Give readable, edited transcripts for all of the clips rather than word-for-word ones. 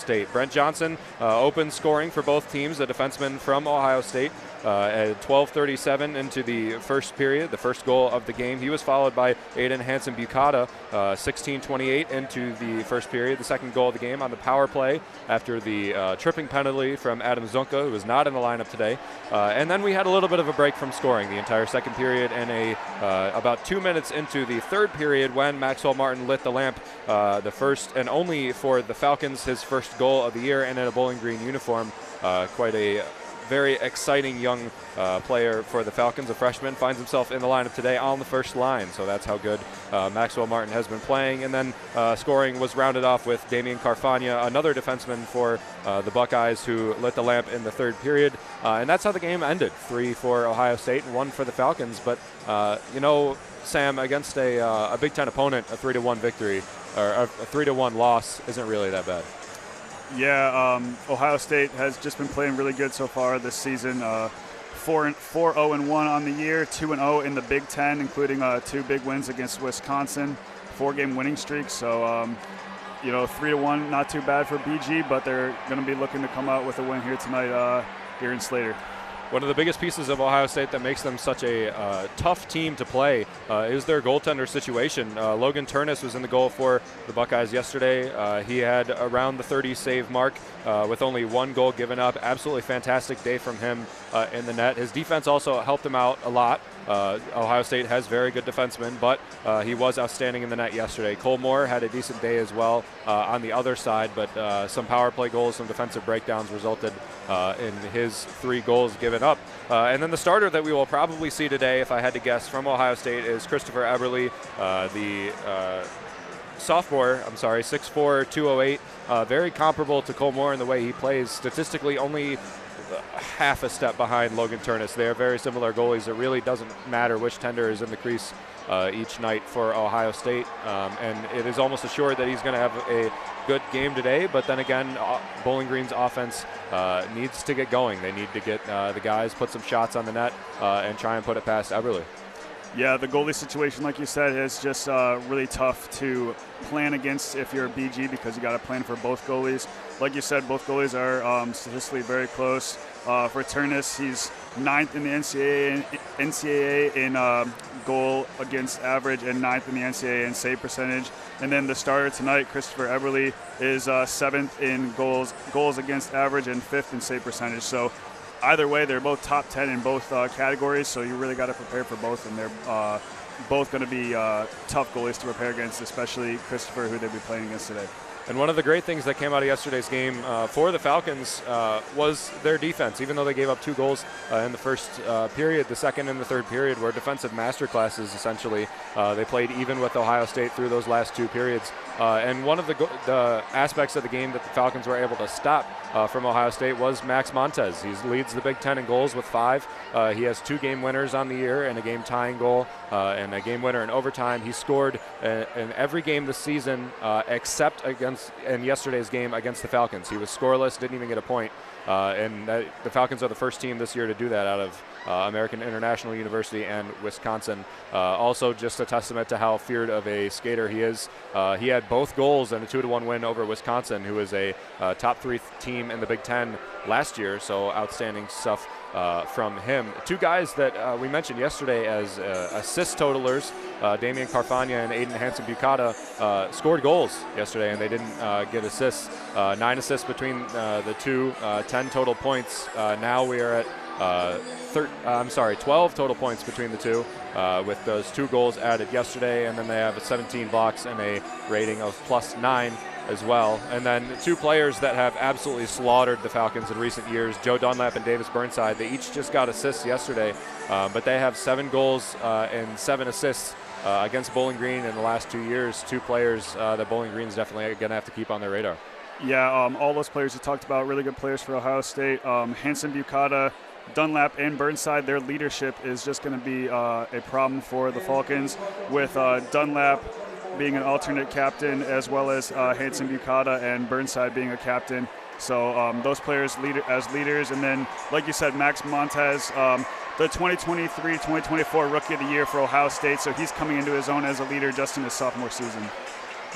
State. Brent Johnson opened scoring for both teams, a defenseman from Ohio State. At 12:37 into the first period, the first goal of the game. He was followed by Aiden Hansen-Bukata, 16:28 into the first period, the second goal of the game on the power play after the tripping penalty from Adam Zunka, who was not in the lineup today. And then we had a little bit of a break from scoring the entire second period, and about 2 minutes into the third period when Maxwell Martin lit the lamp, the first and only for the Falcons, his first goal of the year, and in a Bowling Green uniform. Quite a very exciting young player for the Falcons, a freshman, finds himself in the lineup today on the first line. So that's how good Maxwell Martin has been playing. And then scoring was rounded off with Damian Carfagna, another defenseman for the Buckeyes, who lit the lamp in the third period. And that's how the game ended, 3 for Ohio State and 1 for the Falcons. But, Sam, against a Big Ten opponent, a 3-1 victory, or a 3-1 loss isn't really that bad. Yeah, Ohio State has just been playing really good so far this season. 4-0-1 on the year, 2-0 in the Big Ten, including 2 big wins against Wisconsin, 4-game winning streak. So, 3-1, not too bad for BG, but they're going to be looking to come out with a win here tonight here in Slater. One of the biggest pieces of Ohio State that makes them such a tough team to play is their goaltender situation. Logan Turnus was in the goal for the Buckeyes yesterday. He had around the 30 save mark with only 1 goal given up. Absolutely fantastic day from him in the net. His defense also helped him out a lot. Ohio State has very good defensemen, but he was outstanding in the net yesterday. Cole Moore had a decent day as well on the other side, but some power play goals, some defensive breakdowns resulted in his 3 goals given up. And then the starter that we will probably see today, if I had to guess, from Ohio State is Christopher Eberle, the sophomore, 6'4", 208, very comparable to Cole Moore in the way he plays. Statistically, only half a step behind Logan Turnus. They are very similar goalies. It really doesn't matter which tender is in the crease each night for Ohio State, and it is almost assured that he's going to have a good game today. But then again, Bowling Green's offense needs to get going. They need to get the guys, put some shots on the net, and try and put it past Eberle. Yeah, the goalie situation, like you said, is just really tough to plan against if you're a BG, because you got to plan for both goalies. Like you said, both goalies are statistically very close. For Turnus, he's 9th in the NCAA in goal against average and 9th in the NCAA in save percentage. And then the starter tonight, Christopher Eberle, is 7th in goals against average and 5th in save percentage. So either way, they're both top 10 in both categories, so you really got to prepare for both, and they're both going to be tough goalies to prepare against, especially Christopher, who they'll be playing against today. And one of the great things that came out of yesterday's game for the Falcons was their defense. Even though they gave up 2 goals in the first period, the second and the third period were defensive masterclasses, essentially. They played even with Ohio State through those last 2 periods. And one of the aspects of the game that the Falcons were able to stop from Ohio State was Max Montez. He leads the Big Ten in goals with 5. He has 2 game winners on the year and a game tying goal and a game winner in overtime. He scored in every game this season except in yesterday's game against the Falcons. He was scoreless, didn't even get a point. And the Falcons are the first team this year to do that out of American International University and Wisconsin. Also just a testament to how feared of a skater he is. He had both goals in a 2-1 win over Wisconsin, who is a top 3 team in the Big Ten last year, so outstanding stuff from him. 2 guys that we mentioned yesterday as assist totalers, Damian Carfagna and Aiden Hansen-Bukata, scored goals yesterday, and they didn't get assists. 9 assists between the 2, 10 total points. Now we are at 12 total points between the 2, with those 2 goals added yesterday, and then they have 17 blocks and a rating of +9 as well. And then 2 players that have absolutely slaughtered the Falcons in recent years, Joe Dunlap and Davis Burnside. They each just got assists yesterday, but they have 7 goals and 7 assists against Bowling Green in the last 2 years. 2 players that Bowling Green's definitely going to have to keep on their radar. Yeah, all those players you talked about, really good players for Ohio State. Hansen-Bukata, Dunlap, and Burnside, their leadership is just going to be a problem for the Falcons, with Dunlap being an alternate captain, as well as Hansen-Bukata and Burnside being a captain. So those players as leaders. And then, like you said, Max Montez, the 2023-2024 Rookie of the Year for Ohio State. So he's coming into his own as a leader just in his sophomore season.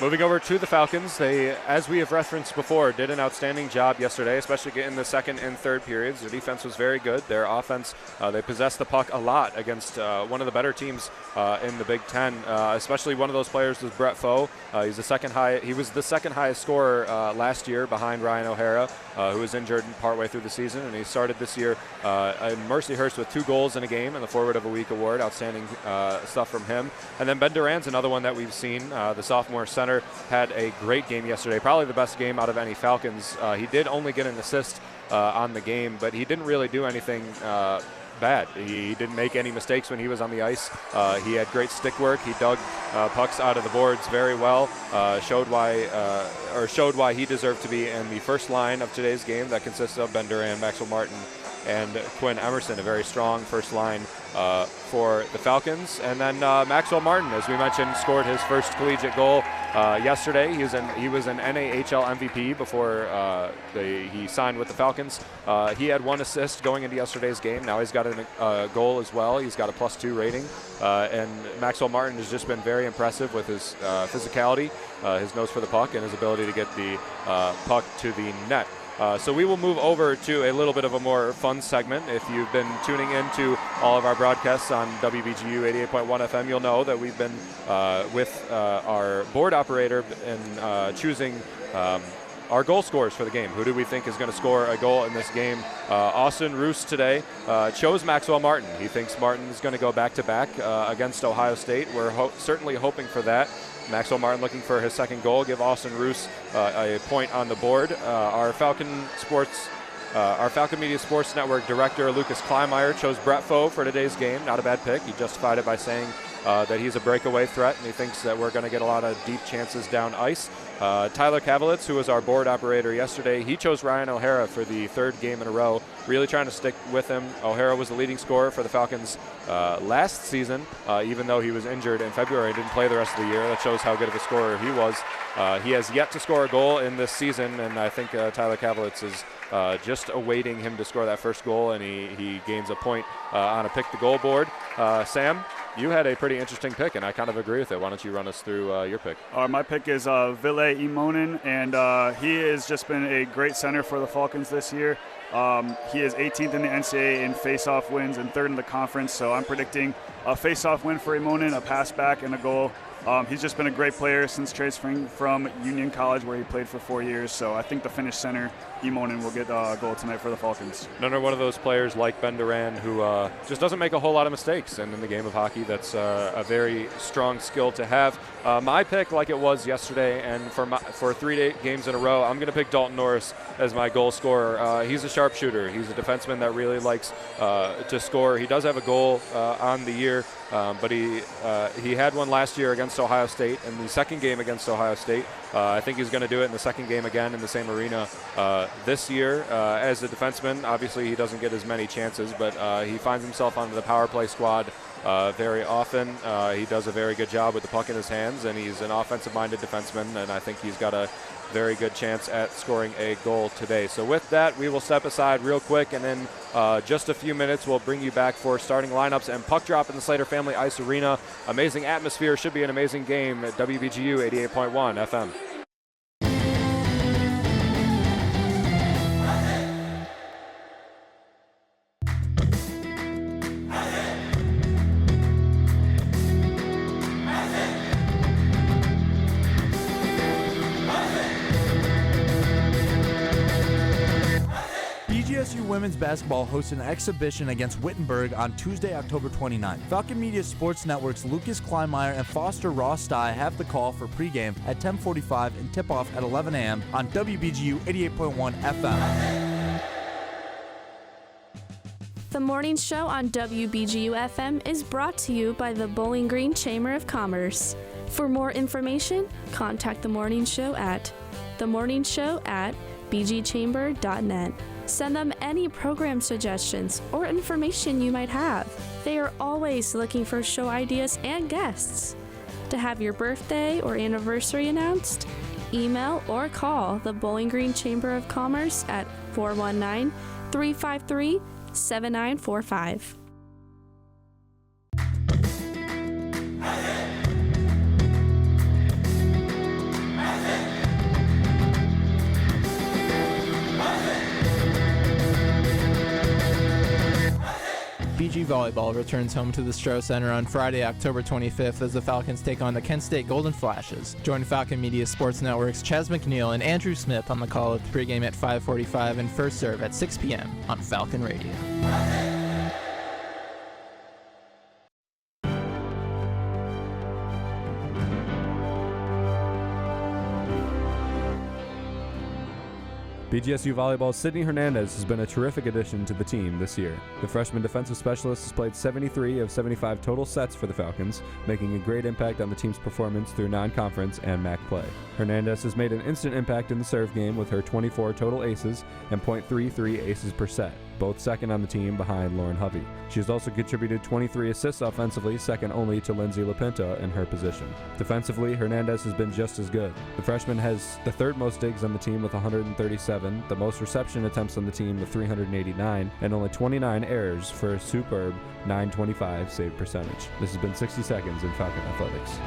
Moving over to the Falcons, they, as we have referenced before, did an outstanding job yesterday, especially in the second and third periods. Their defense was very good. Their offense, they possessed the puck a lot against one of the better teams in the Big Ten. Especially one of those players was Brett Foe. He was the second highest scorer last year behind Ryan O'Hara, who was injured partway through the season, and he started this year in Mercyhurst with 2 goals in a game and the Forward of the Week award. Outstanding stuff from him. And then Ben Duran's another one that we've seen, the sophomore center. Had a great game yesterday, probably the best game out of any Falcons. He did only get an assist on the game, but he didn't really do anything bad. He didn't make any mistakes when he was on the ice. He had great stick work. He dug pucks out of the boards very well. Showed why he deserved to be in the first line of today's game that consists of Ben Duran, Maxwell Martin, and Quinn Emerson. A very strong first line for the Falcons. And then Maxwell Martin, as we mentioned, scored his first collegiate goal yesterday. He was an NAHL MVP before he signed with the Falcons. He had 1 assist going into yesterday's game. Now he's got a goal as well. He's got a +2 rating. And Maxwell Martin has just been very impressive with his physicality, his nose for the puck, and his ability to get the puck to the net. So we will move over to a little bit of a more fun segment. If you've been tuning into all of our broadcasts on WBGU 88.1 FM, you'll know that we've been with our board operator in choosing our goal scorers for the game. Who do we think is going to score a goal in this game? Austin Roos today chose Maxwell Martin. He thinks Martin's going to go back-to-back against Ohio State. We're certainly hoping for that. Maxwell Martin looking for his second goal, give Austin Roos a point on the board. Our Falcon Media Sports Network director, Lucas Kleinmeyer, chose Brett Foe for today's game. Not a bad pick. He justified it by saying that he's a breakaway threat, and he thinks that we're going to get a lot of deep chances down ice. Tyler Kavelitz, who was our board operator yesterday, he chose Ryan O'Hara for the 3rd game in a row, really trying to stick with him. O'Hara was the leading scorer for the Falcons last season, even though he was injured in February and didn't play the rest of the year. That shows how good of a scorer he was. He has yet to score a goal in this season, and I think Tyler Kavelitz is just awaiting him to score that first goal, and he gains a point on a pick-the-goal board. Sam, you had a pretty interesting pick, and I kind of agree with it. Why don't you run us through your pick? My pick is Ville Imonen, and he has just been a great center for the Falcons this year. He is 18th in the NCAA in face-off wins and 3rd in the conference, so I'm predicting a face-off win for Imonen, a pass back, and a goal. He's just been a great player since transferring from Union College, where he played for 4 years. So I think the Finnish center, Imonen, will get a goal tonight for the Falcons. Another one of those players like Ben Duran who just doesn't make a whole lot of mistakes. And in the game of hockey, that's a very strong skill to have. My pick, like it was yesterday, and for 3 games in a row, I'm going to pick Dalton Norris as my goal scorer. He's a sharpshooter. He's a defenseman that really likes to score. He does have a goal on the year, but he had one last year against Ohio State in the second game against Ohio State. I think he's going to do it in the second game again in the same arena this year. As a defenseman, obviously he doesn't get as many chances, but he finds himself on the power play squad very often. He does a very good job with the puck in his hands, and he's an offensive-minded defenseman, and I think he's got a very good chance at scoring a goal today. So with that, we will step aside real quick, and in just a few minutes, we'll bring you back for starting lineups and puck drop in the Slater Family Ice Arena. Amazing atmosphere. Should be an amazing game at WBGU 88.1 FM. BGSU women's basketball hosts an exhibition against Wittenberg on Tuesday, October 29th. Falcon Media Sports Network's Lucas Kleinmeyer and Foster Ross-Stye have the call for pregame at 10:45 and tip-off at 11 a.m. on WBGU 88.1 FM. The morning show on WBGU FM is brought to you by the Bowling Green Chamber of Commerce. For more information, contact the morning show at themorningshow@bgchamber.net. Send them any program suggestions or information you might have. They are always looking for show ideas and guests. To have your birthday or anniversary announced, email or call the Bowling Green Chamber of Commerce at 419-353-7945. volleyball returns home to the Stroh Center on Friday, October 25th as the Falcons take on the Kent State Golden Flashes. Join Falcon Media Sports Network's Chaz McNeil and Andrew Smith on the call with pregame at 5:45 and first serve at 6 p.m. on Falcon Radio. BGSU Volleyball's Sydney Hernandez has been a terrific addition to the team this year. The freshman defensive specialist has played 73 of 75 total sets for the Falcons, making a great impact on the team's performance through non-conference and MAC play. Hernandez has made an instant impact in the serve game with her 24 total aces and .33 aces per set, both second on the team behind Lauren Hovey. She has also contributed 23 assists offensively, second only to Lindsay LaPinta in her position. Defensively, Hernandez has been just as good. The freshman has the third most digs on the team with 137, the most reception attempts on the team with 389, and only 29 errors for a superb .925 save percentage. This has been 60 Seconds in Falcon Athletics.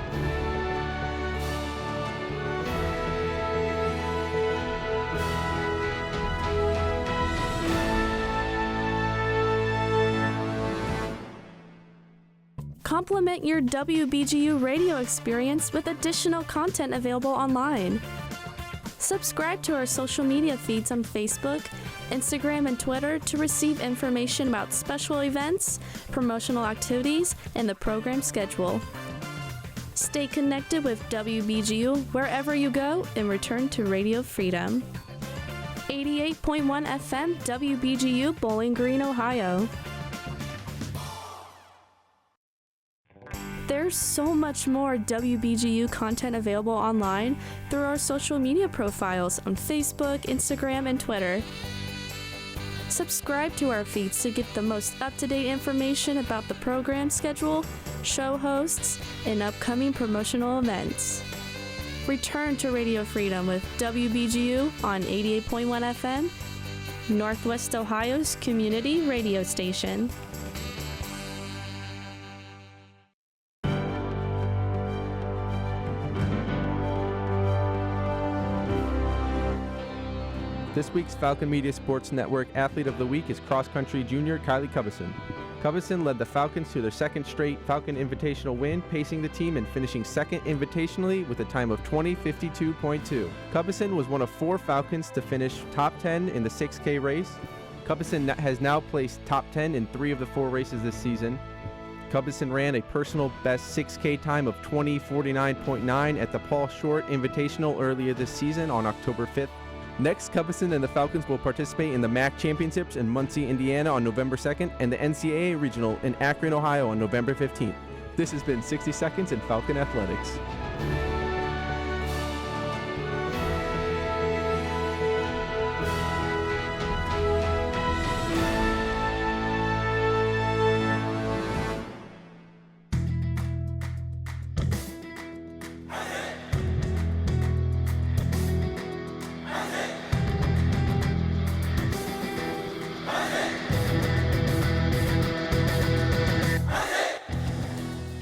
Complement your WBGU radio experience with additional content available online. Subscribe to our social media feeds on Facebook, Instagram, and Twitter to receive information about special events, promotional activities, and the program schedule. Stay connected with WBGU wherever you go and return to Radio Freedom. 88.1 FM WBGU Bowling Green, Ohio. There's so much more WBGU content available online through our social media profiles on Facebook, Instagram, and Twitter. Subscribe to our feeds to get the most up-to-date information about the program schedule, show hosts, and upcoming promotional events. Return to Radio Freedom with WBGU on 88.1 FM, Northwest Ohio's community radio station. This week's Falcon Media Sports Network Athlete of the Week is cross-country junior Kylie Covison. Covison led the Falcons to their second straight Falcon Invitational win, pacing the team and finishing second invitationally with a time of 20:52.2. Covison was one of 4 Falcons to finish top 10 in the 6K race. Covison has now placed top 10 in 3 of the 4 races this season. Covison ran a personal best 6K time of 20:49.9 at the Paul Short Invitational earlier this season on October 5th. Next, Covison and the Falcons will participate in the MAC Championships in Muncie, Indiana on November 2nd and the NCAA Regional in Akron, Ohio on November 15th. This has been 60 Seconds in Falcon Athletics.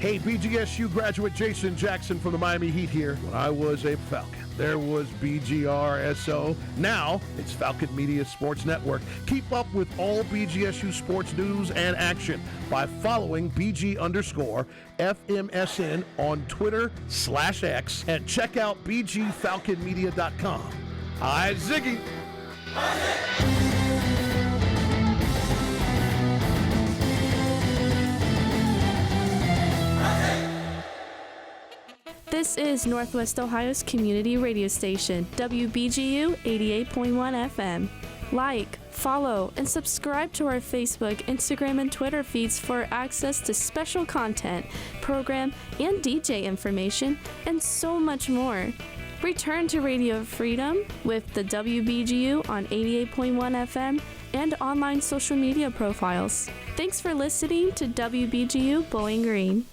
Hey, BGSU graduate Jason Jackson from the Miami Heat here. When I was a Falcon, there was BGRSO. Now it's Falcon Media Sports Network. Keep up with all BGSU sports news and action by following BG_FMSN on Twitter/X and check out BGFalconMedia.com. Hi, Ziggy. This is Northwest Ohio's community radio station, WBGU 88.1 FM. Like, follow, and subscribe to our Facebook, Instagram, and Twitter feeds for access to special content, program, and DJ information, and so much more. Return to Radio Freedom with the WBGU on 88.1 FM and online social media profiles. Thanks for listening to WBGU Bowling Green.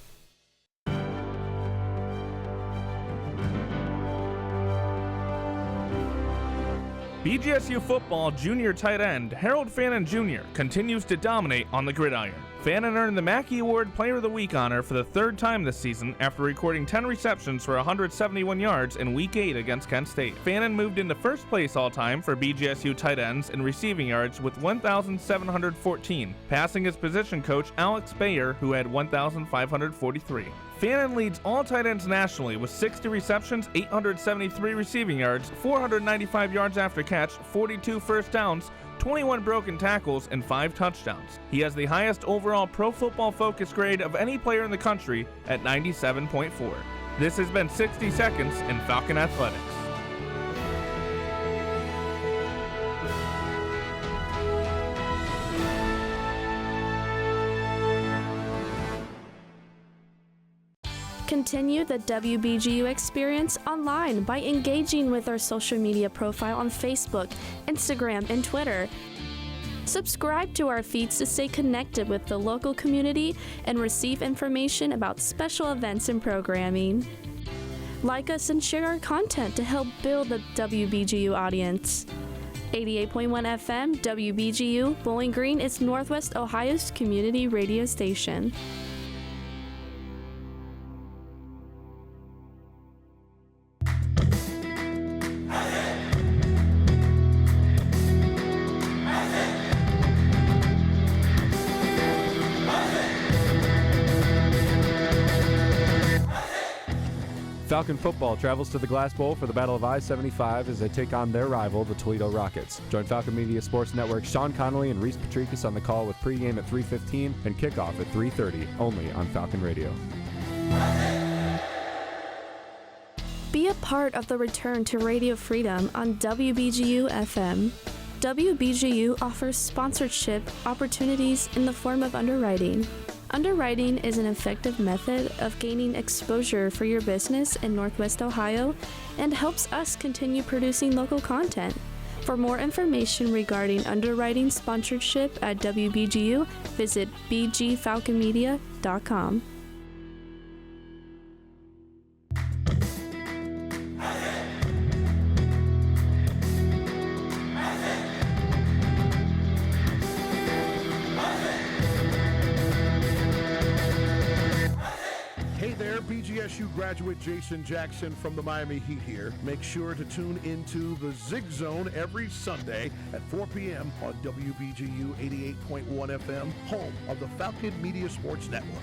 BGSU football junior tight end Harold Fannin Jr. continues to dominate on the gridiron. Fannin earned the Mackey Award Player of the Week honor for the third time this season after recording 10 receptions for 171 yards in Week 8 against Kent State. Fannin moved into first place all-time for BGSU tight ends in receiving yards with 1,714, passing his position coach Alex Bayer, who had 1,543. Fannin leads all tight ends nationally with 60 receptions, 873 receiving yards, 495 yards after catch, 42 first downs, 21 broken tackles, and 5 touchdowns. He has the highest overall Pro Football Focus grade of any player in the country at 97.4. This has been 60 Seconds in Falcon Athletics. Continue the WBGU experience online by engaging with our social media profile on Facebook, Instagram, and Twitter. Subscribe to our feeds to stay connected with the local community and receive information about special events and programming. Like us and share our content to help build the WBGU audience. 88.1 FM, WBGU, Bowling Green is Northwest Ohio's community radio station. Falcon football travels to the Glass Bowl for the Battle of I-75 as they take on their rival, the Toledo Rockets. Join Falcon Media Sports Network Sean Connolly and Reese Patricus on the call with pregame at 3:15 and kickoff at 3:30, only on Falcon Radio. Be a part of the return to Radio Freedom on WBGU FM. WBGU offers sponsorship opportunities in the form of underwriting. Underwriting is an effective method of gaining exposure for your business in Northwest Ohio and helps us continue producing local content. For more information regarding underwriting sponsorship at WBGU, visit bgfalconmedia.com. BGSU graduate Jason Jackson from the Miami Heat here. Make sure to tune into the Zig Zone every Sunday at 4 p.m. on WBGU 88.1 FM, home of the Falcon Media Sports Network.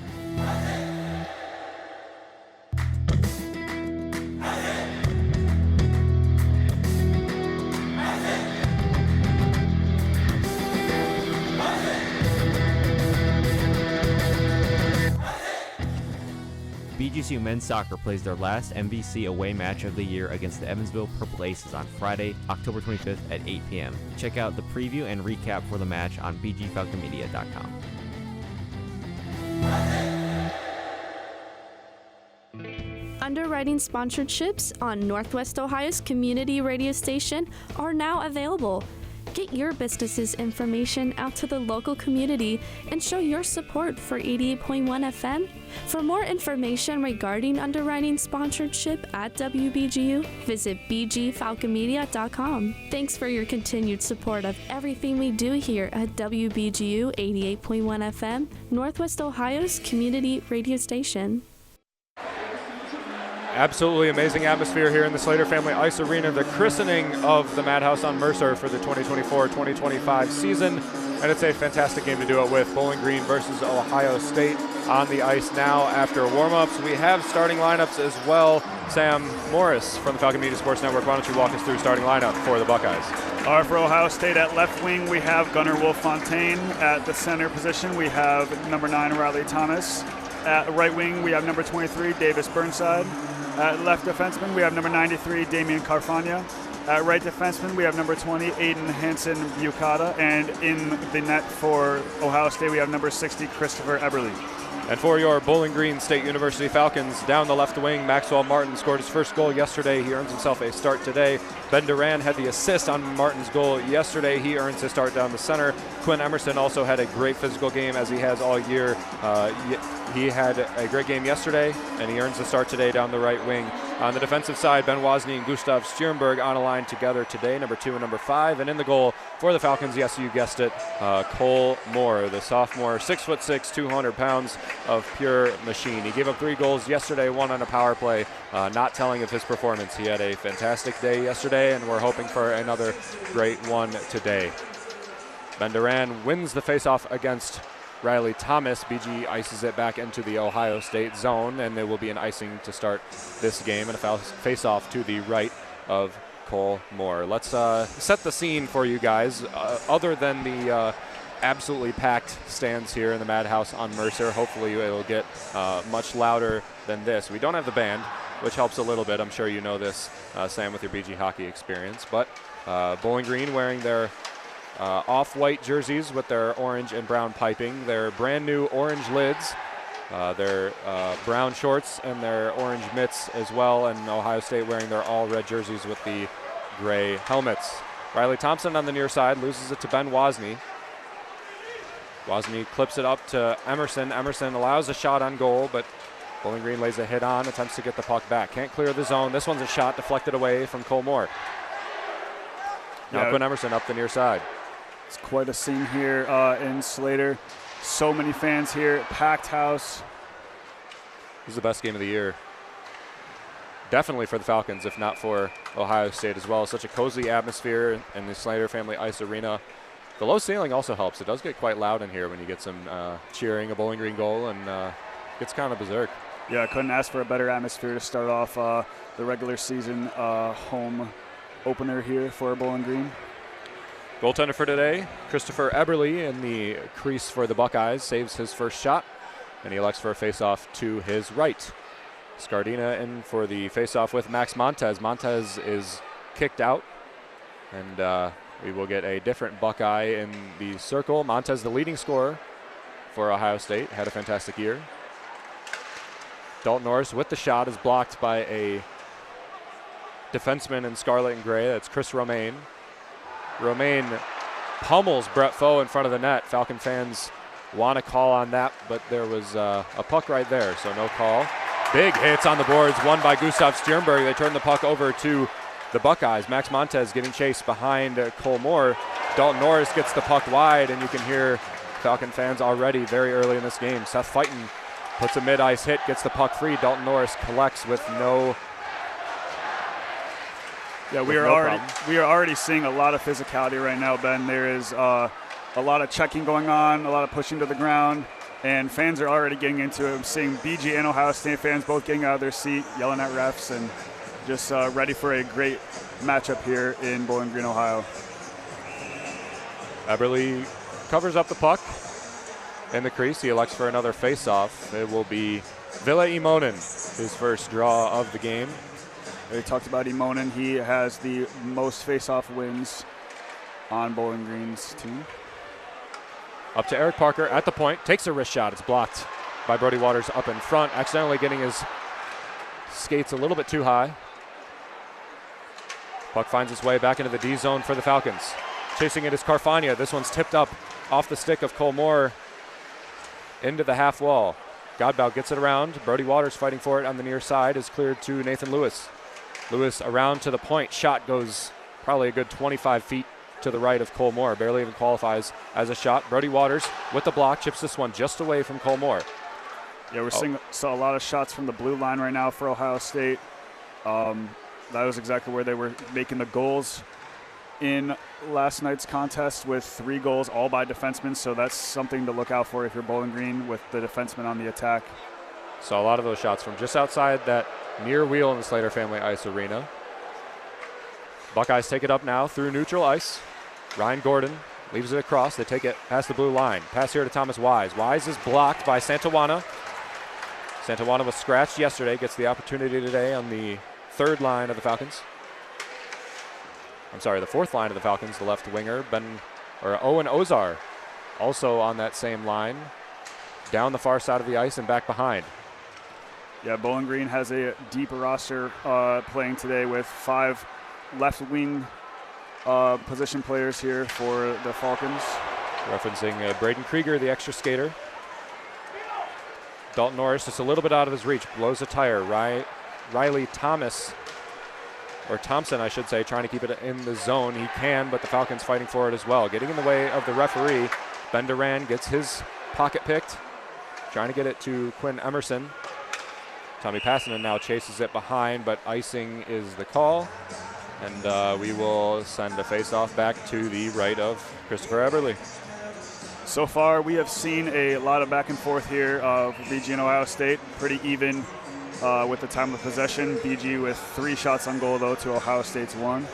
BGSU men's soccer plays their last MVC away match of the year against the Evansville Purple Aces on Friday, October 25th at 8 p.m. Check out the preview and recap for the match on bgfalconmedia.com. Underwriting sponsorships on Northwest Ohio's community radio station are now available. Get your business's information out to the local community and show your support for 88.1 FM. For more information regarding underwriting sponsorship at WBGU, visit bgfalconmedia.com. Thanks for your continued support of everything we do here at WBGU 88.1 FM, Northwest Ohio's community radio station. Absolutely amazing atmosphere here in the Slater Family Ice Arena, the christening of the Madhouse on Mercer for the 2024-2025 season. And it's a fantastic game to do it with. Bowling Green versus Ohio State on the ice now after warm-ups. We have starting lineups as well. Sam Morris from the Falcon Media Sports Network, why don't you walk us through starting lineup for the Buckeyes? All right, for Ohio State at left wing, we have Gunnar Wolf-Fontaine. At the center position, we have number 9, Riley Thomas. At right wing, we have number 23, Davis Burnside. At left defenseman, we have number 93, Damian Carfagna. At right defenseman, we have number 20, Aiden Hansen-Bucata. And in the net for Ohio State, we have number 60, Christopher Eberle. And for your Bowling Green State University Falcons, down the left wing, Maxwell Martin scored his first goal yesterday. He earns himself a start today. Ben Duran had the assist on Martin's goal yesterday. He earns his start down the center. Quinn Emerson also had a great physical game, as he has all year. He had a great game yesterday, and he earns the start today down the right wing. On the defensive side, Ben Wozni and Gustav Stjernberg on a line together today, number 2 and number 5. And in the goal for the Falcons, yes, you guessed it, Cole Moore, the sophomore, 6'6", 200 pounds of pure machine. He gave up 3 goals yesterday, 1 on a power play, not telling of his performance. He had a fantastic day yesterday, and we're hoping for another great one today. Ben Duran wins the faceoff against Riley Thomas. BG ices it back into the Ohio State zone, and there will be an icing to start this game and a face-off to the right of Cole Moore. Let's set the scene for you guys. Other than the absolutely packed stands here in the Madhouse on Mercer, hopefully it will get much louder than this. We don't have the band, which helps a little bit. I'm sure you know this, Sam, with your BG hockey experience. But Bowling Green wearing their off-white jerseys with their orange and brown piping, their brand new orange lids, their brown shorts, and their orange mitts as well, and Ohio State wearing their all-red jerseys with the gray helmets. Riley Thompson on the near side loses it to Ben Wozni. Wozni clips it up to Emerson. Emerson allows a shot on goal, but Bowling Green lays a hit on, attempts to get the puck back. Can't clear the zone. This one's a shot deflected away from Cole Moore. Now Quinn Emerson up the near side. It's quite a scene here in Slater. So many fans here, packed house. This is the best game of the year. Definitely for the Falcons, if not for Ohio State as well. Such a cozy atmosphere in the Slater Family Ice Arena. The low ceiling also helps. It does get quite loud in here when you get some cheering, a Bowling Green goal, and gets kind of berserk. Yeah, I couldn't ask for a better atmosphere to start off the regular season home opener here for Bowling Green. Goaltender for today, Christopher Eberle in the crease for the Buckeyes, saves his first shot, and he elects for a faceoff to his right. Scardina in for the faceoff with Max Montez. Montez is kicked out, and we will get a different Buckeye in the circle. Montez, the leading scorer for Ohio State, had a fantastic year. Dalton Norris with the shot is blocked by a defenseman in scarlet and gray. That's Chris Romaine. Romaine pummels Brett Foe in front of the net. Falcon fans want to call on that, but there was a puck right there, so no call. Big hits on the boards, won by Gustav Stjernberg. They turn the puck over to the Buckeyes. Max Montez giving chase behind Cole Moore. Dalton Norris gets the puck wide, and you can hear Falcon fans already very early in this game. Seth Fighton puts a mid-ice hit, gets the puck free. Dalton Norris collects with no. Yeah, we are already seeing a lot of physicality right now, Ben. There is a lot of checking going on, a lot of pushing to the ground, and fans are already getting into it. I'm seeing BG and Ohio State fans both getting out of their seat, yelling at refs, and just ready for a great matchup here in Bowling Green, Ohio. Eberle covers up the puck in the crease. He elects for another face-off. It will be Ville Imonen, his first draw of the game. We talked about Imonen. He has the most face-off wins on Bowling Green's team. Up to Eric Parker at the point. Takes a wrist shot. It's blocked by Brody Waters up in front, accidentally getting his skates a little bit too high. Puck finds its way back into the D zone for the Falcons. Chasing it is Carfagna. This one's tipped up off the stick of Cole Moore into the half wall. Godbout gets it around. Brody Waters fighting for it on the near side is cleared to Nathan Lewis. Lewis around to the point. Shot goes probably a good 25 feet to the right of Cole Moore. Barely even qualifies as a shot. Brody Waters with the block chips this one just away from Cole Moore. Yeah, we're saw a lot of shots from the blue line right now for Ohio State. That was exactly where they were making the goals in last night's contest, with 3 goals all by defensemen, so that's something to look out for if you're Bowling Green with the defenseman on the attack. Saw a lot of those shots from just outside that near wheel in the Slater Family Ice Arena. Buckeyes take it up now through neutral ice. Ryan Gordon leaves it across. They take it past the blue line. Pass here to Thomas Wise. Wise is blocked by Santawana. Santawana was scratched yesterday, gets the opportunity today on the third line of the Falcons. I'm sorry, the fourth line of the Falcons, the left winger, Owen Ozar, also on that same line, down the far side of the ice and back behind. Yeah, Bowling Green has a deep roster playing today with 5 left wing position players here for the Falcons. Referencing Braden Krieger, the extra skater. Dalton Norris just a little bit out of his reach, blows a tire right Riley Thompson, I should say, trying to keep it in the zone. He can, but the Falcons fighting for it as well. Getting in the way of the referee. Ben Duran gets his pocket picked, trying to get it to Quinn Emerson. Tommy Passanen now chases it behind, but icing is the call. And we will send a face-off back to the right of Christopher Eberle. So far, we have seen a lot of back and forth here of BG and Ohio State. Pretty even with the time of possession. BG with 3 shots on goal, though, to Ohio State's 1.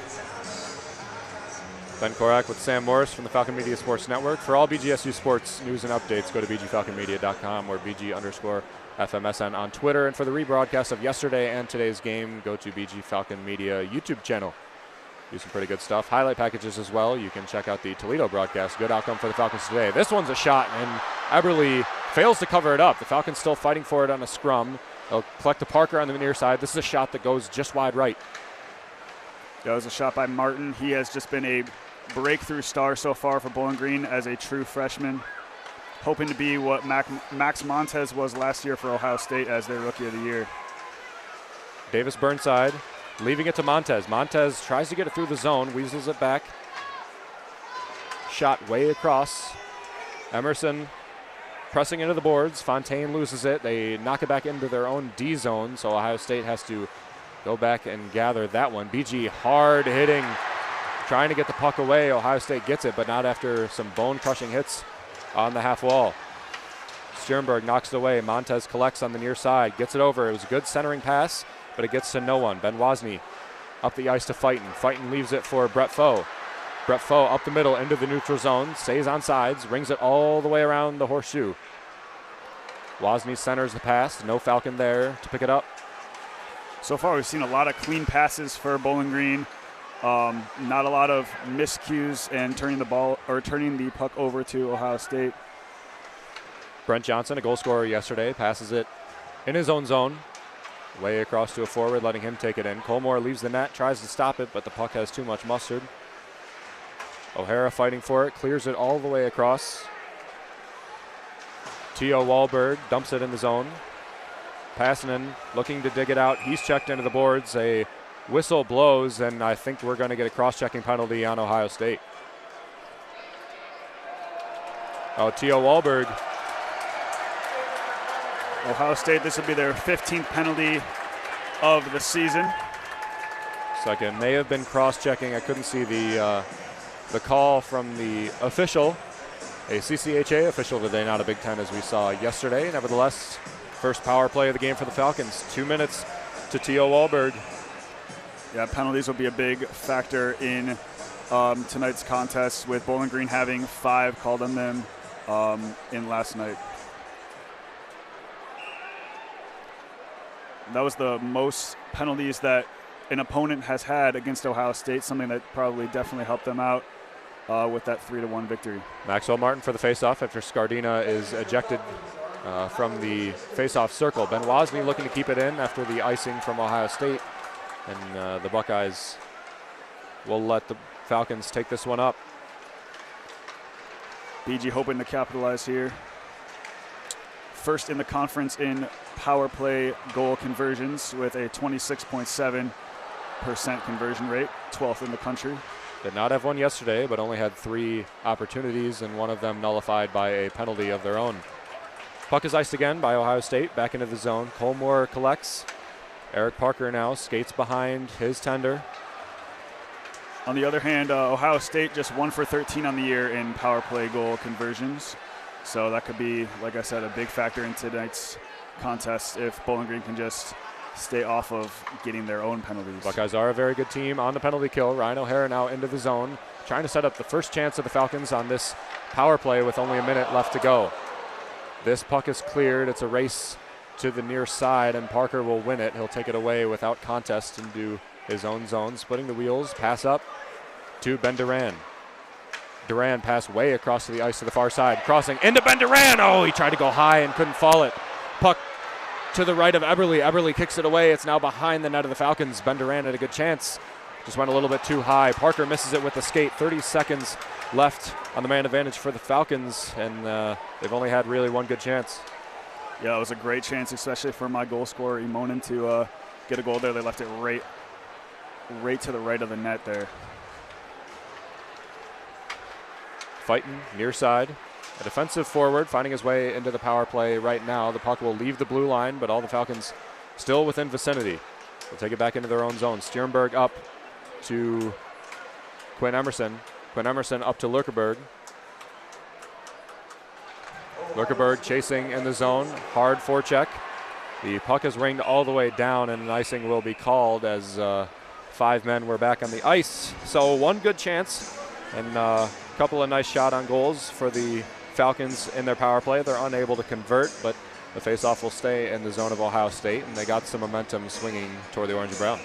Ben Korak with Sam Morris from the Falcon Media Sports Network. For all BGSU sports news and updates, go to bgfalconmedia.com or BG_FMSN on Twitter. And for the rebroadcast of yesterday and today's game, go to BG Falcon Media YouTube channel. Do some pretty good stuff. Highlight packages as well. You can check out the Toledo broadcast. Good outcome for the Falcons today. This one's a shot, and Eberle fails to cover it up. The Falcons still fighting for it on a scrum. They'll collect to Parker on the near side. This is a shot that goes just wide right. That was a shot by Martin. He has just been a breakthrough star so far for Bowling Green as a true freshman. Hoping to be what Max Montez was last year for Ohio State as their Rookie of the Year. Davis Burnside leaving it to Montez. Montez tries to get it through the zone, weasels it back. Shot way across. Emerson pressing into the boards. Fontaine loses it. They knock it back into their own D zone, so Ohio State has to go back and gather that one. BG hard hitting, trying to get the puck away. Ohio State gets it, but not after some bone-crushing hits on the half wall. Sternberg knocks it away. Montez collects on the near side, gets it over. It was a good centering pass, but it gets to no one. Ben Wozni up the ice to Fighton. Fighton leaves it for Brett Foe. Brett Foe up the middle into the neutral zone, stays on sides, rings it all the way around the horseshoe. Wozni centers the pass. No Falcon there to pick it up. So far, we've seen a lot of clean passes for Bowling Green. Not a lot of miscues and turning the puck over to Ohio State. Brent Johnson, a goal scorer yesterday, passes it in his own zone, way across to a forward, letting him take it in. Colmore leaves the net, tries to stop it, but the puck has too much mustard. O'Hara fighting for it, clears it all the way across. T.O. Wahlberg dumps it in the zone. Passanen looking to dig it out. He's checked into the boards. A whistle blows, and I think we're going to get a cross-checking penalty on Ohio State. Oh, T.O. Wahlberg. Ohio State, this will be their 15th penalty of the season. Second, may have been cross-checking. I couldn't see the call from the official, a CCHA official today, not a Big Ten as we saw yesterday. Nevertheless, first power play of the game for the Falcons. 2 minutes to T.O. Wahlberg. Yeah, penalties will be a big factor in tonight's contest, with Bowling Green having 5 called on them in last night. That was the most penalties that an opponent has had against Ohio State, something that probably definitely helped them out with that 3-1 victory. Maxwell Martin for the faceoff after Scardina is ejected from the faceoff circle. Ben Wozni looking to keep it in after the icing from Ohio State. And the Buckeyes will let the Falcons take this one up. BG hoping to capitalize here. First in the conference in power play goal conversions with a 26.7% conversion rate, 12th in the country. Did not have one yesterday, but only had 3 opportunities, and one of them nullified by a penalty of their own. Puck is iced again by Ohio State, back into the zone. Colmore collects. Eric Parker now skates behind his tender. On the other hand, Ohio State just 1 for 13 on the year in power play goal conversions. So that could be, like I said, a big factor in tonight's contest if Bowling Green can just stay off of getting their own penalties. Buckeyes are a very good team on the penalty kill. Ryan O'Hara now into the zone, trying to set up the first chance of the Falcons on this power play with only a minute left to go. This puck is cleared. It's a race to the near side, and Parker will win it. He'll take it away without contest into his own zone. Splitting the wheels, pass up to Ben Duran. Duran passed way across to the ice to the far side, crossing into Ben Duran. Oh, he tried to go high and couldn't fall it. Puck to the right of Eberle. Eberle kicks it away. It's now behind the net of the Falcons. Ben Duran had a good chance. Just went a little bit too high. Parker misses it with the skate. 30 seconds left on the man advantage for the Falcons, and they've only had really one good chance. Yeah, it was a great chance, especially for my goal scorer, Imonen, to get a goal there. They left it right to the right of the net there. Fighting near side. A defensive forward finding his way into the power play right now. The puck will leave the blue line, but all the Falcons still within vicinity. They'll take it back into their own zone. Stjernberg up to Quinn Emerson. Quinn Emerson up to Lurkerberg. Lurkerberg chasing in the zone. Hard forecheck. The puck is ringed all the way down, and an icing will be called as 5 men were back on the ice. So one good chance and a couple of nice shot on goals for the Falcons in their power play. They're unable to convert, but the faceoff will stay in the zone of Ohio State, and they got some momentum swinging toward the orange and brown.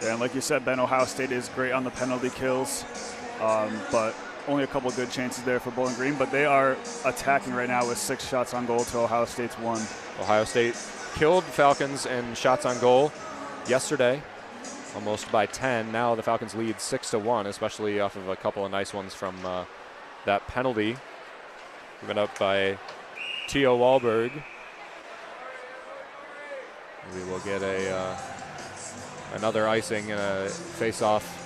Yeah, and like you said, Ben, Ohio State is great on the penalty kills, but only a couple of good chances there for Bowling Green. But they are attacking right now with 6 shots on goal to Ohio State's 1. Ohio State killed Falcons in shots on goal yesterday, almost by 10. Now the Falcons lead 6-1, especially off of a couple of nice ones from that penalty. Given up by Theo Wahlberg. We will get another icing and a face-off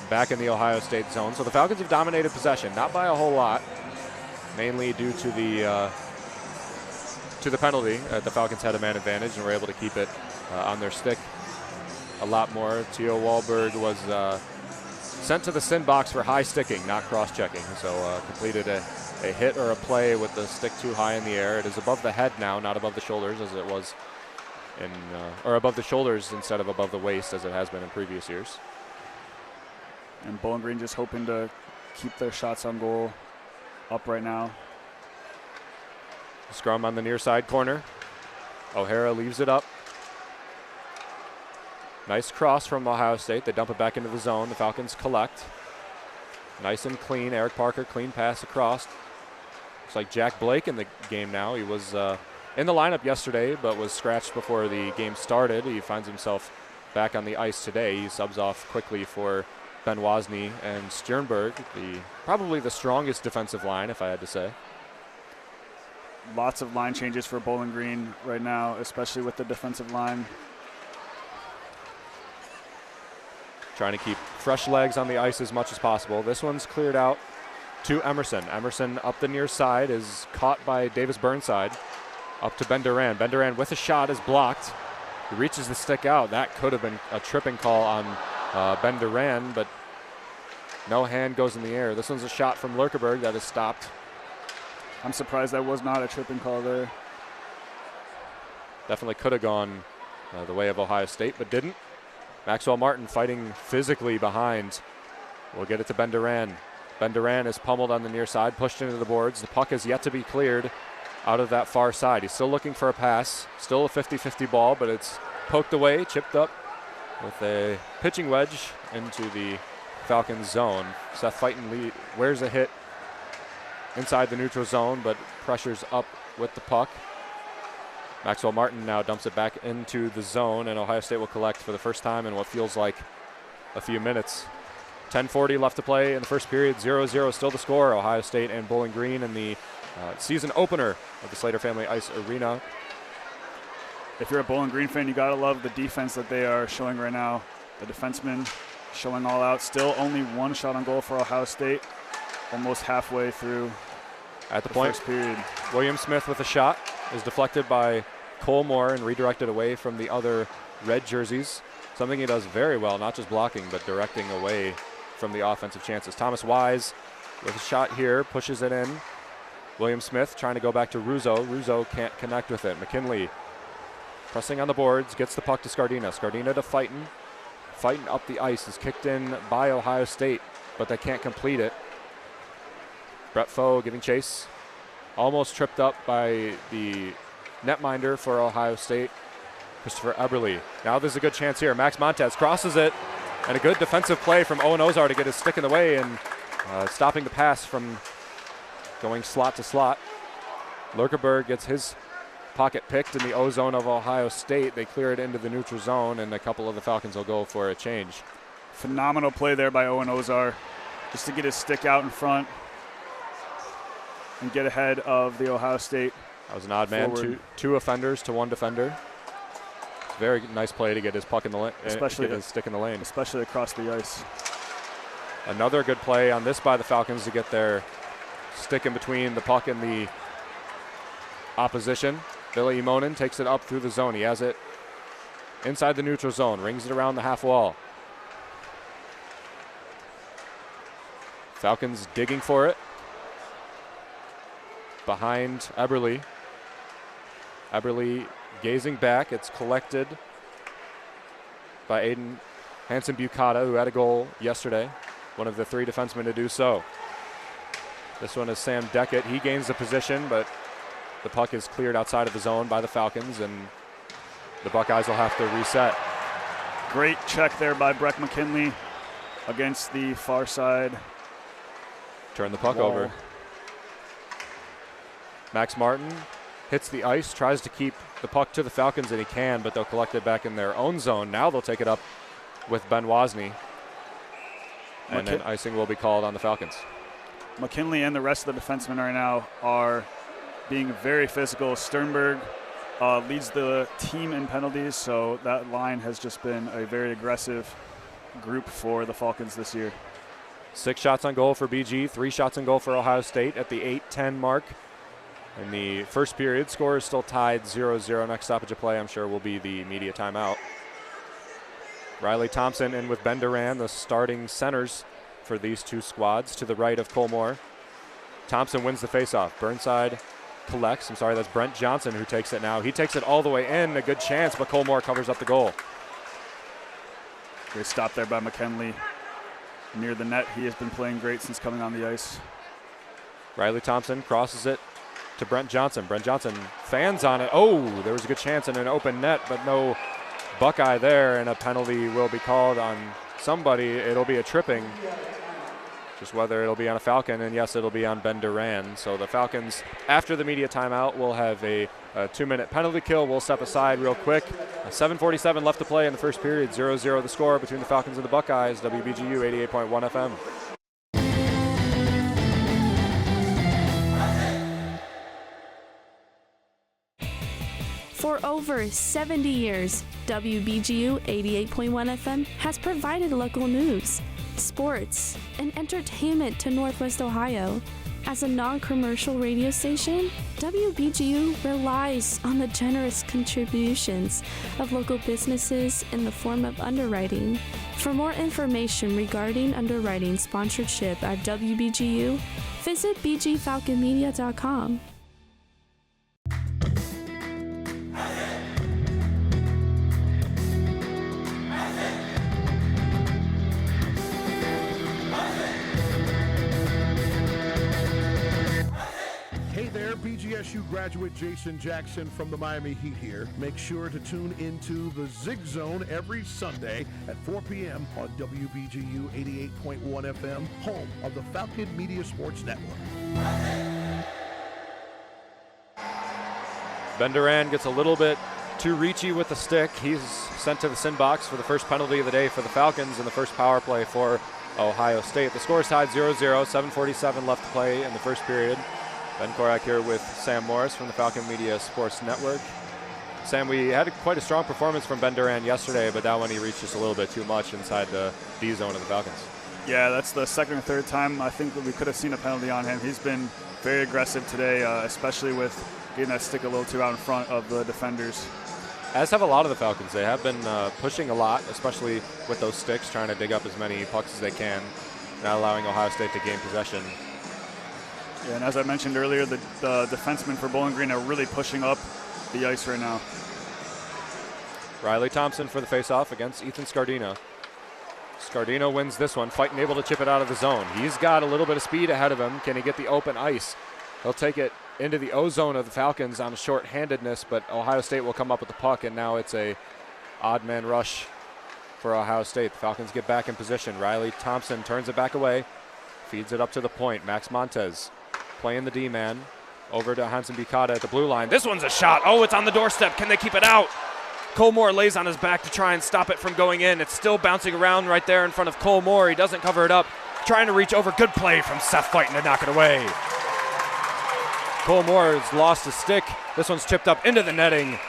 back in the Ohio State zone. So the Falcons have dominated possession, not by a whole lot, mainly due to the penalty. The Falcons had a man advantage and were able to keep it on their stick a lot more. Theo Wahlberg was sent to the sin box for high sticking, not cross-checking. So completed a hit or a play with the stick too high in the air. It is above the head now, not above the shoulders as it was or above the shoulders instead of above the waist as it has been in previous years. And Bowling Green just hoping to keep their shots on goal up right now. Scrum on the near side corner. O'Hara leaves it up. Nice cross from Ohio State. They dump it back into the zone. The Falcons collect. Nice and clean. Eric Parker, clean pass across. Looks like Jack Blake in the game now. He was in the lineup yesterday, but was scratched before the game started. He finds himself back on the ice today. He subs off quickly for Ben Wozni and Stjernberg, probably the strongest defensive line, if I had to say. Lots of line changes for Bowling Green right now, especially with the defensive line. Trying to keep fresh legs on the ice as much as possible. This one's cleared out to Emerson. Emerson up the near side is caught by Davis Burnside. Up to Ben Duran. Ben Duran with a shot is blocked. He reaches the stick out. That could have been a tripping call on Ben Duran, but no hand goes in the air. This one's a shot from Lurkerberg that is stopped. I'm surprised that was not a tripping call there. Definitely could have gone the way of Ohio State, but didn't. Maxwell Martin fighting physically behind. We'll get it to Ben Duran. Ben Duran is pummeled on the near side, pushed into the boards. The puck is yet to be cleared out of that far side. He's still looking for a pass. Still a 50-50 ball, but it's poked away, chipped up with a pitching wedge into the Falcons zone. Seth Fighton wears a hit inside the neutral zone, but pressures up with the puck. Maxwell Martin now dumps it back into the zone, and Ohio State will collect for the first time in what feels like a few minutes. 10:40 left to play in the first period. 0-0 still the score. Ohio State and Bowling Green in the season opener of the Slater Family Ice Arena. If you're a Bowling Green fan, you got to love the defense that they are showing right now. The defensemen showing all out. Still only 1 shot on goal for Ohio State, almost halfway through at the point. First period. William Smith with a shot is deflected by Cole Moore and redirected away from the other red jerseys. Something he does very well, not just blocking, but directing away from the offensive chances. Thomas Wise with a shot here, pushes it in. William Smith trying to go back to Russo. Russo can't connect with it. McKinley pressing on the boards, gets the puck to Scardina. Scardina to Fighton. Fighton up the ice is kicked in by Ohio State, but they can't complete it. Brett Foe giving chase. Almost tripped up by the netminder for Ohio State, Christopher Eberle. Now there's a good chance here. Max Montez crosses it, and a good defensive play from Owen Ozar to get his stick in the way and stopping the pass from going slot to slot. Lurkerberg gets his pocket picked in the O zone of Ohio State. They clear it into the neutral zone, and a couple of the Falcons will go for a change. Phenomenal play there by Owen Ozar, just to get his stick out in front and get ahead of the Ohio State. That was an odd man. Two offenders to 1 defender. Very nice play to get his puck in the lane, especially get his stick in the lane. Especially across the ice. Another good play on this by the Falcons to get their stick in between the puck and the opposition. Billy Imonen takes it up through the zone. He has it inside the neutral zone, rings it around the half wall. Falcons digging for it. Behind Eberle. Eberle gazing back. It's collected by Aiden Hansen-Bucata, who had a goal yesterday. One of the 3 defensemen to do so. This one is Sam Deckett. He gains the position, but the puck is cleared outside of the zone by the Falcons, and the Buckeyes will have to reset. Great check there by Breck McKinley against the far side. Turn the puck wall. over. Max Martin hits the ice, tries to keep the puck to the Falcons, and he can, but they'll collect it back in their own zone. Now they'll take it up with Ben Wozni, and then icing will be called on the Falcons. McKinley and the rest of the defensemen right now are being very physical. Sternberg leads the team in penalties, so that line has just been a very aggressive group for the Falcons this year. 6 shots on goal for BG, 3 shots on goal for Ohio State at the 8-10 mark. In the first period, score is still tied 0-0. Next stoppage of play, I'm sure, will be the media timeout. Riley Thompson in with Ben Duran, the starting centers for these 2 squads, to the right of Colmore. Thompson wins the faceoff. Burnside collects. That's Brent Johnson who takes it now. He takes it all the way in. A good chance, but Colmore covers up the goal. Great stop there by McKinley near the net. He has been playing great since coming on the ice. Riley Thompson crosses it to Brent Johnson. Brent Johnson fans on it. Oh, there was a good chance in an open net, but no Buckeye there, and a penalty will be called on somebody. It'll be a tripping. Just whether it'll be on a Falcon, and yes, it'll be on Ben Duran. So the Falcons, after the media timeout, will have a 2-minute penalty kill. We'll step aside real quick. 7:47 left to play in the first period. 0-0 the score between the Falcons and the Buckeyes. WBGU 88.1 FM. For over 70 years, WBGU 88.1 FM has provided local news, sports, and entertainment to Northwest Ohio. As a non-commercial radio station, WBGU relies on the generous contributions of local businesses in the form of underwriting. For more information regarding underwriting sponsorship at WBGU, visit bgfalconmedia.com. BGSU graduate Jason Jackson from the Miami Heat here. Make sure to tune into the Zig Zone every Sunday at 4 p.m. on WBGU 88.1 FM, home of the Falcon Media Sports Network. Ben Duran gets a little bit too reachy with the stick. He's sent to the sin box for the first penalty of the day for the Falcons in the first power play for Ohio State. The score is tied 0-0, 7:47 left to play in the first period. Ben Korak here with Sam Morris from the Falcon Media Sports Network. Sam, we had quite a strong performance from Ben Duran yesterday, but that one he reached just a little bit too much inside the D zone of the Falcons. Yeah, that's the second or third time I think that we could have seen a penalty on him. He's been very aggressive today, especially with getting that stick a little too out in front of the defenders. As have a lot of the Falcons. They have been pushing a lot, especially with those sticks, trying to dig up as many pucks as they can, not allowing Ohio State to gain possession. Yeah, and as I mentioned earlier, the defensemen for Bowling Green are really pushing up the ice right now. Riley Thompson for the faceoff against Ethan Scardina. Scardina wins this one, fighting able to chip it out of the zone. He's got a little bit of speed ahead of him. Can he get the open ice? He'll take it into the O zone of the Falcons on a short-handedness, but Ohio State will come up with the puck, and now it's a odd man rush for Ohio State. The Falcons get back in position. Riley Thompson turns it back away, feeds it up to the point. Max Montez playing the D-man over to Hansen-Bucata at the blue line. This one's a shot. Oh, it's on the doorstep. Can they keep it out? Colmore lays on his back to try and stop it from going in. It's still bouncing around right there in front of Colmore. He doesn't cover it up. Trying to reach over. Good play from Seth fighting to knock it away. Colmore has lost his stick. This one's chipped up into the netting.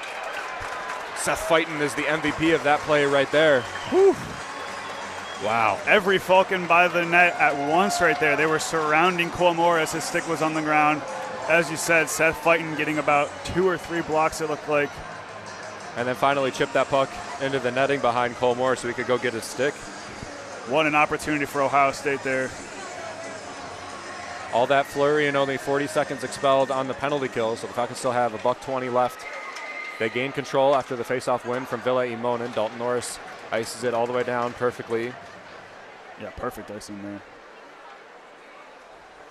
Seth Fighton is the MVP of that play right there. Whew. Wow. Every Falcon by the net at once right there. They were surrounding Cole Moore as his stick was on the ground. As you said, Seth Fighton getting about 2 or 3 blocks, it looked like. And then finally chipped that puck into the netting behind Cole Moore so he could go get his stick. What an opportunity for Ohio State there. All that flurry and only 40 seconds expelled on the penalty kill, so the Falcons still have $1:20 left. They gain control after the faceoff win from Ville Imonen. Dalton Norris ices it all the way down perfectly. Yeah, perfect icing there.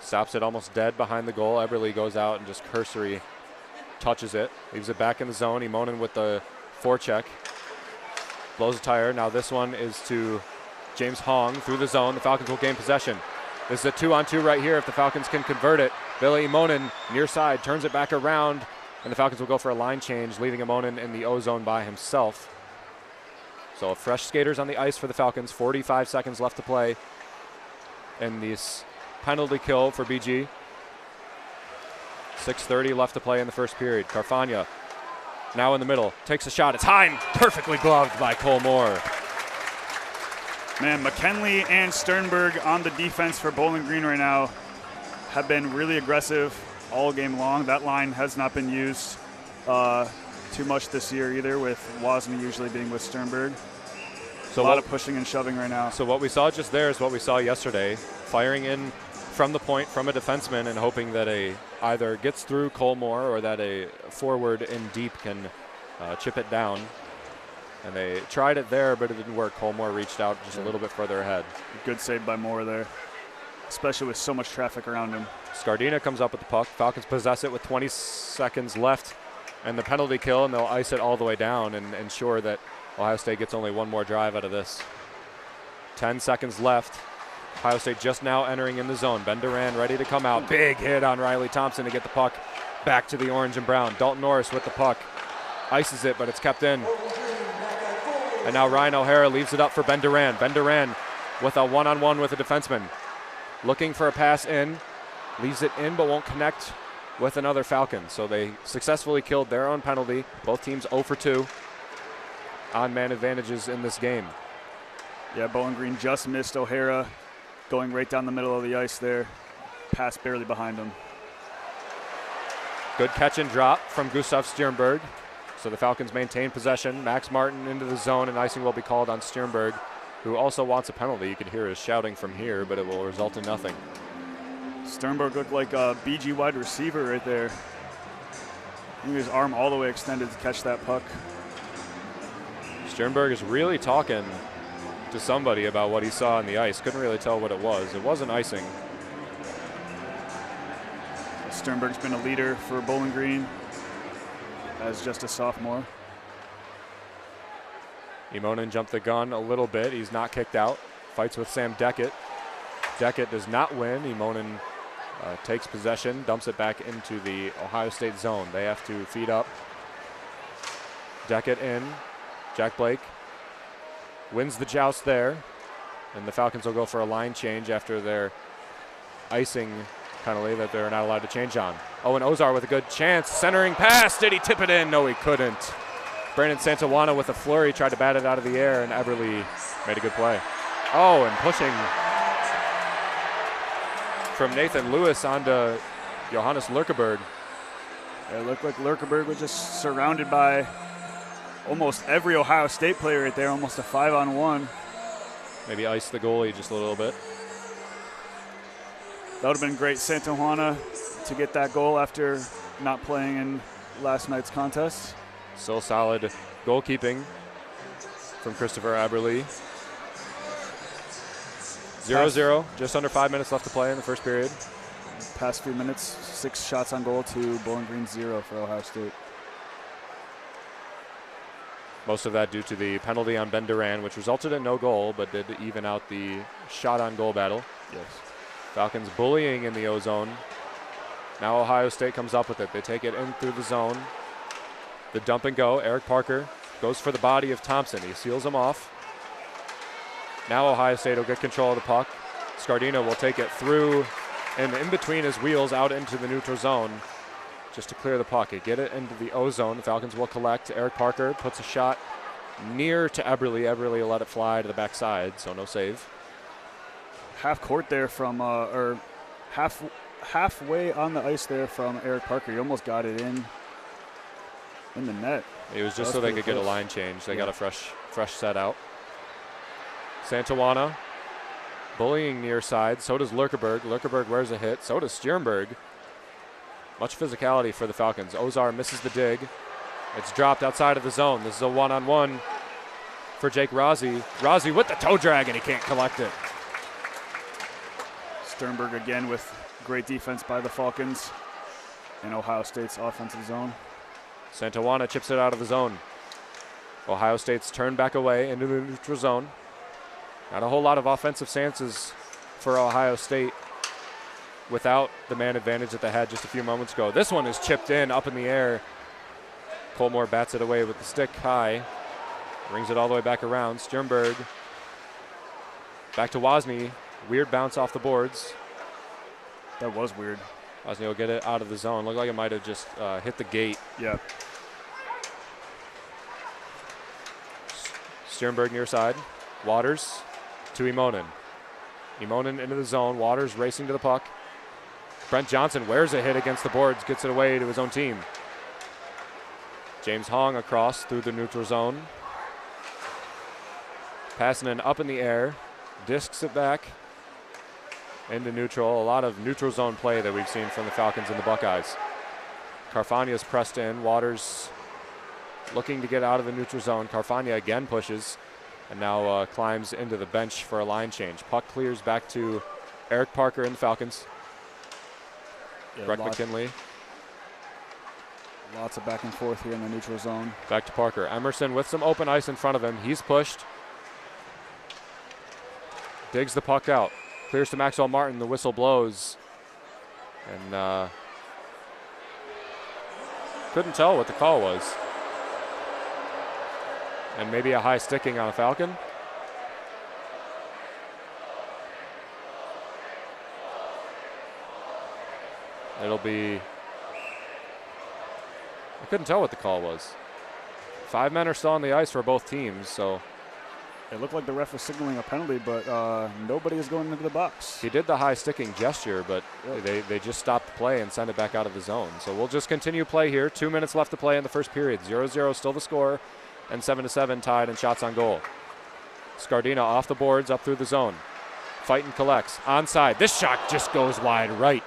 Stops it almost dead behind the goal. Eberle goes out and just cursory touches it. Leaves it back in the zone. Imonen with the forecheck. Blows a tire. Now this one is to James Hong through the zone. The Falcons will gain possession. This is a 2-on-2 right here if the Falcons can convert it. Ville Imonen near side turns it back around, and the Falcons will go for a line change, leaving Imonen in the O-zone by himself. So fresh skaters on the ice for the Falcons. 45 seconds left to play in this penalty kill for BG. 6:30 left to play in the first period. Carfagna now in the middle. Takes a shot. It's high, perfectly gloved by Cole Moore. Man, McKinley and Sternberg on the defense for Bowling Green right now have been really aggressive all game long. That line has not been used too much this year either, with Wozni usually being with Sternberg. So a lot of pushing and shoving right now. So what we saw just there is what we saw yesterday, firing in from the point from a defenseman and hoping that either gets through Cole Moore or that a forward in deep can chip it down. And they tried it there, but it didn't work. Cole Moore reached out just a little bit further ahead. Good save by Moore there, especially with so much traffic around him. Scardina comes up with the puck. Falcons possess it with 20 seconds left and the penalty kill, and they'll ice it all the way down and ensure that Ohio State gets only one more drive out of this. 10 seconds left. Ohio State just now entering in the zone. Ben Duran ready to come out. Big hit on Riley Thompson to get the puck back to the orange and brown. Dalton Norris with the puck. Ices it, but it's kept in. And now Ryan O'Hara leaves it up for Ben Duran. Ben Duran with a one-on-one with a defenseman. Looking for a pass in. Leaves it in but won't connect with another Falcon. So they successfully killed their own penalty. Both teams 0 for 2 on man advantages in this game. Yeah, Bowling Green just missed O'Hara going right down the middle of the ice there. Pass barely behind him. Good catch and drop from Gustav Stjernberg. So the Falcons maintain possession. Max Martin into the zone, and icing will be called on Stjernberg, who also wants a penalty. You can hear his shouting from here, but it will result in nothing. Sternberg looked like a BG wide receiver right there. I think his arm all the way extended to catch that puck. Stjernberg is really talking to somebody about what he saw on the ice. Couldn't really tell what it was. It wasn't icing. Sternberg's been a leader for Bowling Green as just a sophomore. Imonen jumped the gun a little bit. He's not kicked out. Fights with Sam Deckett. Deckett does not win. Imonen takes possession, dumps it back into the Ohio State zone. They have to feed up. Deckett in. Jack Blake wins the joust there. And the Falcons will go for a line change after their icing penalty that they're not allowed to change on. Owen Ozar with a good chance. Centering pass. Did he tip it in? No, he couldn't. Brandon Santawana with a flurry tried to bat it out of the air, and Eberle made a good play. Oh, and pushing from Nathan Lewis onto Johannes Lurkeberg. It looked like Lurkeberg was just surrounded by almost every Ohio State player right there, almost a 5-on-1. Maybe ice the goalie just a little bit. That would have been great, Santawana, to get that goal after not playing in last night's contest. Still solid goalkeeping from Christopher Eberle. 0-0, just under 5 minutes left to play in the first period. Past few minutes, 6 shots on goal to Bowling Green 0 for Ohio State. Most of that due to the penalty on Ben Duran, which resulted in no goal, but did even out the shot on goal battle. Yes. Falcons bullying in the O-zone. Now Ohio State comes up with it. They take it in through the zone. The dump and go. Eric Parker goes for the body of Thompson. He seals him off. Now Ohio State will get control of the puck. Scardina will take it through and in between his wheels out into the neutral zone. just to clear the pocket, get it into the O zone. The Falcons will collect. Eric Parker puts a shot near to Eberle. Eberle will let it fly to the backside, so no save. Half court there from, or halfway on the ice there from Eric Parker. He almost got it in the net. It was just so they could get a line change. They got a fresh set out. Santawana bullying near side. So does Lurkerberg. Lurkerberg wears a hit. So does Stierenberg. Much physicality for the Falcons. Ozar misses the dig. It's dropped outside of the zone. This is a one-on-one for Jake Rossi. Rossi with the toe drag, and he can't collect it. Sternberg again with great defense by the Falcons in Ohio State's offensive zone. Santawana chips it out of the zone. Ohio State's turned back away into the neutral zone. Not a whole lot of offensive chances for Ohio State without the man advantage that they had just a few moments ago. This one is chipped in, up in the air. Colmore bats it away with the stick high. Brings it all the way back around. Sternberg back to Wozni. Weird bounce off the boards. That was weird. Wozni will get it out of the zone. Looked like it might have just hit the gate. Yeah. Sternberg near side. Waters to Imonen. Imonen into the zone. Waters racing to the puck. Brent Johnson wears a hit against the boards, gets it away to his own team. James Hong across through the neutral zone. Passing it up in the air. Discs it back into neutral. A lot of neutral zone play that we've seen from the Falcons and the Buckeyes. Carfagna's pressed in. Waters looking to get out of the neutral zone. Carfagna again pushes and now climbs into the bench for a line change. Puck clears back to Eric Parker and the Falcons. Greg McKinley. Lots of back and forth here in the neutral zone. Back to Parker. Emerson with some open ice in front of him. He's pushed. Digs the puck out. Clears to Maxwell Martin. The whistle blows. And couldn't tell what the call was. And maybe a high sticking on a Falcon. It'll be, I couldn't tell what the call was. 5 men are still on the ice for both teams, so. It looked like the ref was signaling a penalty, but nobody is going into the box. He did the high sticking gesture, but they just stopped the play and sent it back out of the zone. So we'll just continue play here. 2 minutes left to play in the first period. 0-0 still the score, and 7-7 tied in shots on goal. Scardina off the boards, up through the zone. Fighton collects, onside. This shot just goes wide right.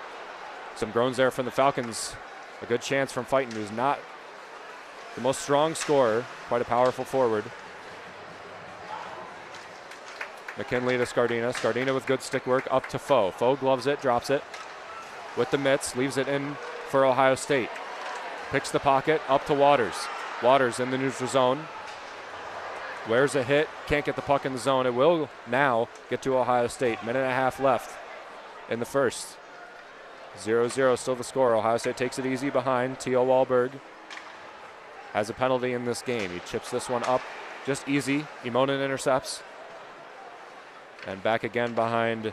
Some groans there from the Falcons. A good chance from Fighton, who's not the most strong scorer, quite a powerful forward. McKinley to Scardina. Scardina with good stick work up to Foe. Foe gloves it, drops it with the mitts, leaves it in for Ohio State. Picks the pocket, up to Waters. Waters in the neutral zone. Wears a hit, can't get the puck in the zone. It will now get to Ohio State. Minute and a half left in the first. 0-0 still the score. Ohio State takes it easy behind. T.O. Wahlberg has a penalty in this game. He chips this one up just easy. Imonen intercepts. And back again behind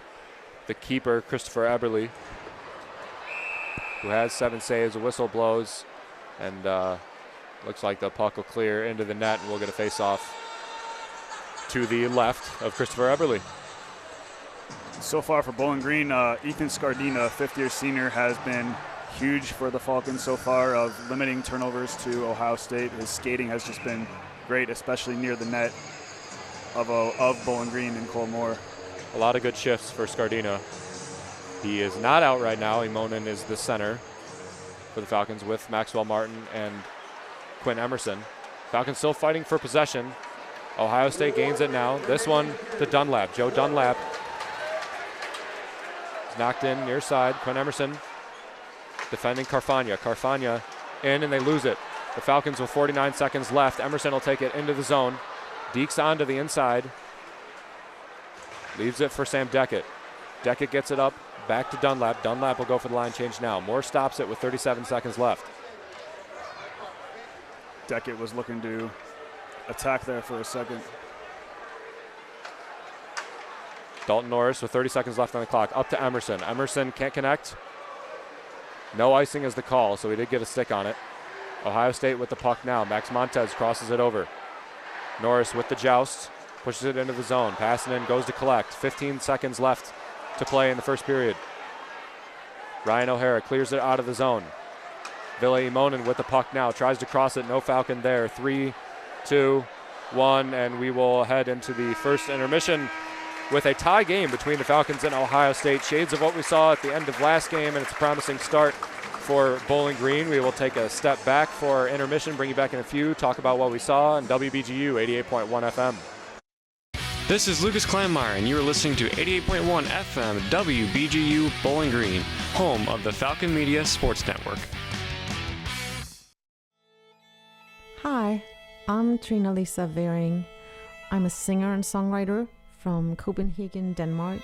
the keeper, Christopher Eberle, who has 7 saves. A whistle blows, and looks like the puck will clear into the net, and we'll get a face-off to the left of Christopher Eberle. So far for Bowling Green, Ethan Scardina, fifth-year senior, has been huge for the Falcons so far of limiting turnovers to Ohio State. His skating has just been great, especially near the net of Bowling Green and Cole Moore. A lot of good shifts for Scardina. He is not out right now. Imonen is the center for the Falcons with Maxwell Martin and Quinn Emerson. Falcons still fighting for possession. Ohio State gains it now. This one to Dunlap. Joe Dunlap is knocked in near side. Quinn Emerson defending Carfagna. Carfagna in, and they lose it. The Falcons with 49 seconds left. Emerson will take it into the zone. Deeks on to the inside. Leaves it for Sam Deckett. Deckett gets it up, back to Dunlap. Dunlap will go for the line change now. Moore stops it with 37 seconds left. Deckett was looking to attack there for a second. Dalton Norris with 30 seconds left on the clock. Up to Emerson. Emerson can't connect. No icing is the call, so he did get a stick on it. Ohio State with the puck now. Max Montez crosses it over. Norris with the joust, pushes it into the zone. Passing in, goes to collect. 15 seconds left to play in the first period. Ryan O'Hara clears it out of the zone. Ville Imonen with the puck now, tries to cross it. No Falcon there. 3, 2, 1, and we will head into the first intermission with a tie game between the Falcons and Ohio State. Shades of what we saw at the end of last game, and it's a promising start for Bowling Green. We will take a step back for our intermission, bring you back in a few, talk about what we saw on WBGU 88.1 FM. This is Lucas Kleinmeyer, and you are listening to 88.1 FM WBGU Bowling Green, home of the Falcon Media Sports Network. Hi, I'm Trina Lisa Vering. I'm a singer and songwriter from Copenhagen, Denmark.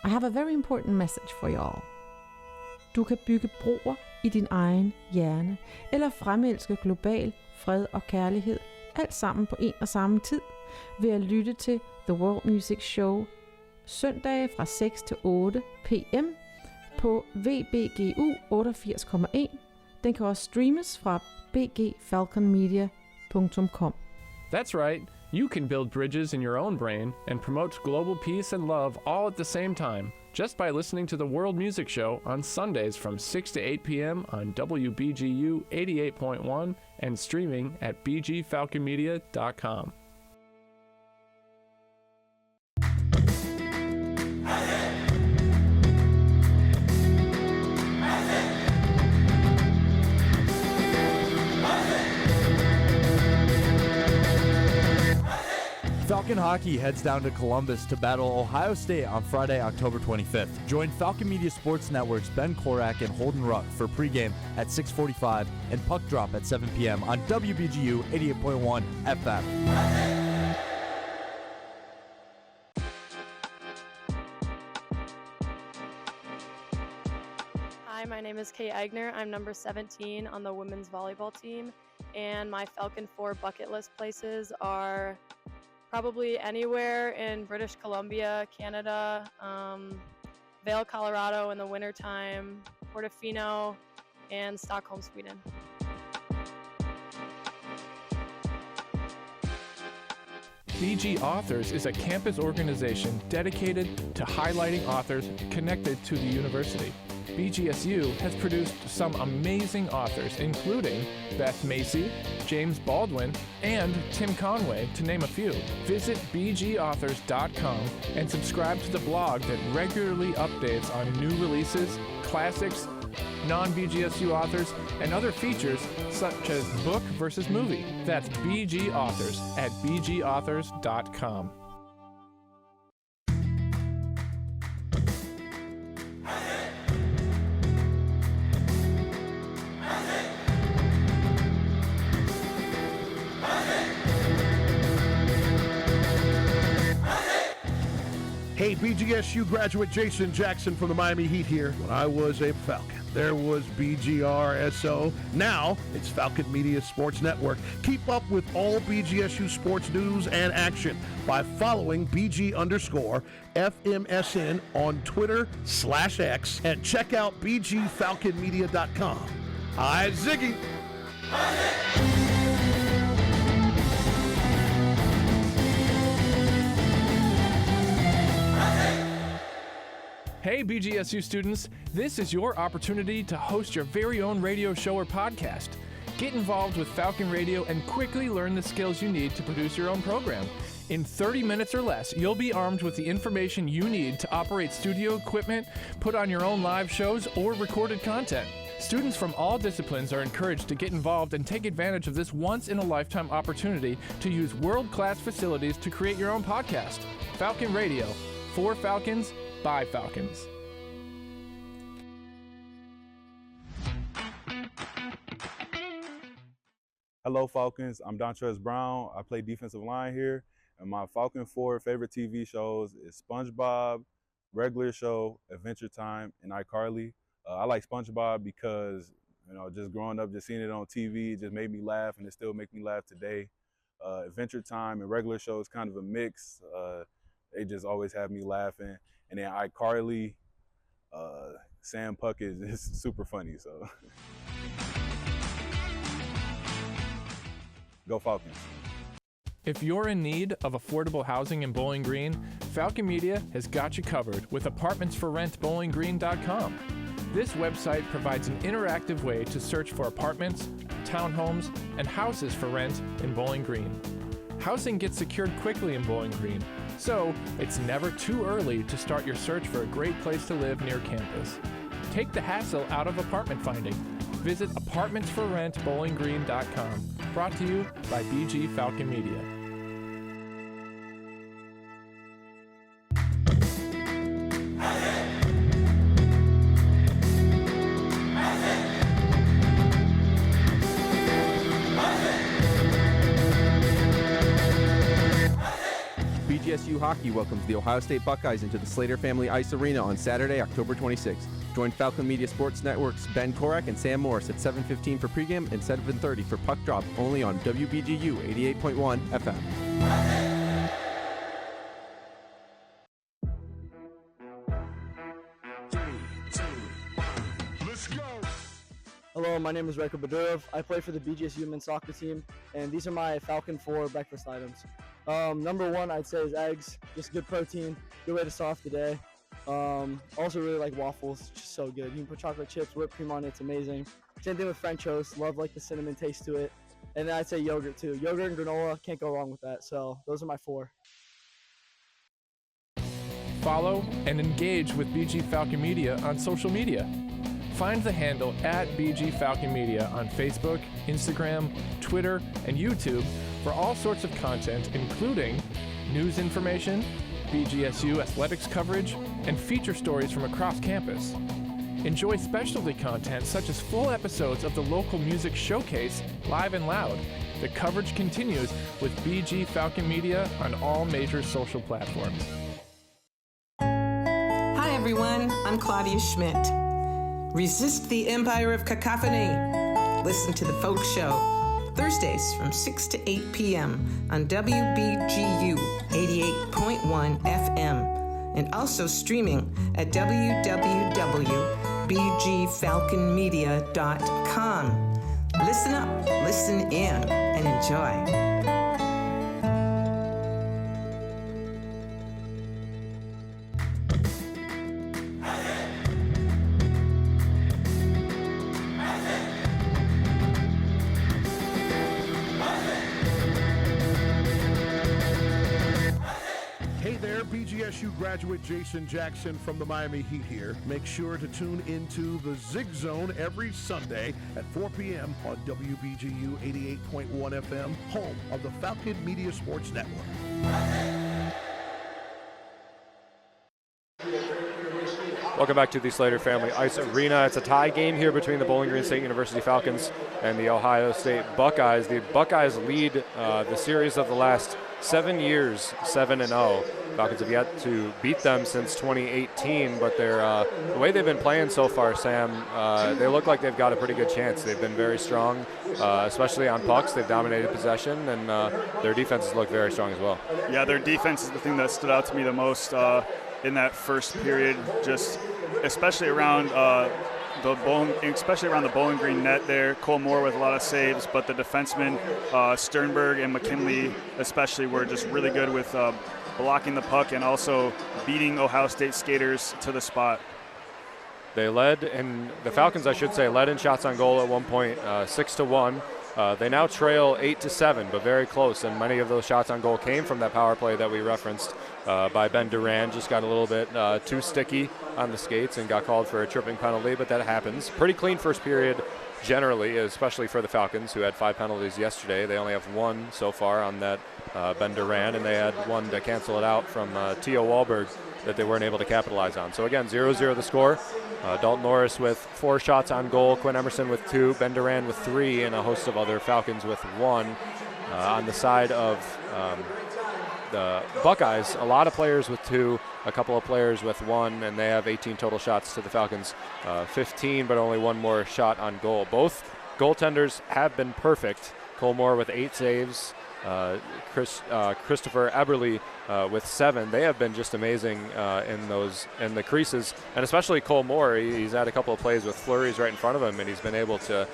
I have a very important message for y'all. Du kan bygge broer i din egen hjerne, eller fremelske global fred og kærlighed, alt sammen på en og samme tid, ved at lytte til The World Music Show søndage fra 6 til 8 p.m. på WBGU 88,1. Den kan også streames fra bgfalconmedia.com. That's right. You can build bridges in your own brain and promote global peace and love all at the same time, just by listening to the World Music Show on Sundays from 6 to 8 p.m. on WBGU 88.1 and streaming at bgfalconmedia.com. Falcon Hockey heads down to Columbus to battle Ohio State on Friday, October 25th. Join Falcon Media Sports Network's Ben Korak and Holden Ruck for pregame at 6:45 and puck drop at 7 p.m. on WBGU 88.1 FM. Hi, my name is Kay Eigner. I'm number 17 on the women's volleyball team, and my Falcon 4 bucket list places are probably anywhere in British Columbia, Canada, Vail, Colorado in the wintertime, Portofino, and Stockholm, Sweden. BG Authors is a campus organization dedicated to highlighting authors connected to the university. BGSU has produced some amazing authors, including Beth Macy, James Baldwin, and Tim Conway, to name a few. Visit bgauthors.com and subscribe to the blog that regularly updates on new releases, classics, non-BGSU authors, and other features such as book versus movie. That's BG Authors at bgauthors.com. Hey, BGSU graduate Jason Jackson from the Miami Heat here. When I was a Falcon, there was BGRSO. Now it's Falcon Media Sports Network. Keep up with all BGSU sports news and action by following BG_FMSN on Twitter/X and check out BGFalconmedia.com. Hi, Ziggy. Hey BGSU students, this is your opportunity to host your very own radio show or podcast. Get involved with Falcon Radio and quickly learn the skills you need to produce your own program. In 30 minutes or less, you'll be armed with the information you need to operate studio equipment, put on your own live shows, or recorded content. Students from all disciplines are encouraged to get involved and take advantage of this once-in-a-lifetime opportunity to use world-class facilities to create your own podcast. Falcon Radio, for Falcons, by Falcons. Hello, Falcons. I'm Dontrez Brown. I play defensive line here, and my Falcon 4 favorite TV shows is SpongeBob, Regular Show, Adventure Time, and iCarly. I like SpongeBob because, just growing up, just seeing it on TV, it just made me laugh, and it still makes me laugh today. Adventure Time and Regular Show is kind of a mix. They just always have me laughing. And then iCarly, Sam Puckett is super funny. So go Falcons. If you're in need of affordable housing in Bowling Green, Falcon Media has got you covered with apartmentsforrentbowlinggreen.com. This website provides an interactive way to search for apartments, townhomes, and houses for rent in Bowling Green. Housing gets secured quickly in Bowling Green, so it's never too early to start your search for a great place to live near campus. Take the hassle out of apartment finding. Visit apartmentsforrentbowlinggreen.com. Brought to you by BG Falcon Media. BGSU Hockey welcomes the Ohio State Buckeyes into the Slater Family Ice Arena on Saturday, October 26th. Join Falcon Media Sports Network's Ben Korak and Sam Morris at 7:15 for pregame and 7:30 for puck drop, only on WBGU 88.1 FM. Hello, my name is Reiko Badurov. I play for the BGSU men's soccer team, and these are my Falcon 4 breakfast items. Number one, I'd say, is eggs. Just good protein, good way to start off the day. Also really like waffles, just so good. You can put chocolate chips, whipped cream on it, it's amazing. Same thing with French toast, love like the cinnamon taste to it. And then I'd say yogurt too. Yogurt and granola, can't go wrong with that. So those are my 4. Follow and engage with BG Falcon Media on social media. Find the handle at BG Falcon Media on Facebook, Instagram, Twitter, and YouTube for all sorts of content, including news information, BGSU athletics coverage, and feature stories from across campus. Enjoy specialty content such as full episodes of the local music showcase, Live and Loud. The coverage continues with BG Falcon Media on all major social platforms. Hi everyone, I'm Claudia Schmidt. Resist the empire of cacophony. Listen to The Folk Show, Thursdays from 6 to 8 p.m. on WBGU 88.1 FM, and also streaming at www.bgfalconmedia.com. Listen up, listen in, and enjoy. BGSU graduate Jason Jackson from the Miami Heat here. Make sure to tune into the Zig Zone every Sunday at 4 p.m. on WBGU 88.1 FM, home of the Falcon Media Sports Network. Welcome back to the Slater Family Ice Arena. It's a tie game here between the Bowling Green State University Falcons and the Ohio State Buckeyes. The Buckeyes lead the series of the last 7 years, 7-0. Falcons have yet to beat them since 2018, but they're the way they've been playing so far, Sam, they look like they've got a pretty good chance. They've been very strong, especially on pucks. They've dominated possession, and their defenses look very strong as well. Yeah, their defense is the thing that stood out to me the most in that first period, just especially around the Bowling Green net there. Cole Moore with a lot of saves, but the defensemen, Sternberg and McKinley especially, were just really good with blocking the puck and also beating Ohio State skaters to the spot. They led, and the Falcons, I should say, led in shots on goal at one point, 6-1. They now trail 8-7, but very close, and many of those shots on goal came from that power play that we referenced by Ben Duran. Just got a little bit too sticky on the skates and got called for a tripping penalty, but that happens. Pretty clean first period generally, especially for the Falcons, who had 5 penalties yesterday. They only have 1 so far on that Ben Duran, and they had 1 to cancel it out from Theo Wahlberg that they weren't able to capitalize on. So again, 0-0 the score. Dalton Norris with 4 shots on goal, Quinn Emerson with 2, Ben Duran with 3, and a host of other Falcons with 1. On the side of the Buckeyes, a lot of players with 2, a couple of players with 1, and they have 18 total shots to the Falcons, 15, but only 1 more shot on goal. Both goaltenders have been perfect. Cole Moore with 8 saves, Christopher Eberle with 7. They have been just amazing in the creases, and especially Cole Moore. He's had a couple of plays with flurries right in front of him, and he's been able to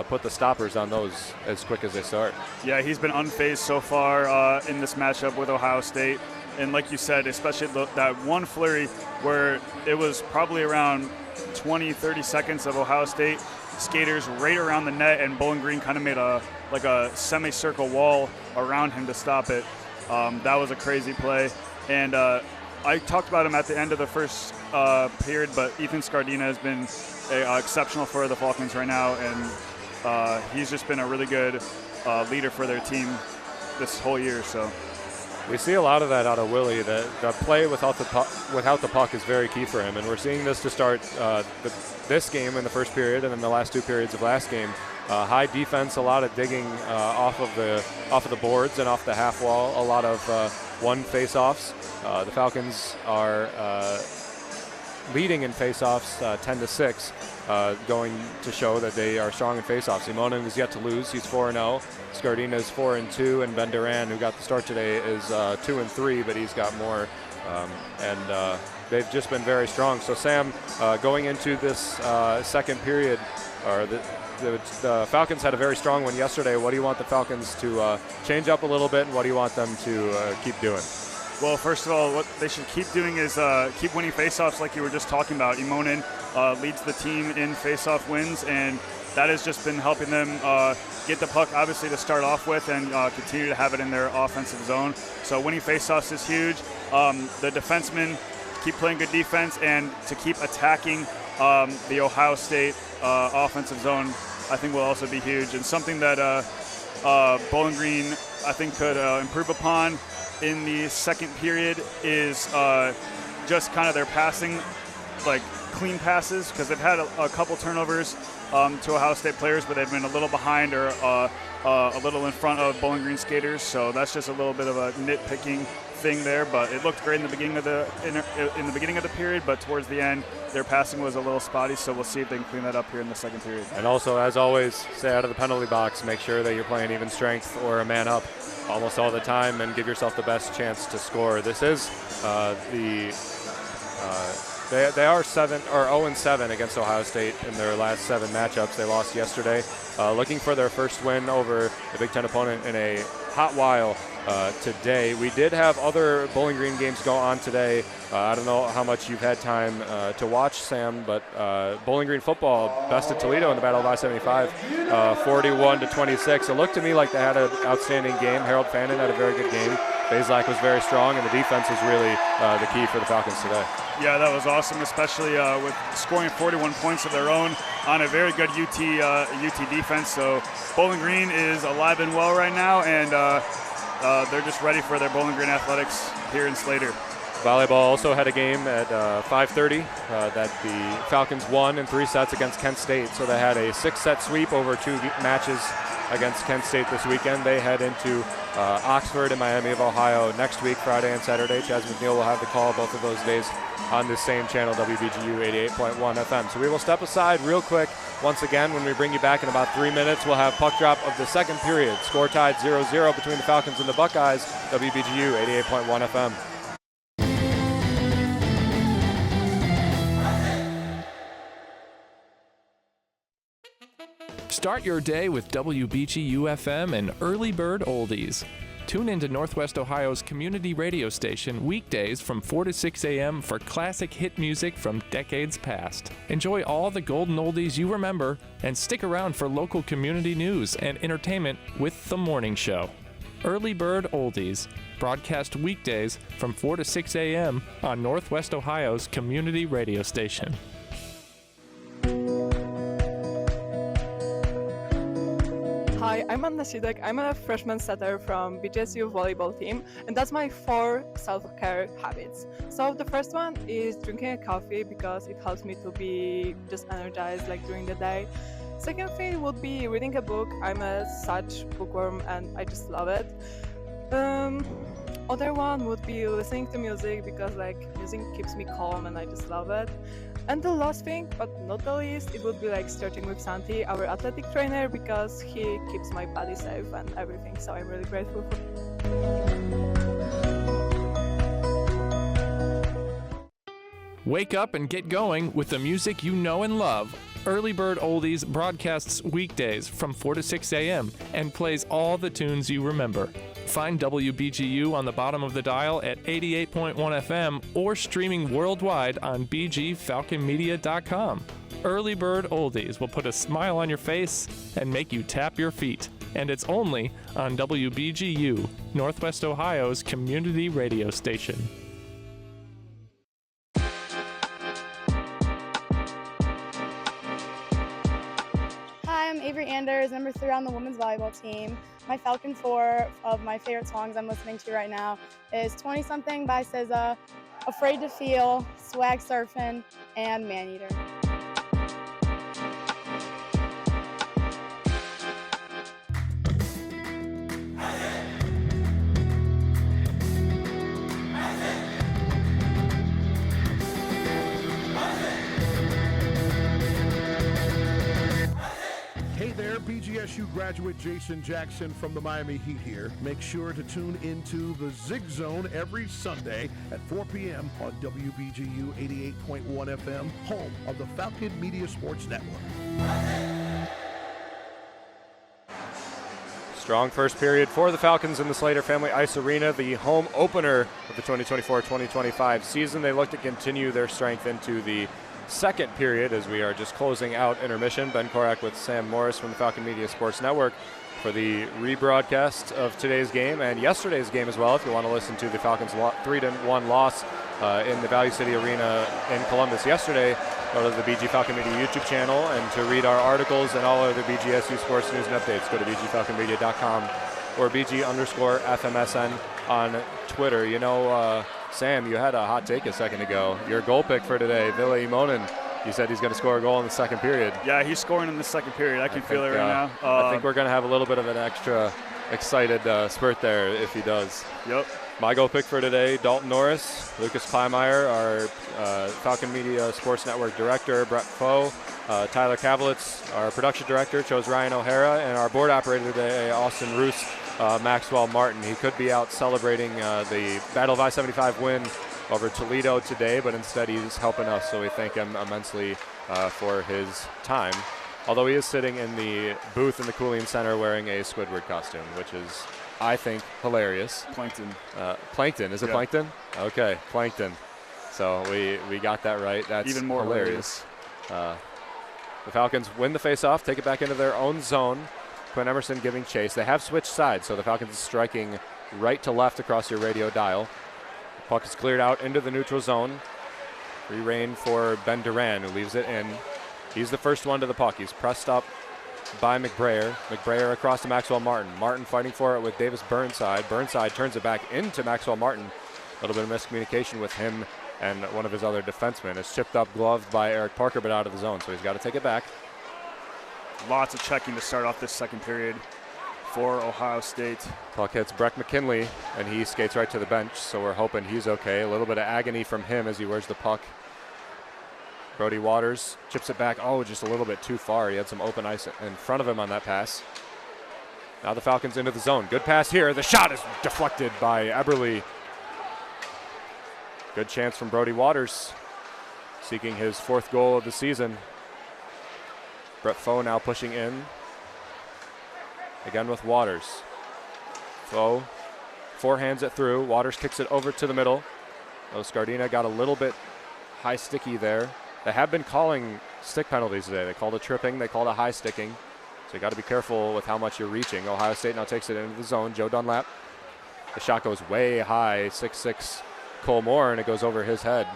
put the stoppers on those as quick as they start. Yeah, he's been unfazed so far in this matchup with Ohio State. And like you said, especially that one flurry where it was probably around 20, 30 seconds of Ohio State skaters right around the net, and Bowling Green kind of made a semicircle wall around him to stop it. That was a crazy play. And I talked about him at the end of the first period, but Ethan Scardina has been exceptional for the Falcons right now, and he's just been a really good leader for their team this whole year. So we see a lot of that out of Willie. The play without the puck is very key for him, and we're seeing this to start this game in the first period, and then the last 2 periods of last game. High defense, a lot of digging off of the boards and off the half wall. A lot of one face-offs. The Falcons are leading in face-offs 10-6, going to show that they are strong in face-offs. Simonin is yet to lose. He's 4-0. Scardina is 4-2, and Ben Duran, who got the start today, is 2-3, but he's got more. And they've just been very strong. So Sam, going into this second period, or the Falcons had a very strong one yesterday. What do you want the Falcons to change up a little bit, and what do you want them to keep doing? Well, first of all, what they should keep doing is keep winning faceoffs like you were just talking about. Imonen leads the team in faceoff wins, and that has just been helping them get the puck, obviously, to start off with, and continue to have it in their offensive zone. So winning faceoffs is huge. The defensemen keep playing good defense, and to keep attacking the Ohio State offensive zone, I think will also be huge, and something that Bowling Green, I think, could improve upon in the second period is just kind of their passing, like clean passes, because they've had a couple turnovers to Ohio State players, but they've been a little behind or a little in front of Bowling Green skaters. So that's just a little bit of a nitpicking thing there. But it looked great in the beginning of the period, but towards the end, their passing was a little spotty. So we'll see if they can clean that up here in the second period. And also, as always, stay out of the penalty box. Make sure that you're playing even strength or a man up almost all the time, and give yourself the best chance to score. This is they are 0-7 against Ohio State in their last 7 matchups. They lost yesterday. Looking for their first win over the Big Ten opponent in a hot while today. We did have other Bowling Green games go on today. I don't know how much you've had time to watch, Sam, but Bowling Green football bested Toledo in the Battle of I-75, 41-26. It looked to me like they had an outstanding game. Harold Fannin had a very good game. Bazelak was very strong, and the defense was really the key for the Falcons today. Yeah, that was awesome, especially with scoring 41 points of their own on a very good UT defense. So Bowling Green is alive and well right now, and they're just ready for their Bowling Green athletics here in Slater. Volleyball also had a game at 5:30 that the Falcons won in 3 sets against Kent State. So they had a 6-set sweep over 2 matches against Kent State this weekend. They head into Oxford and Miami of Ohio next week, Friday and Saturday. Chaz McNeil will have the call both of those days on this same channel, WBGU 88.1 FM. So we will step aside real quick. Once again, when we bring you back in about 3 minutes, we'll have puck drop of the second period. Score tied 0-0 between the Falcons and the Buckeyes. WBGU 88.1 FM. Start your day with WBGU FM and Early Bird Oldies. Tune into Northwest Ohio's community radio station weekdays from 4 to 6 a.m. for classic hit music from decades past. Enjoy all the golden oldies you remember, and stick around for local community news and entertainment with The Morning Show. Early Bird Oldies, broadcast weekdays from 4 to 6 a.m. on Northwest Ohio's community radio station. Hi, I'm Anna Sidek. I'm a freshman setter from BGSU volleyball team, and that's my 4 self-care habits. So the first one is drinking a coffee because it helps me to be just energized like during the day. Second thing would be reading a book. I'm a such bookworm and I just love it. Other one would be listening to music because like music keeps me calm and I just love it. And the last thing, but not the least, it would be like starting with Santi, our athletic trainer, because he keeps my body safe and everything. So I'm really grateful for Wake up and get going with the music you know and love. Early Bird Oldies broadcasts weekdays from 4 to 6 a.m. and plays all the tunes you remember. Find WBGU on the bottom of the dial at 88.1 FM or streaming worldwide on bgfalconmedia.com. Early Bird Oldies will put a smile on your face and make you tap your feet. And it's only on WBGU, Northwest Ohio's community radio station. Hi, I'm Avery Anders, number 3 on the women's volleyball team. My Falcon 4 of my favorite songs I'm listening to right now is 20 Something by SZA, Afraid to Feel, Swag Surfin', and Maneater. Hey there, BGSU graduate Jason Jackson from the Miami Heat here. Make sure to tune into the Zig Zone every Sunday at 4 p.m. on WBGU 88.1 FM, home of the Falcon Media Sports Network. Strong first period for the Falcons in the Slater Family Ice Arena, the home opener of the 2024-2025 season. They look to continue their strength into the second period as we are just closing out intermission. Ben Korak with Sam Morris from the Falcon Media Sports Network for the rebroadcast of today's game and yesterday's game as well, if you want to listen to the Falcons' 3-1 loss in the Value City Arena in Columbus yesterday. Go to the BG Falcon Media YouTube channel, and to read our articles and all other BGSU sports news and updates, go to bgfalconmedia.com or BG_FMSN on Twitter. You know, Sam, you had a hot take a second ago. Your goal pick for today, Ville Imonen, you said he's going to score a goal in the second period. Yeah, he's scoring in the second period. I can feel it right now. I think we're going to have a little bit of an extra excited spurt there if he does. Yep. My goal pick for today, Dalton Norris, Lucas Kleinmeyer, our Falcon Media Sports Network director, Brett Foe, Tyler Kavlitz, our production director, chose Ryan O'Hara, and our board operator today, Austin Roos, Maxwell Martin. He could be out celebrating the Battle of I-75 win over Toledo today, but instead he's helping us, so we thank him immensely for his time. Although he is sitting in the booth in the Cooling Center wearing a Squidward costume, which is, I think, hilarious. Plankton. Plankton. Is it Plankton? Okay, Plankton. So we got that right. That's even more hilarious. The Falcons win the faceoff, take it back into their own zone. Quinn Emerson giving chase. They have switched sides, so the Falcons is striking right to left across your radio dial. The puck is cleared out into the neutral zone. Free rein for Ben Duran, who leaves it in. He's the first one to the puck. He's pressed up by McBrayer. McBrayer across to Maxwell Martin. Martin fighting for it with Davis Burnside. Burnside turns it back into Maxwell Martin. A little bit of miscommunication with him and one of his other defensemen. It's chipped up, gloved by Eric Parker, but out of the zone, so he's got to take it back. Lots of checking to start off this second period for Ohio State. Puck hits Breck McKinley, and he skates right to the bench, so we're hoping he's okay. A little bit of agony from him as he wears the puck. Brody Waters chips it back. Oh, just a little bit too far. He had some open ice in front of him on that pass. Now the Falcons into the zone. Good pass here. The shot is deflected by Eberle. Good chance from Brody Waters, seeking his 4th goal of the season. Brett Foe now pushing in. Again with Waters. Foe forehands it through. Waters kicks it over to the middle. Oh, Scardina got a little bit high sticky there. They have been calling stick penalties today. They called a tripping, they called a high sticking. So you got to be careful with how much you're reaching. Ohio State now takes it into the zone. Joe Dunlap. The shot goes way high, 6'6" Cole Moore, and it goes over his head.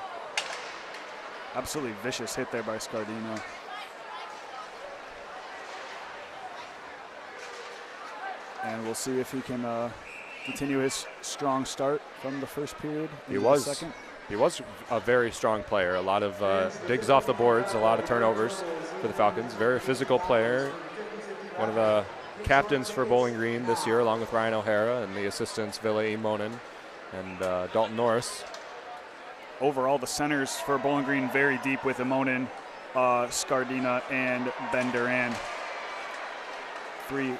Absolutely vicious hit there by Scardino. And we'll see if he can continue his strong start from the first period. He was a very strong player. A lot of digs off the boards, a lot of turnovers for the Falcons. Very physical player. One of the captains for Bowling Green this year, along with Ryan O'Hara, and the assistants Ville Imonen and Dalton Norris. overall, the centers for Bowling Green very deep with Imonen, Scardina, and Ben Duran. 3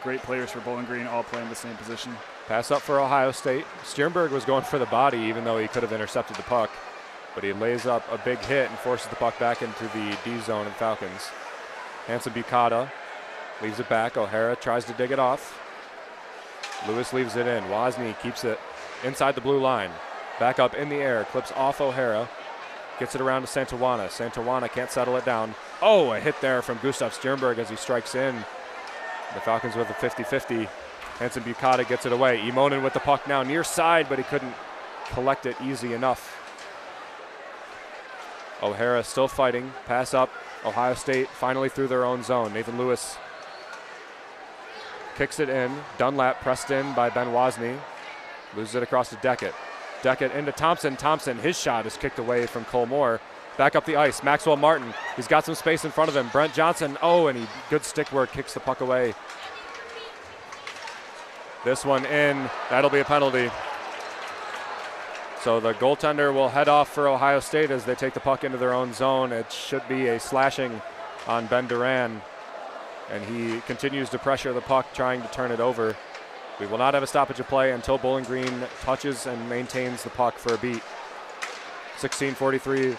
great players for Bowling Green, all playing the same position. Pass up for Ohio State. Sternberg was going for the body, even though he could have intercepted the puck. But he lays up a big hit and forces the puck back into the D zone of Falcons. Hanson Bukata leaves it back. O'Hara tries to dig it off. Lewis leaves it in. Wozni keeps it inside the blue line. Back up in the air, clips off O'Hara. Gets it around to Santawana. Santawana can't settle it down. Oh, a hit there from Gustav Sternberg as he strikes in. The Falcons with a 50-50. Hanson Bukata gets it away. Imonen with the puck now near side, but he couldn't collect it easy enough. O'Hara still fighting. Pass up. Ohio State finally through their own zone. Nathan Lewis kicks it in. Dunlap pressed in by Ben Wozni. Loses it across to Deckett. Deckett into Thompson. Thompson, his shot is kicked away from Cole Moore. Back up the ice. Maxwell Martin. He's got some space in front of him. Brent Johnson. Oh, and good stick work. Kicks the puck away. This one in. That'll be a penalty. So the goaltender will head off for Ohio State as they take the puck into their own zone. It should be a slashing on Ben Duran. And he continues to pressure the puck, trying to turn it over. We will not have a stoppage of play until Bowling Green touches and maintains the puck for a beat. 16:43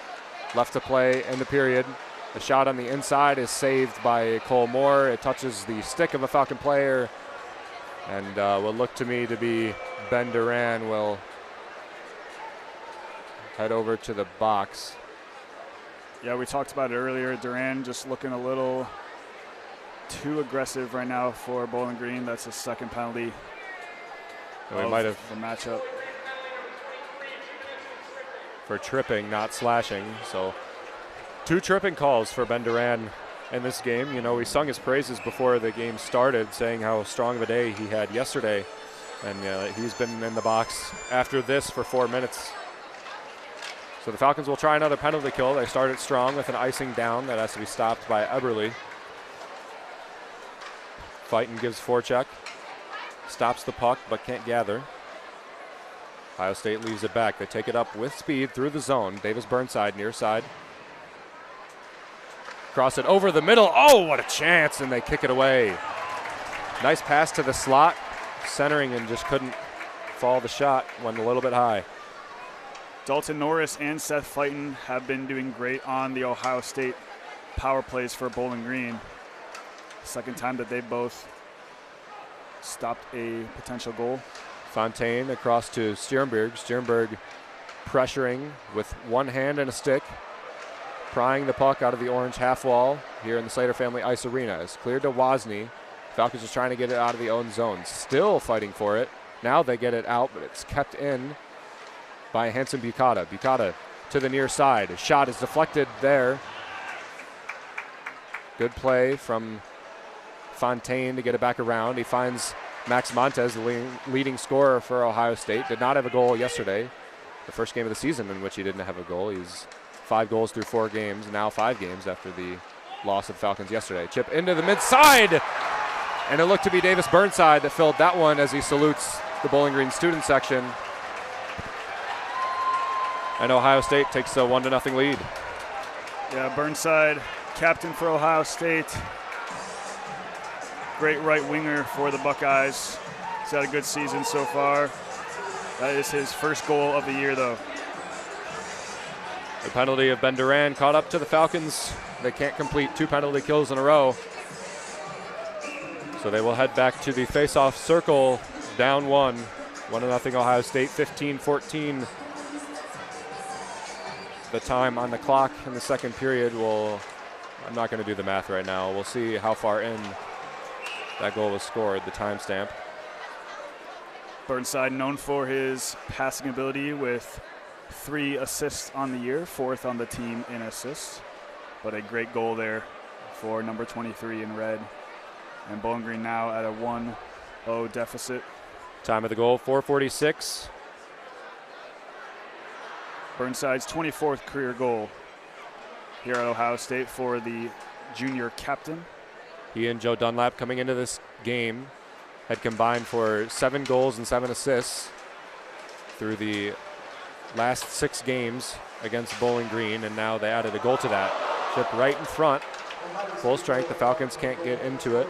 left to play in the period. The shot on the inside is saved by Cole Moore. It touches the stick of a Falcon player. And will look to me to be Ben Duran will head over to the box. Yeah, we talked about it earlier. Duran just looking a little too aggressive right now for Bowling Green. That's a second penalty. We might have the matchup for tripping, not slashing. So 2 tripping calls for Ben Duran in this game. You know, we sung his praises before the game started, saying how strong of a day he had yesterday. And he's been in the box after this for 4 minutes. So the Falcons will try another penalty kill. They started strong with an icing down that has to be stopped by Eberle. Fighton gives forecheck. Stops the puck but can't gather. Ohio State leaves it back. They take it up with speed through the zone. Davis Burnside near side. Cross it over the middle. Oh, what a chance, and they kick it away. Nice pass to the slot. Centering and just couldn't fall the shot. Went a little bit high. Dalton Norris and Seth Fighton have been doing great on the Ohio State power plays for Bowling Green. Second time that they both stopped a potential goal. Fontaine across to Sternberg. Sternberg pressuring with one hand and a stick. Prying the puck out of the orange half wall here in the Slater Family Ice Arena. It's cleared to Wozni. Falcons is trying to get it out of the own zone. Still fighting for it. Now they get it out, but it's kept in by Hanson Bukata. Bukata to the near side. A shot is deflected there. Good play from Fontaine to get it back around. He finds Max Montez, the leading scorer for Ohio State. Did not have a goal yesterday. The first game of the season in which he didn't have a goal. He's 5 goals through 4 games, now 5 games after the loss of the Falcons yesterday. Chip into the mid side, and it looked to be Davis Burnside that filled that one as he salutes the Bowling Green student section. And Ohio State takes a 1-0 lead. Yeah, Burnside, captain for Ohio State. Great right winger for the Buckeyes. He's had a good season so far. That is his first goal of the year, though. The penalty of Ben Duran caught up to the Falcons. They can't complete 2 penalty kills in a row. So they will head back to the face-off circle, down 1. 1-0 Ohio State, 15-14. The time on the clock in the second period I'm not going to do the math right now. We'll see how far in that goal was scored, the timestamp. Burnside known for his passing ability with 3 assists on the year, 4th on the team in assists. But a great goal there for number 23 in red. And Bowling Green now at a 1-0 deficit. Time of the goal, 4:46. Burnside's 24th career goal here at Ohio State for the junior captain. He and Joe Dunlap coming into this game had combined for 7 goals and 7 assists through the last 6 games against Bowling Green, and now they added a goal to that. Chip right in front, full strength. The Falcons can't get into it.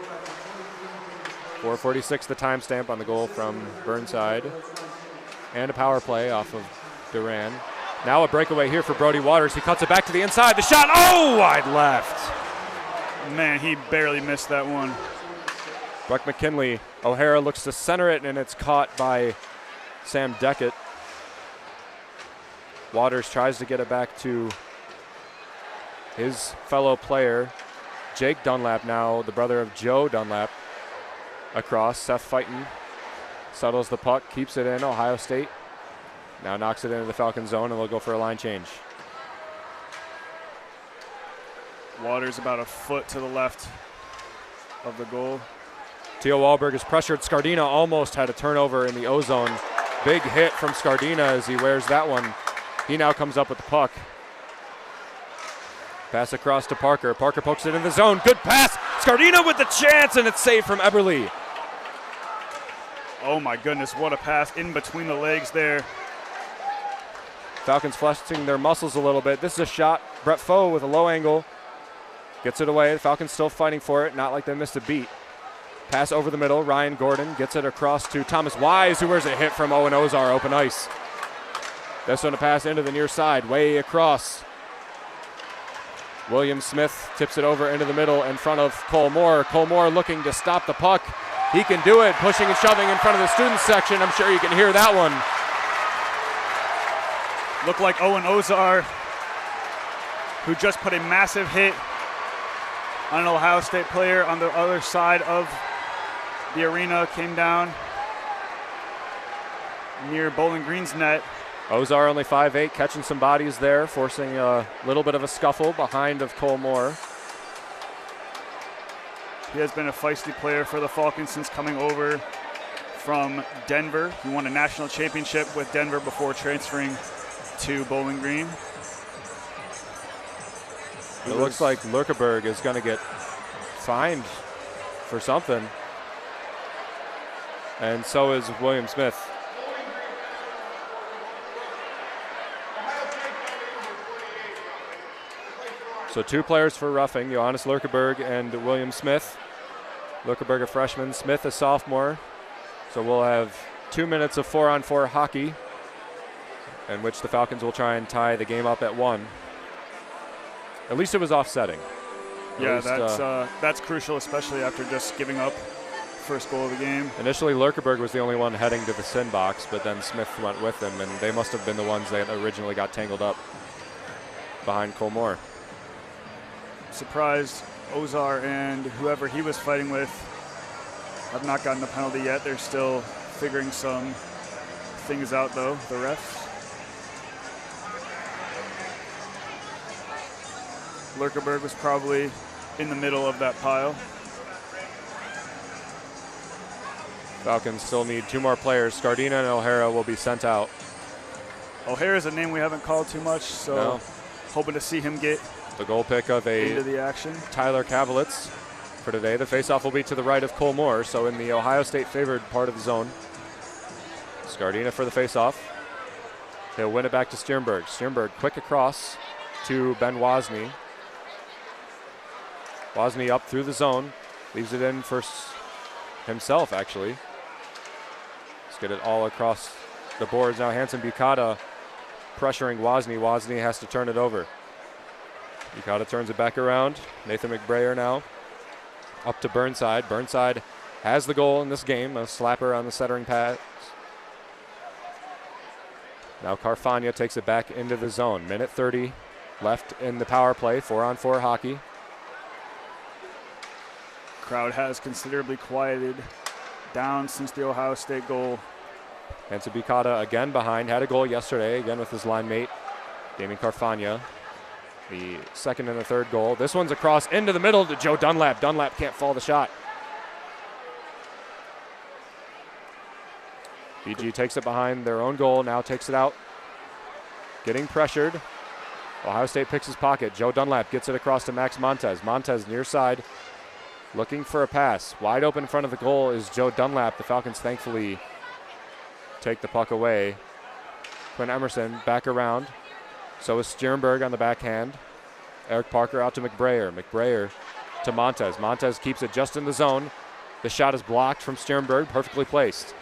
4:46 the timestamp on the goal from Burnside. And a power play off of Duran. Now a breakaway here for Brody Waters. He cuts it back to the inside. The shot, oh, wide left. Man, he barely missed that one. Buck McKinley. O'Hara looks to center it, and it's caught by Sam Deckett. Waters tries to get it back to his fellow player, Jake Dunlap, now the brother of Joe Dunlap. Across, Seth Fighton settles the puck, keeps it in. Ohio State now knocks it into the Falcon zone, and they'll go for a line change. Waters about a foot to the left of the goal. Theo Wahlberg is pressured. Scardina almost had a turnover in the O-zone. Big hit from Scardina as he wears that one. He now comes up with the puck. Pass across to Parker. Parker pokes it in the zone. Good pass. Scardina with the chance, and it's saved from Eberle. Oh my goodness, what a pass in between the legs there. Falcons flexing their muscles a little bit. This is a shot. Brett Foe with a low angle. Gets it away. The Falcons still fighting for it. Not like they missed a beat. Pass over the middle. Ryan Gordon gets it across to Thomas Wise, who wears a hit from Owen Ozar, open ice. This one a pass into the near side, way across. William Smith tips it over into the middle in front of Cole Moore. Cole Moore looking to stop the puck. He can do it, pushing and shoving in front of the student section. I'm sure you can hear that one. Looked like Owen Ozar, who just put a massive hit on an Ohio State player on the other side of the arena, came down near Bowling Green's net. Ozar only 5'8", catching some bodies there, forcing a little bit of a scuffle behind of Cole Moore. He has been a feisty player for the Falcons since coming over from Denver. He won a national championship with Denver before transferring to Bowling Green. It looks like Lurkeberg is going to get fined for something. And so is William Smith. So 2 players for roughing, Johannes Lurkeberg and William Smith. Lurkeberg a freshman, Smith a sophomore. So we'll have 2 minutes of 4-on-4 hockey, in which the Falcons will try and tie the game up at 1. At least it was offsetting. Yeah, that's crucial, especially after just giving up first goal of the game. Initially, Lurkeberg was the only one heading to the sin box, but then Smith went with him, and they must have been the ones that originally got tangled up behind Cole Moore. Surprised Ozar and whoever he was fighting with have not gotten a penalty yet. They're still figuring some things out, though, the refs. Lurkeberg was probably in the middle of that pile. Falcons still need 2 more players. Scardina and O'Hara will be sent out. O'Hara's a name we haven't called too much, so hoping to see him get the goal pick of into the action. Tyler Kavelitz for today. The faceoff will be to the right of Cole Moore, so in the Ohio State favored part of the zone. Scardina for the faceoff. He'll win it back to Sternberg. Sternberg quick across to Ben Wozni. Wozni up through the zone, leaves it in for himself, actually. Let's get it all across the boards now. Hanson Bukata pressuring Wozni. Wozni has to turn it over. Bukata turns it back around. Nathan McBrayer now up to Burnside. Burnside has the goal in this game, a slapper on the centering pass. Now Carfagna takes it back into the zone. Minute 30 left in the power play, 4-on-4 hockey. Crowd has considerably quieted down since the Ohio State goal. Hanson Bukata again behind, had a goal yesterday, again with his line mate, Damien Carfagna. The second and the third goal. This one's across into the middle to Joe Dunlap. Dunlap can't fall the shot. BG takes it behind their own goal, now takes it out. Getting pressured. Ohio State picks his pocket. Joe Dunlap gets it across to Max Montez. Montez near side, looking for a pass. Wide open in front of the goal is Joe Dunlap. The Falcons thankfully take the puck away. Quinn Emerson back around. So is Sternberg on the backhand. Eric Parker out to McBrayer. McBrayer to Montez. Montez keeps it just in the zone. The shot is blocked from Sternberg, perfectly placed.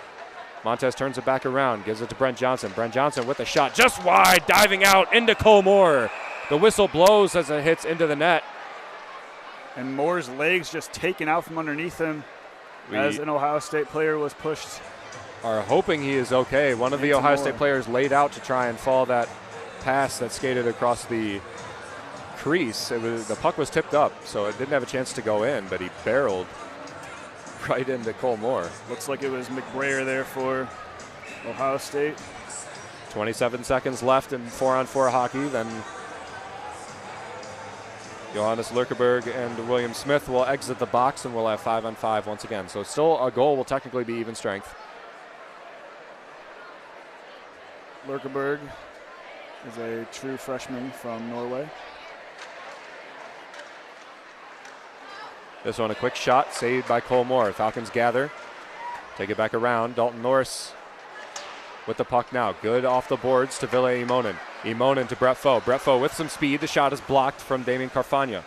Montez turns it back around, gives it to Brent Johnson. Brent Johnson with the shot just wide, diving out into Cole Moore. The whistle blows as it hits into the net. And Moore's legs just taken out from underneath him as an Ohio State player was pushed. Are hoping he is okay. One of the Ohio State players laid out to try and follow that pass that skated across the crease. The puck was tipped up, so it didn't have a chance to go in, but he barreled right into Cole Moore. Looks like it was McBrayer there for Ohio State. 27 seconds left in 4-on-4 hockey. Then Johannes Lurkeberg and William Smith will exit the box, and we'll have 5-on-5 once again. So still a goal will technically be even strength. Lurkeberg is a true freshman from Norway. This one a quick shot, saved by Cole Moore. Falcons gather, take it back around. Dalton Norris with the puck now. Good off the boards to Ville Imonen. Imonen to Brett Foe. Brett Foe with some speed. The shot is blocked from Damien Carfagna.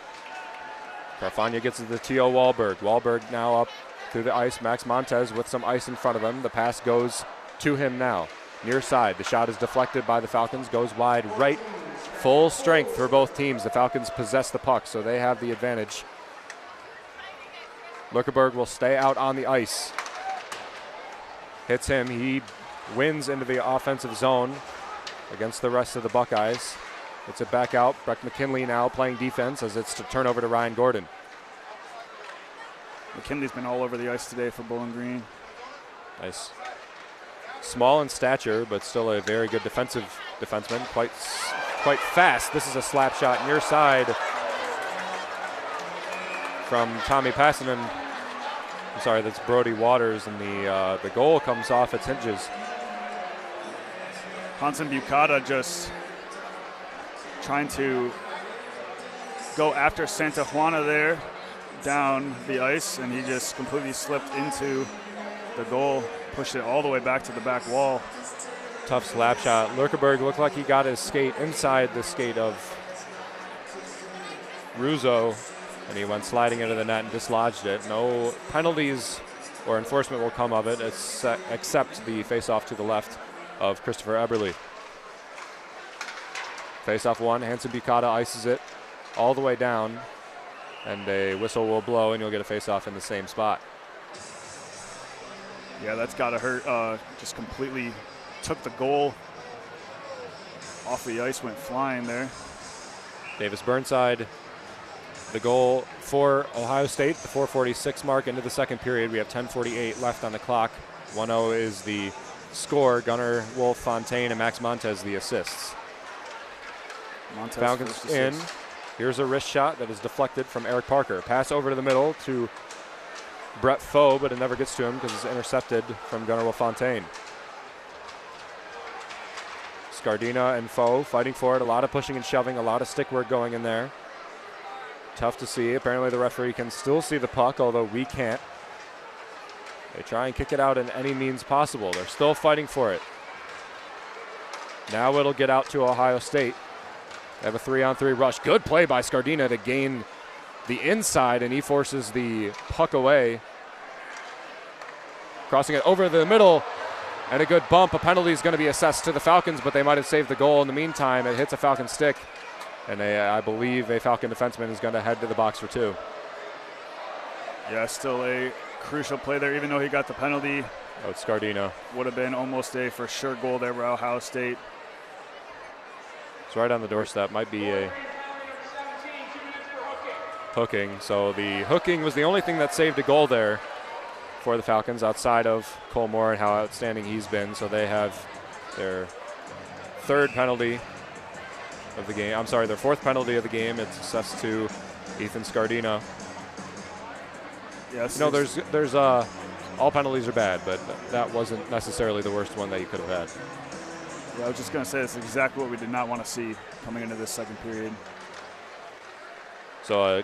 Carfagna gets it to T.O. Wahlberg. Wahlberg now up through the ice. Max Montez with some ice in front of him. The pass goes to him now. Near side. The shot is deflected by the Falcons. Goes wide right. Full strength for both teams. The Falcons possess the puck, so they have the advantage. Lurkeberg will stay out on the ice. Hits him. He wins into the offensive zone against the rest of the Buckeyes. Gets it back out. Breck McKinley now playing defense as it's to turn over to Ryan Gordon. McKinley's been all over the ice today for Bowling Green. Nice. Small in stature, but still a very good defenseman. Quite fast. This is a slap shot near side from Tommy Passanen. I'm sorry, that's Brody Waters, and the goal comes off its hinges. Hansen Bukata just trying to go after Santa Juana there down the ice, and he just completely slipped into the goal, pushed it all the way back to the back wall. Tough slap shot. Lurkeberg looked like he got his skate inside the skate of Russo, and he went sliding into the net and dislodged it. No penalties or enforcement will come of it, except the face-off to the left of Christopher Eberle. Face-off one, Hansen Bukata ices it all the way down, and a whistle will blow, and you'll get a face-off in the same spot. Yeah, that's got to hurt. Just completely took the goal off the ice, went flying there. Davis Burnside, the goal for Ohio State, the 4:46 mark into the second period. We have 10:48 left on the clock. 1-0 is the score. Gunnar Wolf Fontaine and Max Montez the assists. Montez Falcons in. Here's a wrist shot that is deflected from Eric Parker. Pass over to the middle to Brett Foe, but it never gets to him because it's intercepted from Gunnar Wolf Fontaine. Scardina and Foe fighting for it. A lot of pushing and shoving, a lot of stick work going in there. Tough to see. Apparently the referee can still see the puck, although we can't. They try and kick it out in any means possible. They're still fighting for it. Now it'll get out to Ohio State. They have a 3-on-3 rush. Good play by Scardina to gain the inside, and he forces the puck away. Crossing it over the middle, and a good bump. A penalty is going to be assessed to the Falcons, but they might have saved the goal. In the meantime, it hits a Falcon stick, and I believe a Falcon defenseman is going to head to the box for two. Yeah, still a crucial play there, even though he got the penalty. Oh, it's Scardina. Would have been almost a for sure goal there for Ohio State. It's right on the doorstep. Might be a hooking. So the hooking was the only thing that saved a goal there for the Falcons outside of Cole Moore and how outstanding he's been. So they have their third penalty of the game. I'm sorry, their fourth penalty of the game. It's assessed to Ethan Scardina. Yes. You know, there's all penalties are bad, but that wasn't necessarily the worst one that you could have had. Yeah, I was just going to say that's exactly what we did not want to see coming into this second period. So a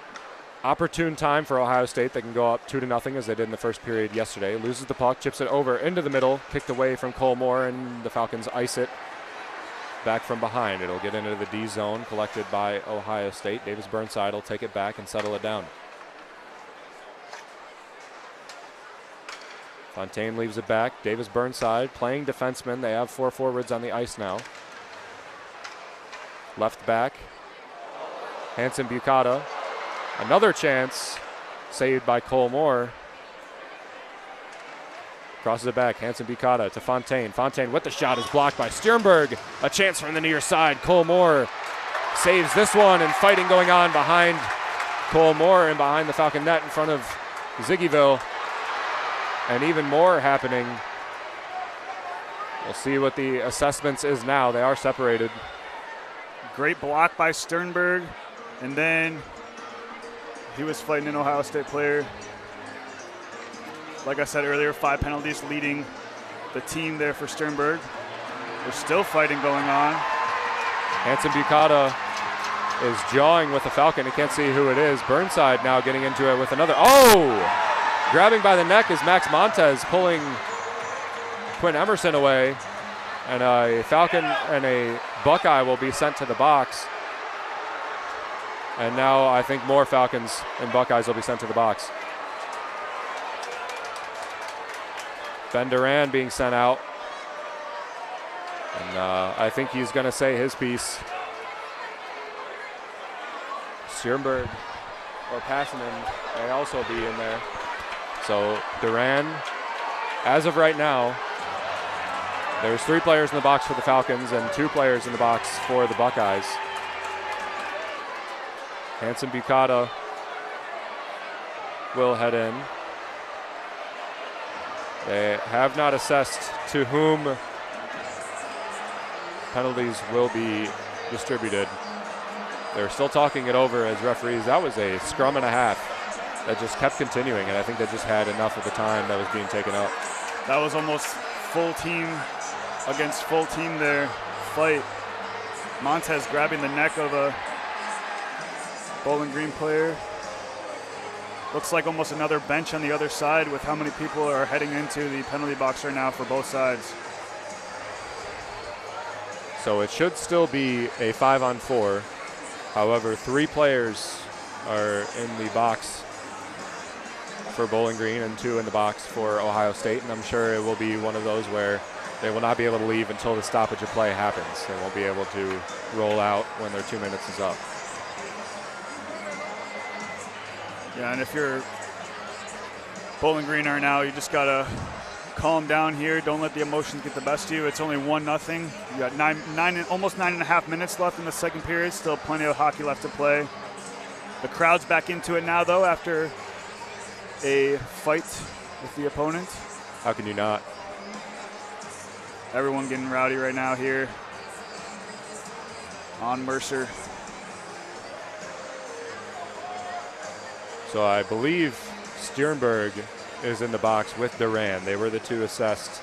opportune time for Ohio State. They can go up 2-0 as they did in the first period yesterday. Loses the puck, chips it over into the middle, kicked away from Cole Moore, and the Falcons ice it back from behind. It'll get into the D zone, collected by Ohio State. Davis Burnside will take it back and settle it down. Fontaine leaves it back. Davis Burnside playing defenseman. They have 4 forwards on the ice now. Left back. Hanson Bucata. Another chance. Saved by Cole Moore. Crosses it back. Hanson Bucata to Fontaine. Fontaine with the shot is blocked by Sternberg. A chance from the near side. Cole Moore saves this one, and fighting going on behind Cole Moore and behind the Falcon net in front of Ziggyville. And even more happening. We'll see what the assessments is now. They are separated. Great block by Sternberg. And then he was fighting an Ohio State player. Like I said earlier, 5 penalties leading the team there for Sternberg. There's still fighting going on. Hanson Bucata is jawing with the Falcon. You can't see who it is. Burnside now getting into it with another. Oh! Grabbing by the neck is Max Montez, pulling Quinn Emerson away. And a Falcon and a Buckeye will be sent to the box. And now I think more Falcons and Buckeyes will be sent to the box. Ben Duran being sent out. And I think he's going to say his piece. Sternberg or Passanen may also be in there. So Duran, as of right now, there's 3 players in the box for the Falcons and 2 players in the box for the Buckeyes. Hanson Bucata will head in. They have not assessed to whom penalties will be distributed. They're still talking it over as referees. That was a scrum and a half that just kept continuing, and I think they just had enough of the time that was being taken up. That was almost full team against full team there fight. Montez grabbing the neck of a Bowling Green player. Looks like almost another bench on the other side with how many people are heading into the penalty box right now for both sides. So it should still be a 5-on-4. However, 3 players are in the box for Bowling Green and 2 in the box for Ohio State. And I'm sure it will be one of those where they will not be able to leave until the stoppage of play happens. They won't be able to roll out when their 2 minutes is up. Yeah, and if you're Bowling Green right now, you just got to calm down here. Don't let the emotions get the best of you. It's only 1-0. You got almost 9.5 minutes left in the second period. Still plenty of hockey left to play. The crowd's back into it now, though, after a fight with the opponent. How can you not? Everyone getting rowdy right now here on Mercer. So I believe Sternberg is in the box with Duran. They were the 2 assessed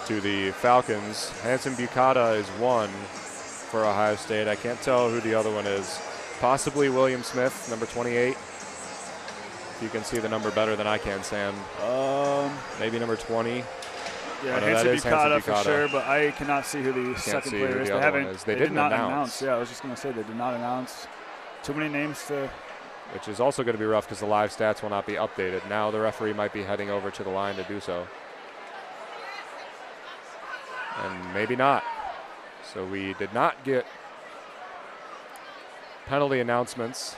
to the Falcons. Hanson Bucata is 1 for Ohio State. I can't tell who the other one is. Possibly William Smith, number 28. You can see the number better than I can, Sam. Maybe number 20. Yeah, Hanson Bucata for sure, but I cannot see who the second player is. They did not announce. Yeah, I was just going to say they did not announce. Too many names to... Which is also going to be rough because the live stats will not be updated. Now the referee might be heading over to the line to do so. And maybe not. So we did not get penalty announcements.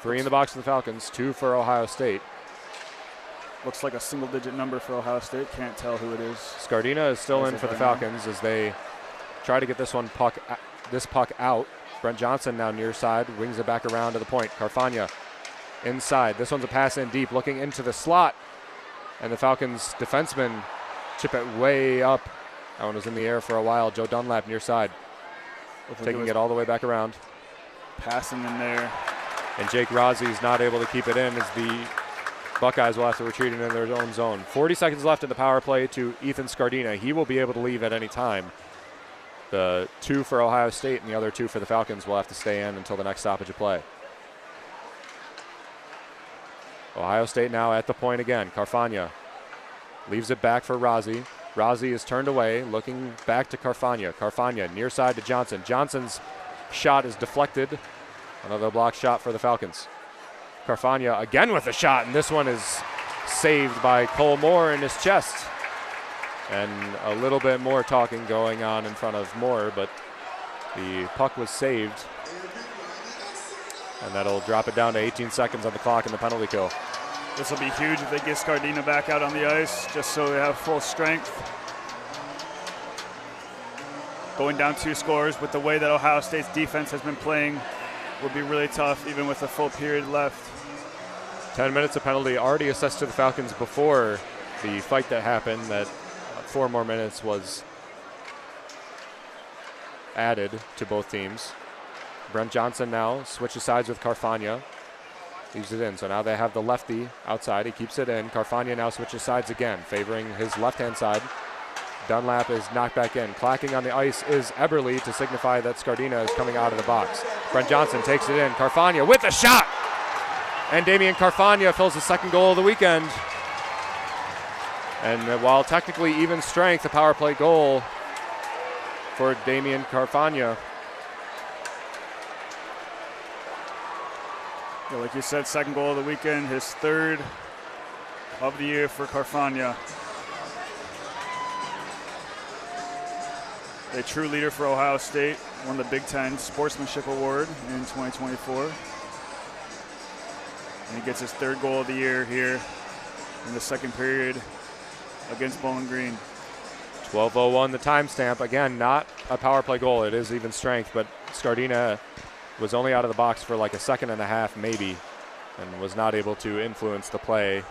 3 in the box for the Falcons, 2 for Ohio State. Looks like a single-digit number for Ohio State. Can't tell who it is. Scardina is still in for the Falcons as they try to get this puck out. Brent Johnson now near side, wings it back around to the point. Carfagna inside. This one's a pass in deep, looking into the slot. And the Falcons defenseman chip it way up. That one was in the air for a while. Joe Dunlap near side. Taking it all the way back around. Passing in there. And Jake Rozzi's not able to keep it in as the Buckeyes will have to retreat into their own zone. 40 seconds left in the power play to Ethan Scardina. He will be able to leave at any time. The 2 for Ohio State and the other 2 for the Falcons will have to stay in until the next stoppage of play. Ohio State now at the point again. Carfagna leaves it back for Rozzi. Rozzi is turned away, looking back to Carfagna. Carfagna near side to Johnson. Johnson's shot is deflected. Another block shot for the Falcons. Carfagna again with a shot, and this one is saved by Cole Moore in his chest. And a little bit more talking going on in front of Moore, but the puck was saved. And that'll drop it down to 18 seconds on the clock in the penalty kill. This will be huge if they get Scardina back out on the ice, just so they have full strength. Going down 2 scores with the way that Ohio State's defense has been playing would be really tough, even with a full period left. 10 minutes of penalty already assessed to the Falcons before the fight that happened. That 4 more minutes was added to both teams. Brent Johnson now switches sides with Carfagna. Leaves it in, so now they have the lefty outside. He keeps it in. Carfagna now switches sides again, favoring his left-hand side. Dunlap is knocked back in. Clacking on the ice is Eberle to signify that Scardina is coming out of the box. Brent Johnson takes it in. Carfagna with a shot! And Damian Carfagna fills the second goal of the weekend. And while technically even strength, a power play goal for Damian Carfagna. Yeah, like you said, second goal of the weekend, his 3rd of the year for Carfagna. A true leader for Ohio State, won the Big Ten Sportsmanship Award in 2024. And he gets his 3rd goal of the year here in the second period against Bowling Green. 12:01 the timestamp. Again, not a power play goal. It is even strength, but Scardina was only out of the box for like a second and a half maybe, and was not able to influence the play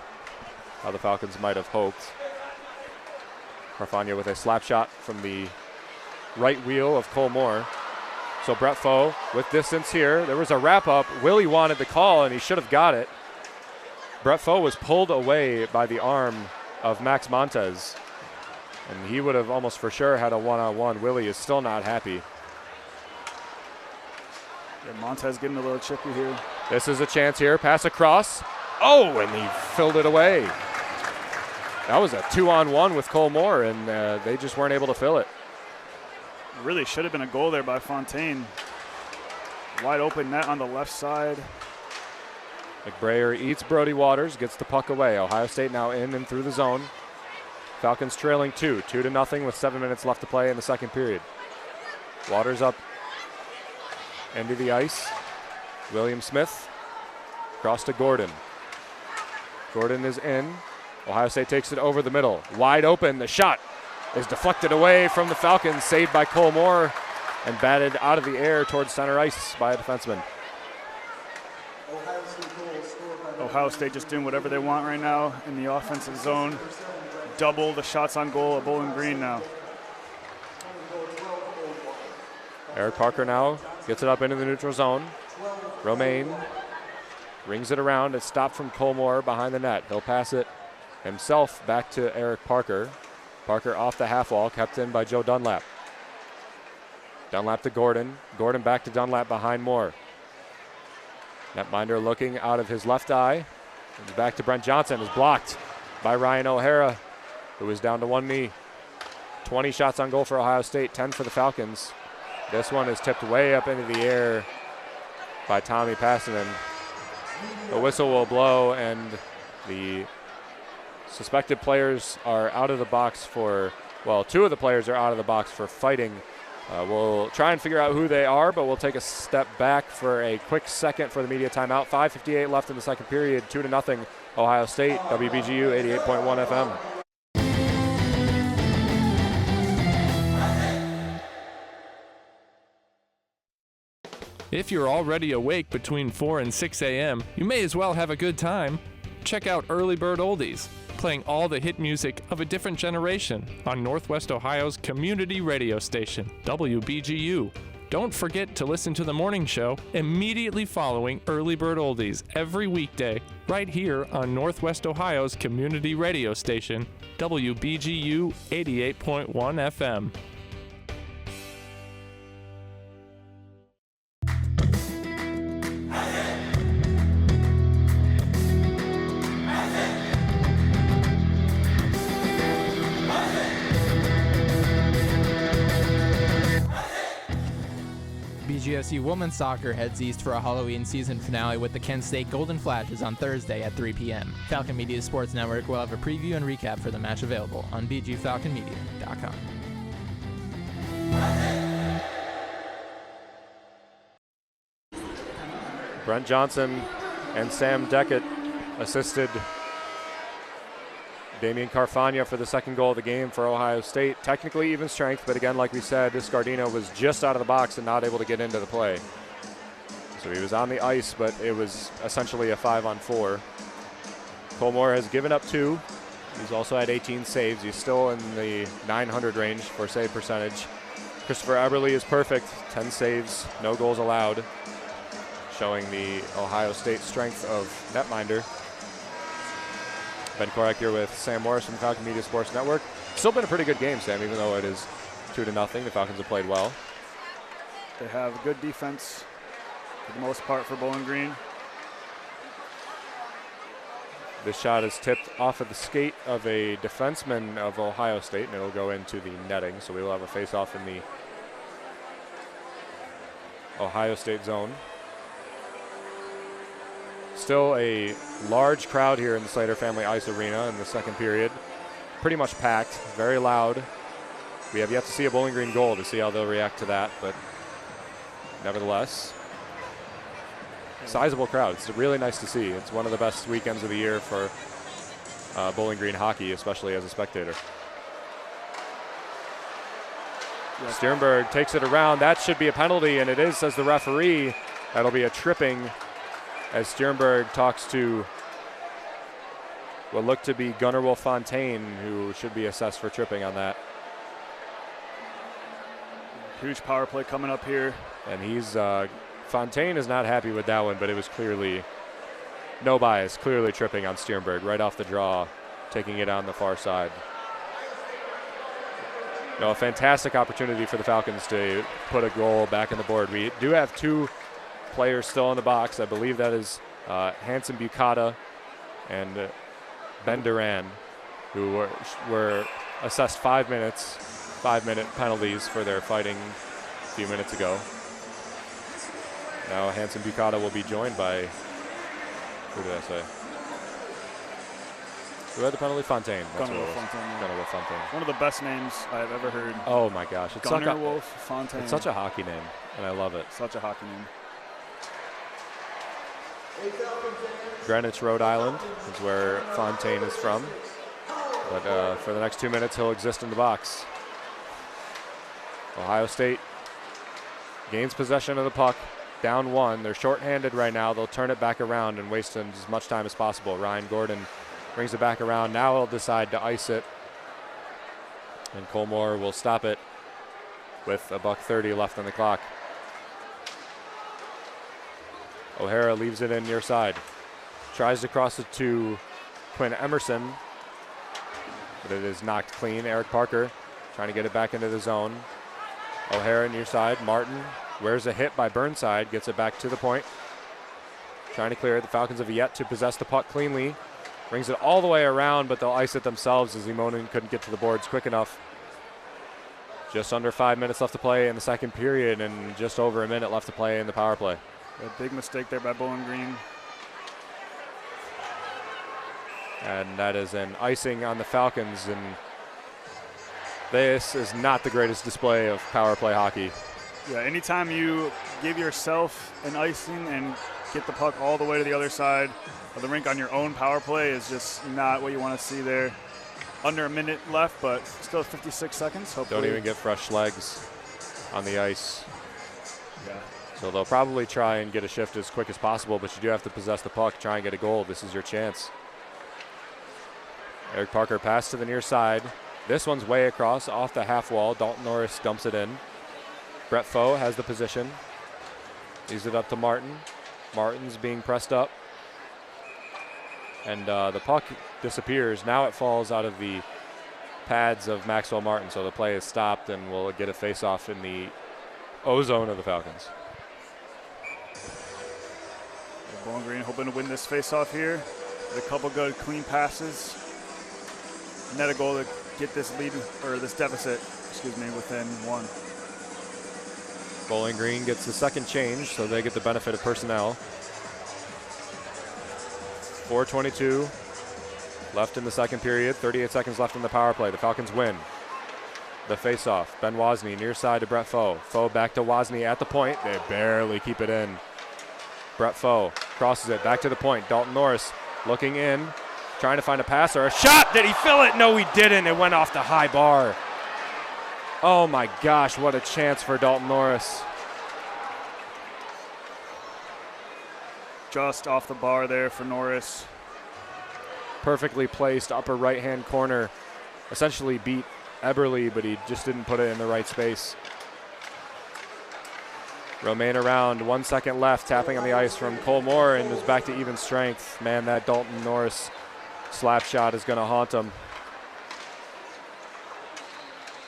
how the Falcons might have hoped. Carfagna with a slap shot from the right wheel of Cole Moore. So Brett Foe with distance here. There was a wrap-up. Willie wanted the call, and he should have got it. Brett Foe was pulled away by the arm of Max Montez, and he would have almost for sure had a one-on-one. Willie is still not happy. Yeah, Montez getting a little chippy here. This is a chance here. Pass across. Oh, and he filled it away. That was a 2-on-1 with Cole Moore, and they just weren't able to fill it. Really should have been a goal there by Fontaine. Wide open net on the left side. McBrayer eats Brody Waters, gets the puck away. Ohio State now in and through the zone. Falcons trailing 2-0 with 7 minutes left to play in the second period. Waters up into the ice. William Smith across to Gordon. Gordon is in. Ohio State takes it over the middle. Wide open. The shot is deflected away from the Falcons, saved by Cole Moore, and batted out of the air towards center ice by a defenseman. Ohio State just doing whatever they want right now in the offensive zone. Double the shots on goal at Bowling Green now. Eric Parker now gets it up into the neutral zone. Romaine rings it around. It's stopped from Cole Moore behind the net. He'll pass it himself back to Eric Parker. Parker off the half wall, kept in by Joe Dunlap. Dunlap to Gordon. Gordon back to Dunlap behind Moore. Netminder looking out of his left eye. And back to Brent Johnson, is blocked by Ryan O'Hara, who is down to one knee. 20 shots on goal for Ohio State, 10 for the Falcons. This one is tipped way up into the air by Tommy Passanen. The whistle will blow, and the suspected players are out of the box for, well, 2 of the players are out of the box for fighting. We'll try and figure out who they are, but we'll take a step back for a quick second for the media timeout. 5:58 left in the second period, 2-0 Ohio State, WBGU 88.1 FM. If you're already awake between 4 and 6 a.m., you may as well have a good time. Check out Early Bird Oldies, playing all the hit music of a different generation on Northwest Ohio's community radio station, WBGU. Don't forget to listen to the morning show immediately following Early Bird Oldies every weekday, right here on Northwest Ohio's community radio station, WBGU 88.1 FM. BGSU women's soccer heads east for a Halloween season finale with the Kent State Golden Flashes on Thursday at 3 p.m. Falcon Media Sports Network will have a preview and recap for the match available on bgfalconmedia.com. Brent Johnson and Sam Deckett assisted Damian Carfagna for the second goal of the game for Ohio State. Technically even strength, but again, like we said, Scardino was just out of the box and not able to get into the play. So he was on the ice, but it was essentially a 5-on-4. Colmore has given up 2. He's also had 18 saves. He's still in the 900 range for save percentage. Christopher Eberle is perfect. 10 saves, no goals allowed, showing the Ohio State strength of netminder. Ben Korek here with Sam Morris from Falcon Media Sports Network. Still been a pretty good game, Sam, even though it is 2-0. The Falcons have played well. They have good defense for the most part for Bowling Green. This shot is tipped off of the skate of a defenseman of Ohio State, and it'll go into the netting. So we will have a face-off in the Ohio State zone. Still a large crowd here in the Slater Family Ice Arena in the second period. Pretty much packed, very loud. We have yet to see a Bowling Green goal to see how they'll react to that, but nevertheless, sizable crowd. It's really nice to see. It's one of the best weekends of the year for Bowling Green hockey, especially as a spectator. Yes. Sternberg takes it around. That should be a penalty, and it is, says the referee. That'll be a tripping as Sternberg talks to what looked to be Gunnar Wolf Fontaine, who should be assessed for tripping on that. Huge power play coming up here. And he's, Fontaine is not happy with that one, but it was clearly, no bias, clearly tripping on Sternberg right off the draw, taking it on the far side. No, a fantastic opportunity for the Falcons to put a goal back on the board. We do have 2 players still in the box. I believe that is Hanson Bucata and Ben Duran, who were assessed 5-minute penalties for their fighting a few minutes ago. Now Hanson Bucata will be joined by, who did I say? Who had the penalty? Fontaine. Gunnar Wolf Fontaine. Gunnar Wolf Fontaine. One of the best names I've ever heard. Oh my gosh. It's Gunnar Wolf Fontaine. It's such a hockey name, and I love it. Such a hockey name. Greenwich, Rhode Island is where Fontaine is from. But for the next 2 minutes, he'll exist in the box. Ohio State gains possession of the puck, down 1. They're shorthanded right now. They'll turn it back around and waste as much time as possible. Ryan Gordon brings it back around. Now he'll decide to ice it. And Colmore will stop it with $1:30 left on the clock. O'Hara leaves it in near side. Tries to cross it to Quinn Emerson, but it is knocked clean. Eric Parker trying to get it back into the zone. O'Hara near side. Martin wears a hit by Burnside, gets it back to the point. Trying to clear it. The Falcons have yet to possess the puck cleanly. Brings it all the way around, but they'll ice it themselves as Imonen couldn't get to the boards quick enough. Just under 5 minutes left to play in the second period and just over a minute left to play in the power play. A big mistake there by Bowling Green. And that is an icing on the Falcons, and this is not the greatest display of power play hockey. Yeah, anytime you give yourself an icing and get the puck all the way to the other side of the rink on your own power play is just not what you want to see there. Under a minute left, but still 56 seconds. Hopefully. Don't even get fresh legs on the ice. Yeah. So they'll probably try and get a shift as quick as possible, but you do have to possess the puck, try and get a goal. This is your chance. Eric Parker pass to the near side. This one's way across off the half wall. Dalton Norris dumps it in. Brett Foe has the position. Leaves it up to Martin. Martin's being pressed up. And the puck disappears. Now it falls out of the pads of Maxwell Martin. So the play is stopped, and we'll get a face-off in the O zone of the Falcons. Bowling Green hoping to win this face-off here. With a couple good clean passes. Net a goal to get this lead, or this deficit, within 1. Bowling Green gets the second change, so they get the benefit of personnel. 4:22 left in the second period, 38 seconds left in the power play. The Falcons win the face-off. Ben Wozni near side to Brett Foe. Foe back to Wozni at the point. They barely keep it in. Brett Foe crosses it back to the point. Dalton Norris looking in, trying to find a pass or a shot. Did he fill it? No, he didn't. It went off the high bar. Oh my gosh, what a chance for Dalton Norris. Just off the bar there for Norris. Perfectly placed upper right-hand corner. Essentially beat Eberle, but he just didn't put it in the right space. Romaine around, 1 second left, tapping on the ice from Cole Moore, and is back to even strength. Man, that Dalton Norris slap shot is going to haunt him.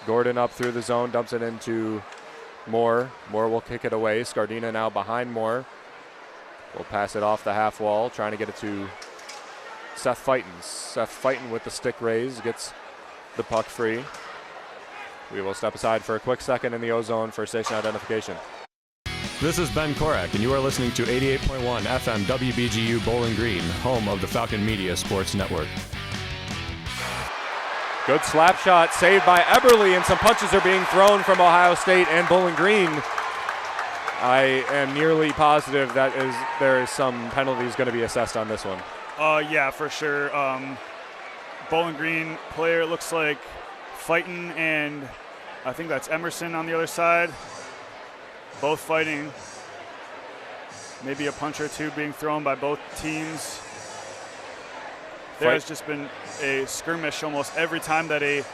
Gordon up through the zone, dumps it into Moore. Moore will kick it away. Scardina now behind Moore. Will pass it off the half wall, trying to get it to Seth Fighton. Seth Fighton with the stick raised, gets the puck free. We will step aside for a quick second in the O-zone for station identification. This is Ben Korak, and you are listening to 88.1 FM WBGU Bowling Green, home of the Falcon Media Sports Network. Good slap shot saved by Eberle, and some punches are being thrown from Ohio State and Bowling Green. I am nearly positive that there is some penalties going to be assessed on this one. Yeah, for sure. Bowling Green player looks like Fighton, and I think that's Emerson on the other side. Both fighting. Maybe a punch or two being thrown by both teams. There has just been a skirmish almost every time that a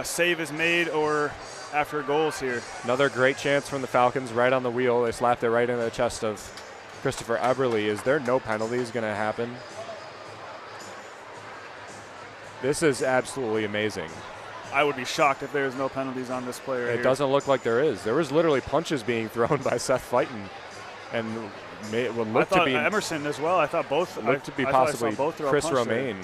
save is made or after goals here. Another great chance from the Falcons right on the wheel. They slapped it right into the chest of Christopher Eberle. Is there no penalties going to happen? This is absolutely amazing. I would be shocked if there's no penalties on this player. It doesn't look like there is. There was literally punches being thrown by Seth Fighton, and it would look to be Emerson as well. I thought both looked to be possibly Chris Romaine.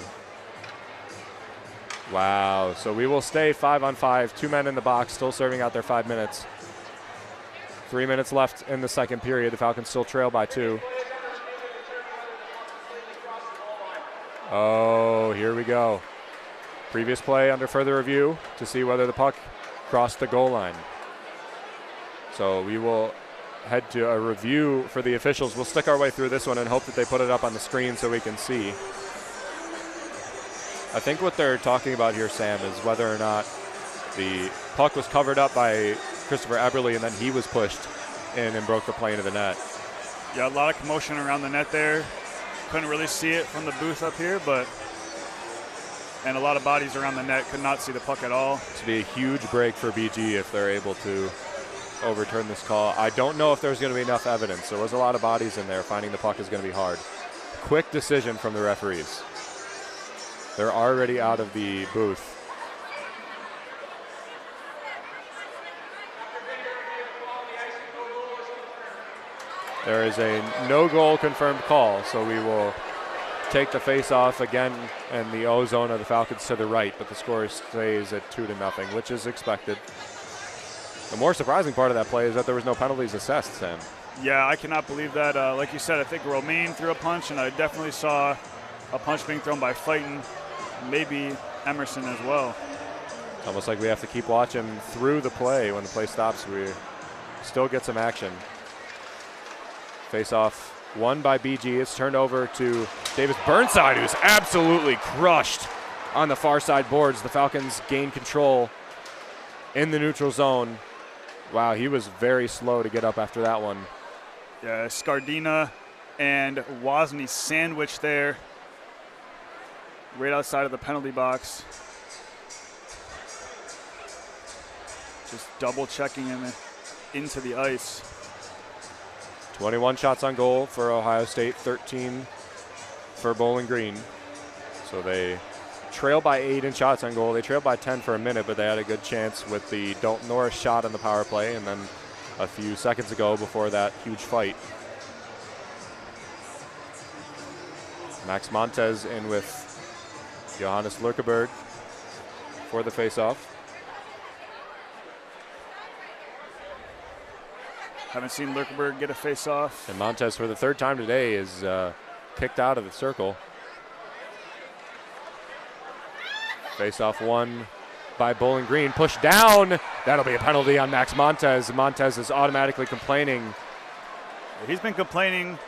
Wow. So we will stay 5-on-5. 2 men in the box, still serving out their 5 minutes. 3 minutes left in the second period. The Falcons still trail by 2. Oh, here we go. Previous play under further review to see whether the puck crossed the goal line. So we will head to a review for the officials. We'll stick our way through this one and hope that they put it up on the screen so we can see. I think what they're talking about here, Sam, is whether or not the puck was covered up by Christopher Eberle and then he was pushed in and broke the plane of the net. Yeah, a lot of commotion around the net there. Couldn't really see it from the booth up here, and a lot of bodies around the net, could not see the puck at all. To be a huge break for BG if they're able to overturn this call. I don't know if there's going to be enough evidence. There was a lot of bodies in there. Finding the puck is going to be hard. Quick decision from the referees. They're already out of the booth. There is a no goal confirmed call, so we will take the face-off again, and the O-zone of the Falcons to the right, but the score stays at 2-0, which is expected. The more surprising part of that play is that there was no penalties assessed, Sam. Yeah, I cannot believe that. Like you said, I think Romaine threw a punch, and I definitely saw a punch being thrown by Fighton, maybe Emerson as well. It's almost like we have to keep watching through the play. When the play stops, we still get some action. Face-off won by BG. It's turned over to Davis Burnside, who's absolutely crushed on the far side boards. The Falcons gain control in the neutral zone. Wow, he was very slow to get up after that one. Yeah, Scardina and Wozni sandwiched there right outside of the penalty box. Just double checking him into the ice. 21 shots on goal for Ohio State, 13 for Bowling Green. So they trail by 8 in shots on goal. They trailed by 10 for a minute, but they had a good chance with the Dalton Norris shot on the power play, and then a few seconds ago before that huge fight. Max Montez in with Johannes Lurkeberg for the faceoff. Haven't seen Lurkenberg get a face-off. And Montez, for the third time today, is kicked out of the circle. Face-off won by Bowling Green. Push down. That'll be a penalty on Max Montez. Montez is automatically complaining. He's been complaining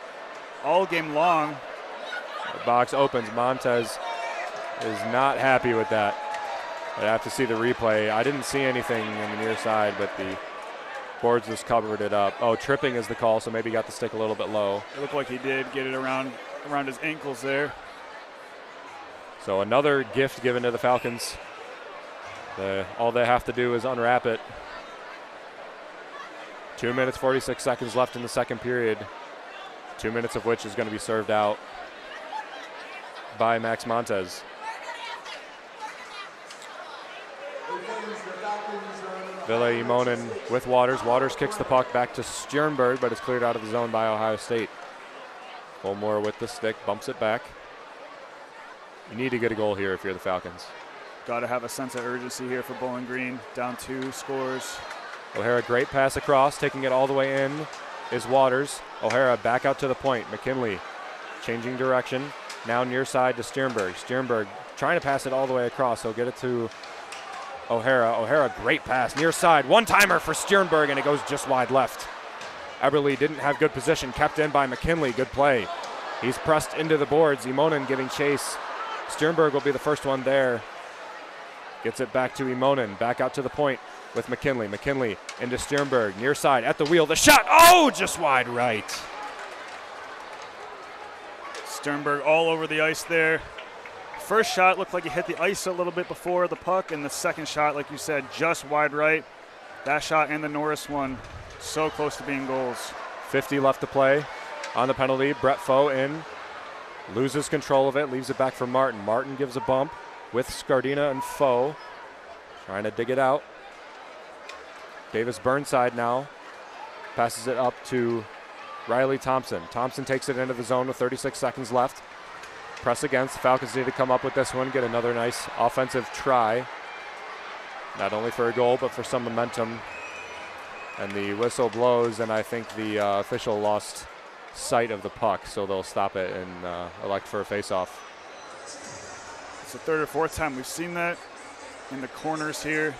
all game long. The box opens. Montez is not happy with that. I have to see the replay. I didn't see anything on the near side, but the boards just covered it up. Oh, tripping is the call, so maybe got the stick a little bit low. It looked like he did get it around his ankles there. So another gift given to the Falcons. All they have to do is unwrap it. 2 minutes, 46 seconds left in the second period. 2 minutes of which is going to be served out by Max Montez. Ville Imonen with Waters. Waters kicks the puck back to Stjernberg, but it's cleared out of the zone by Ohio State. Colmore with the stick, bumps it back. You need to get a goal here if you're the Falcons. Got to have a sense of urgency here for Bowling Green. Down 2 scores. O'Hara, great pass across, taking it all the way in is Waters. O'Hara back out to the point. McKinley changing direction. Now near side to Stjernberg. Stjernberg trying to pass it all the way across. He'll get it to O'Hara. O'Hara, great pass. Near side, one-timer for Stjernberg, and it goes just wide left. Eberle didn't have good position. Kept in by McKinley. Good play. He's pressed into the boards. Imonen giving chase. Stjernberg will be the first one there. Gets it back to Imonen. Back out to the point with McKinley. McKinley into Stjernberg. Near side at the wheel. The shot. Oh, just wide right. Stjernberg all over the ice there. First shot looked like he hit the ice a little bit before the puck, and the second shot, like you said, just wide right. That shot and the Norris one, so close to being goals. 50 left to play on the penalty. Brett Foe in. Loses control of it, leaves it back for Martin. Martin gives a bump with Scardina and Foe. Trying to dig it out. Davis Burnside now. Passes it up to Riley Thompson. Thompson takes it into the zone with 36 seconds left. Press against. Falcons need to come up with this one, get another nice offensive try. Not only for a goal, but for some momentum. And the whistle blows, and I think the official lost sight of the puck, so they'll stop it and elect for a face-off. It's the third or fourth time we've seen that in the corners here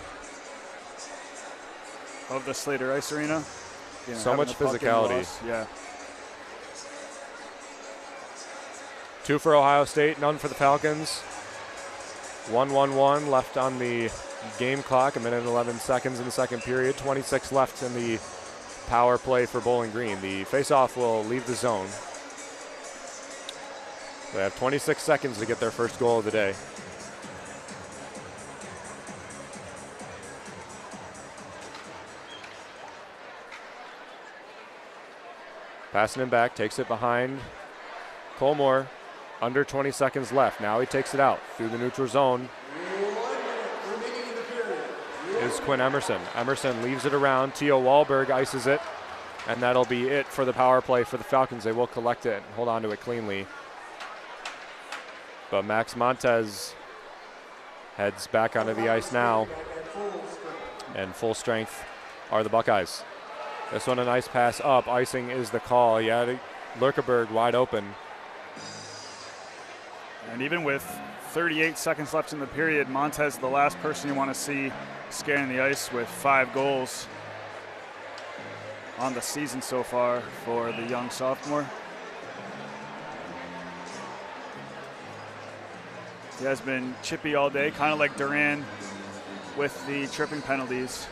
of the Slater Ice Arena. Again, so much physicality. Yeah. 2 for Ohio State, none for the Falcons. 1-1-1 left on the game clock, 1 minute and 11 seconds in the second period. 26 left in the power play for Bowling Green. The face-off will leave the zone. They have 26 seconds to get their first goal of the day. Passing him back, takes it behind Colmore. Under 20 seconds left. Now he takes it out through the neutral zone. Is Quinn Emerson. Emerson leaves it around. Tio Wahlberg ices it. And that'll be it for the power play for the Falcons. They will collect it and hold on to it cleanly. But Max Montez heads back onto the ice now. And full strength are the Buckeyes. This one a nice pass up. Icing is the call. Yeah, Lurkenberg wide open. And even with 38 seconds left in the period, Montez, the last person you want to see scaring the ice with 5 goals on the season so far for the young sophomore. He has been chippy all day, kind of like Duran with the tripping penalties.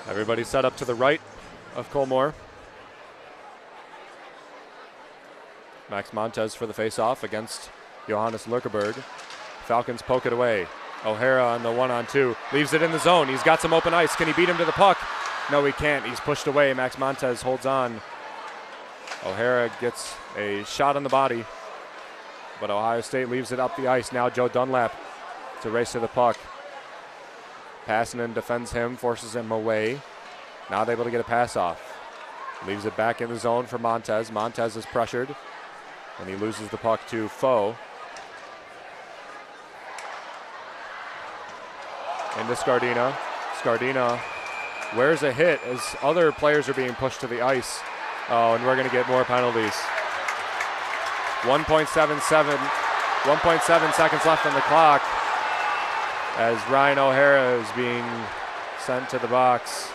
Everybody set up to the right of Colmore. Max Montez for the face-off against Johannes Lurkenberg. Falcons poke it away. O'Hara on the 1-on-2. Leaves it in the zone. He's got some open ice. Can he beat him to the puck? No, he can't. He's pushed away. Max Montez holds on. O'Hara gets a shot on the body, but Ohio State leaves it up the ice. Now Joe Dunlap to race to the puck. Passanen defends him, forces him away. Not able to get a pass off. Leaves it back in the zone for Montez. Montez is pressured, and he loses the puck to Foe. Into Scardina. Scardina Where's a hit as other players are being pushed to the ice. Oh, and we're going to get more penalties. 1.7 seconds left on the clock as Ryan O'Hara is being sent to the box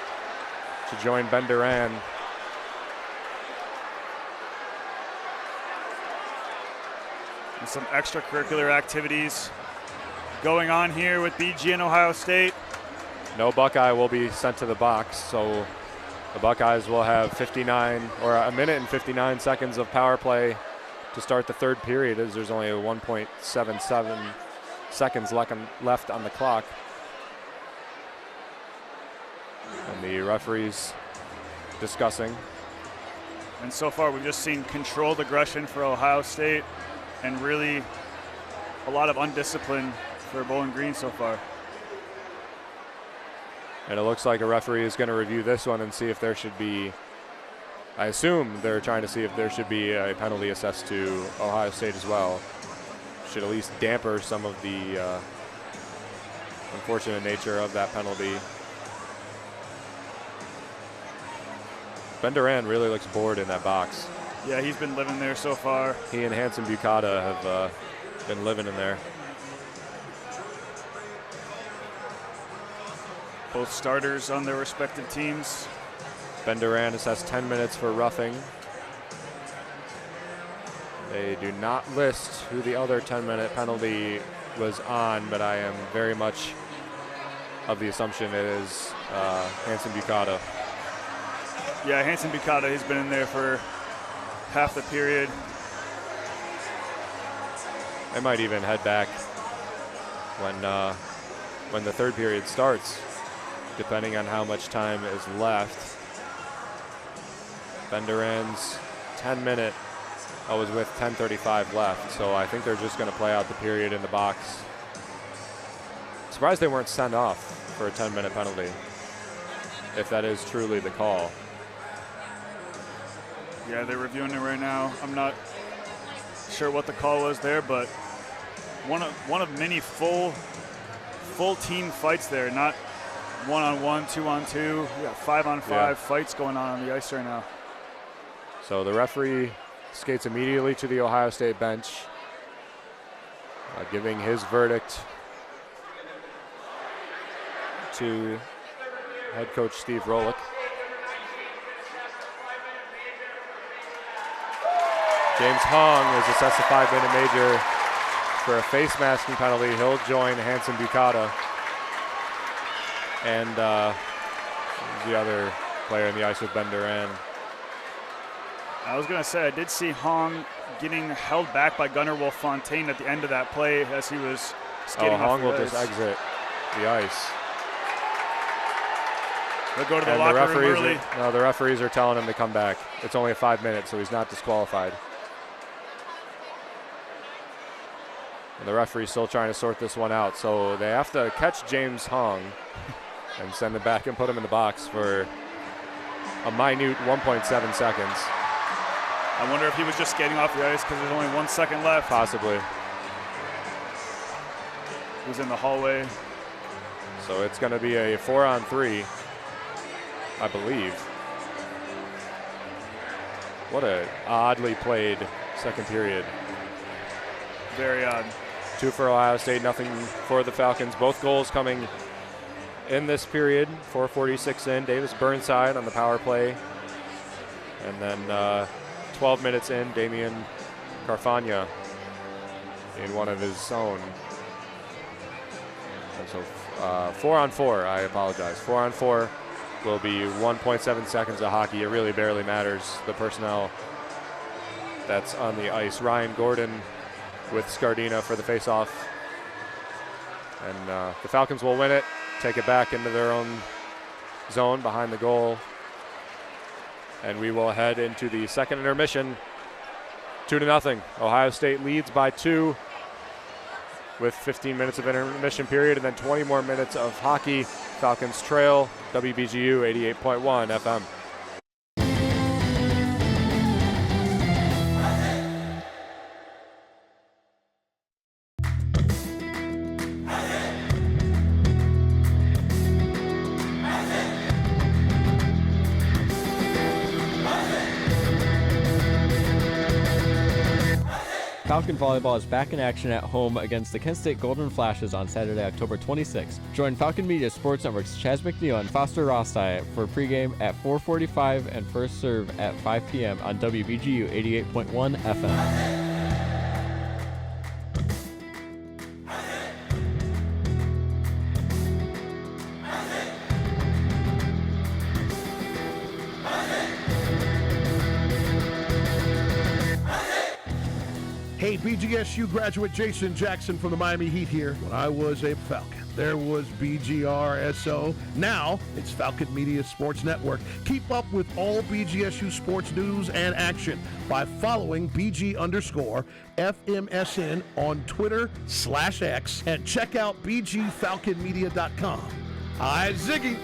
to join Ben Duran. And some extracurricular activities going on here with BG and Ohio State. No Buckeye will be sent to the box, so the Buckeyes will have 59 or a minute and 59 seconds of power play to start the third period, as there's only 1.77 seconds left on the clock. And the referees discussing. And so far we've just seen controlled aggression for Ohio State and really a lot of undiscipline for Bowling Green so far. And it looks like a referee is going to review this one and see if there should be, I assume they're trying to see if there should be a penalty assessed to Ohio State as well. Should at least damper some of the unfortunate nature of that penalty. Ben Duran really looks bored in that box. Yeah, he's been living there so far. He and Hanson Bukata have been living in there. Both starters on their respective teams. Ben Duran has 10 minutes for roughing. They do not list who the other 10-minute penalty was on, but I am very much of the assumption it is Hanson Bukata. Yeah, Hanson Bukata, he's been in there for half the period. They might even head back when the third period starts, depending on how much time is left. Ben Duran's 10-minute was with 10:35 left, so I think they're just going to play out the period in the box. Surprised they weren't sent off for a 10-minute penalty, if that is truly the call. Yeah, they're reviewing it right now. I'm not sure what the call was there, but one of many full team fights there, not 1-on-1, 2-on-2. We got 5-on-5 fights going on the ice right now. So the referee skates immediately to the Ohio State bench, giving his verdict to head coach Steve Rolick. James Hong is assessed a 5-minute major for a face masking penalty. He'll join Hanson Bukata. And the other player in the ice with Ben Duran. I was going to say, I did see Hong getting held back by Gunnar Wolf-Fontaine at the end of that play as he was skating off Hong the will ice. just exit the ice. They'll go to the And locker room early. No, the referees are telling him to come back. It's only a 5 minutes, so he's not disqualified. And the referee's still trying to sort this one out, so they have to catch James Hong and send him back and put him in the box for a minute 1.7 seconds. I wonder if he was just skating off the ice because there's only 1 second left. Possibly. He was in the hallway. So it's going to be a 4-on-3, I believe. What a oddly played second period. Very odd. 2 for Ohio State, nothing for the Falcons. Both goals coming in this period. 4:46 in. Davis Burnside on the power play. And then 12 minutes in, Damian Carfagna in one of his own. And so 4-on-4, I apologize. 4-on-4 will be 1.7 seconds of hockey. It really barely matters the personnel that's on the ice. Ryan Gordon with Scardina for the faceoff. And the Falcons will win it, take it back into their own zone behind the goal. And we will head into the second intermission. 2-0. Ohio State leads by 2 with 15 minutes of intermission period and then 20 more minutes of hockey. Falcons trail. WBGU 88.1 FM. Falcon Volleyball is back in action at home against the Kent State Golden Flashes on Saturday, October 26th. Join Falcon Media Sports Network's Chaz McNeil and Foster Rostai for pregame at 4:45 and first serve at 5 p.m. on WBGU 88.1 FM. Hey, BGSU graduate Jason Jackson from the Miami Heat here. When I was a Falcon, there was BGRSO. Now it's Falcon Media Sports Network. Keep up with all BGSU sports news and action by following BG_FMSN on Twitter/X and check out BGFalconMedia.com. Hi, Ziggy.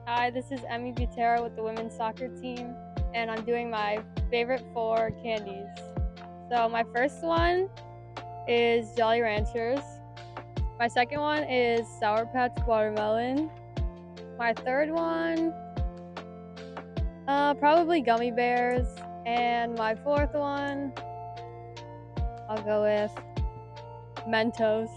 Hi, this is Emmy Butera with the women's soccer team, and I'm doing my favorite 4 candies. So my first one is Jolly Ranchers. My second one is Sour Patch Watermelon. My third one, probably Gummy Bears. And my fourth one, I'll go with Mentos.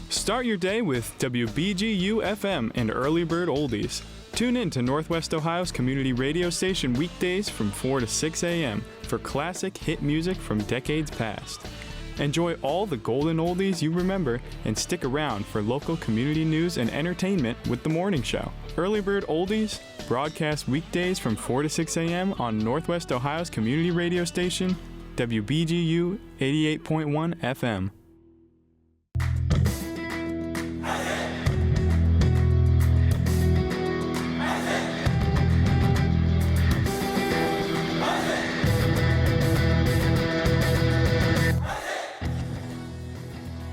Start your day with WBGU FM and Early Bird Oldies. Tune in to Northwest Ohio's community radio station weekdays from 4 to 6 a.m. for classic hit music from decades past. Enjoy all the golden oldies you remember and stick around for local community news and entertainment with The Morning Show. Early Bird Oldies, broadcast weekdays from 4 to 6 a.m. on Northwest Ohio's community radio station, WBGU 88.1 FM.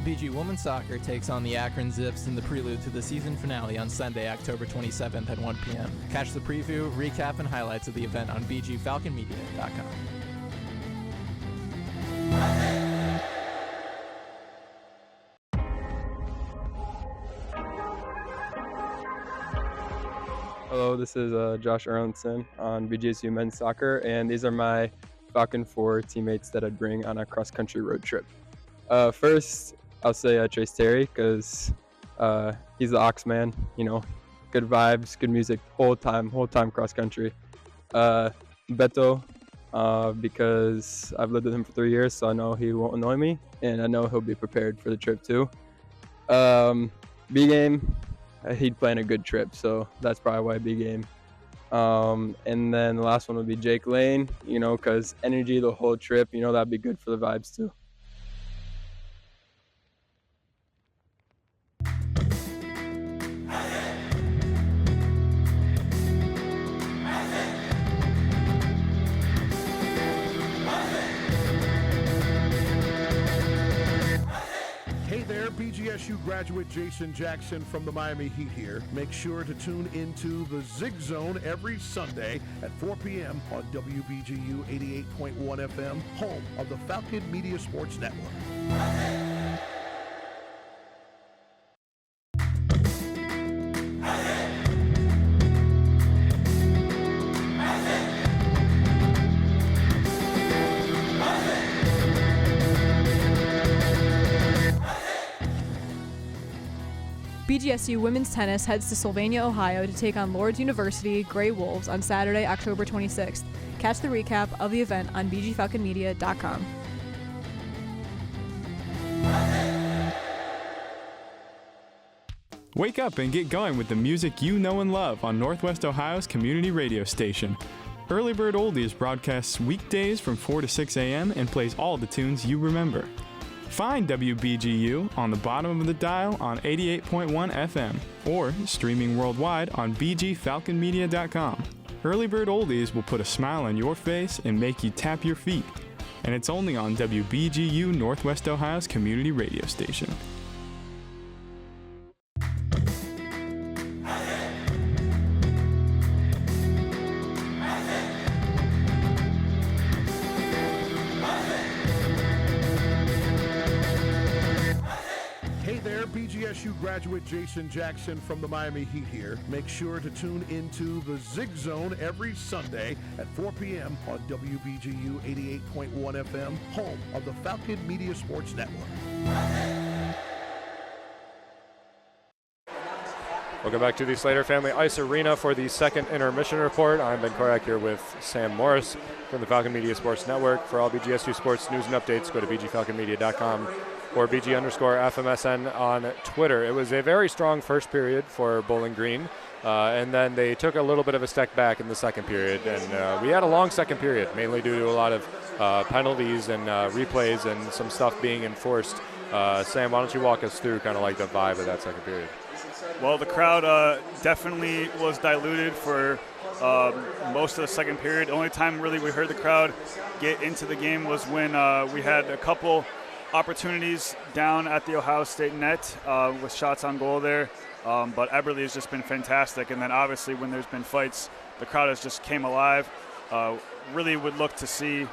BG Women's Soccer takes on the Akron Zips in the prelude to the season finale on Sunday, October 27th at 1 p.m. Catch the preview, recap, and highlights of the event on BGFalconMedia.com. Hello, this is Josh Aronson on BGSU Men's Soccer, and these are my Falcon 4 teammates that I'd bring on a cross-country road trip. First, I'll say Trace Terry, because he's the Ox man, you know, good vibes, good music, whole time cross-country. Beto, because I've lived with him for 3 years, so I know he won't annoy me, and I know he'll be prepared for the trip too. B-Game, he'd plan a good trip, so that's probably why B-Game. And then the last one would be Jake Lane, you know, because energy the whole trip, you know, that'd be good for the vibes too. BGSU graduate Jason Jackson from the Miami Heat here. Make sure to tune into the Zig Zone every Sunday at 4 p.m. on WBGU 88.1 FM, home of the Falcon Media Sports Network. BGSU women's tennis heads to Sylvania, Ohio to take on Lourdes University Grey Wolves on Saturday, October 26th. Catch the recap of the event on BGFalconMedia.com. Wake up and get going with the music you know and love on Northwest Ohio's community radio station. Early Bird Oldies broadcasts weekdays from 4 to 6 a.m. and plays all the tunes you remember. Find WBGU on the bottom of the dial on 88.1 FM or streaming worldwide on BGFalconMedia.com. Early Bird Oldies will put a smile on your face and make you tap your feet. And it's only on WBGU Northwest Ohio's community radio station. there, BGSU graduate Jason Jackson from the Miami Heat here. Make sure to tune into the Zig Zone every Sunday at 4 p.m. on WBGU 88.1 FM, home of the Falcon Media Sports Network. Welcome back to the Slater Family Ice Arena for the second intermission report. I'm Ben Korak here with Sam Morris from the Falcon Media Sports Network. For all BGSU sports news and updates, go to bgfalconmedia.com or BG_FMSN on Twitter. It was a very strong first period for Bowling Green, and then they took a little bit of a step back in the second period. And we had a long second period, mainly due to a lot of penalties and replays and some stuff being enforced. Sam, why don't you walk us through kind of like the vibe of that second period? Well, the crowd definitely was diluted for most of the second period. The only time really we heard the crowd get into the game was when we had a couple opportunities down at the Ohio State net with shots on goal there. But Eberle has just been fantastic. And then obviously when there's been fights, the crowd has just came alive. Really would look to see,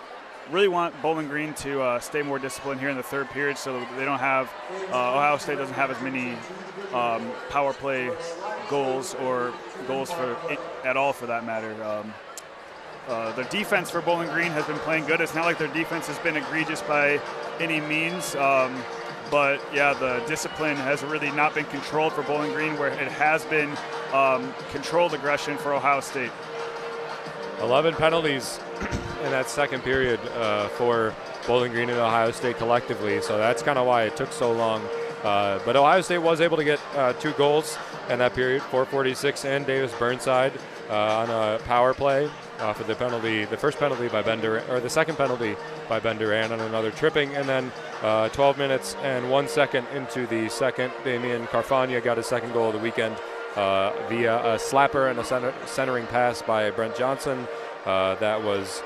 really want Bowling Green to stay more disciplined here in the third period so they don't have, Ohio State doesn't have as many power play goals or goals for at all for that matter. The defense for Bowling Green has been playing good. It's not like their defense has been egregious by any means, but yeah, the discipline has really not been controlled for Bowling Green, where it has been controlled aggression for Ohio State. 11 penalties in that second period for Bowling Green and Ohio State collectively, so that's kind of why it took so long. But Ohio State was able to get 2 goals in that period, 446 and Davis Burnside on a power play for the penalty, the first penalty by Ben Durant, or the second penalty by Ben Durant on another tripping, and then 12 minutes and 1 second into the second, Damian Carfagna got his second goal of the weekend via a slapper and a centering pass by Brent Johnson. That was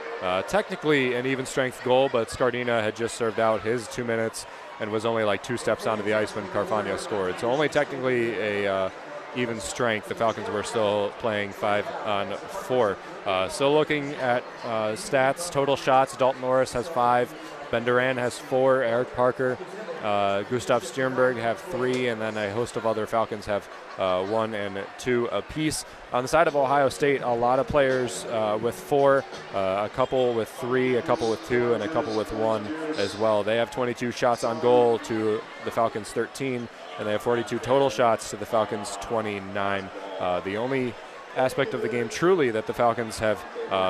technically an even strength goal, but Scardina had just served out his 2 minutes and was only like 2 steps onto the ice when Carfagna scored. So only technically a even strength. The Falcons were still playing 5-on-4. Still looking at stats, total shots, Dalton Norris has 5, Ben Durant has 4, Eric Parker, Gustav Sternberg have 3, and then a host of other Falcons have 1 and 2 apiece. On the side of Ohio State, a lot of players with 4, a couple with 3, a couple with 2, and a couple with 1 as well. They have 22 shots on goal to the Falcons 13, and they have 42 total shots to the Falcons 29. The only aspect of the game truly that the Falcons have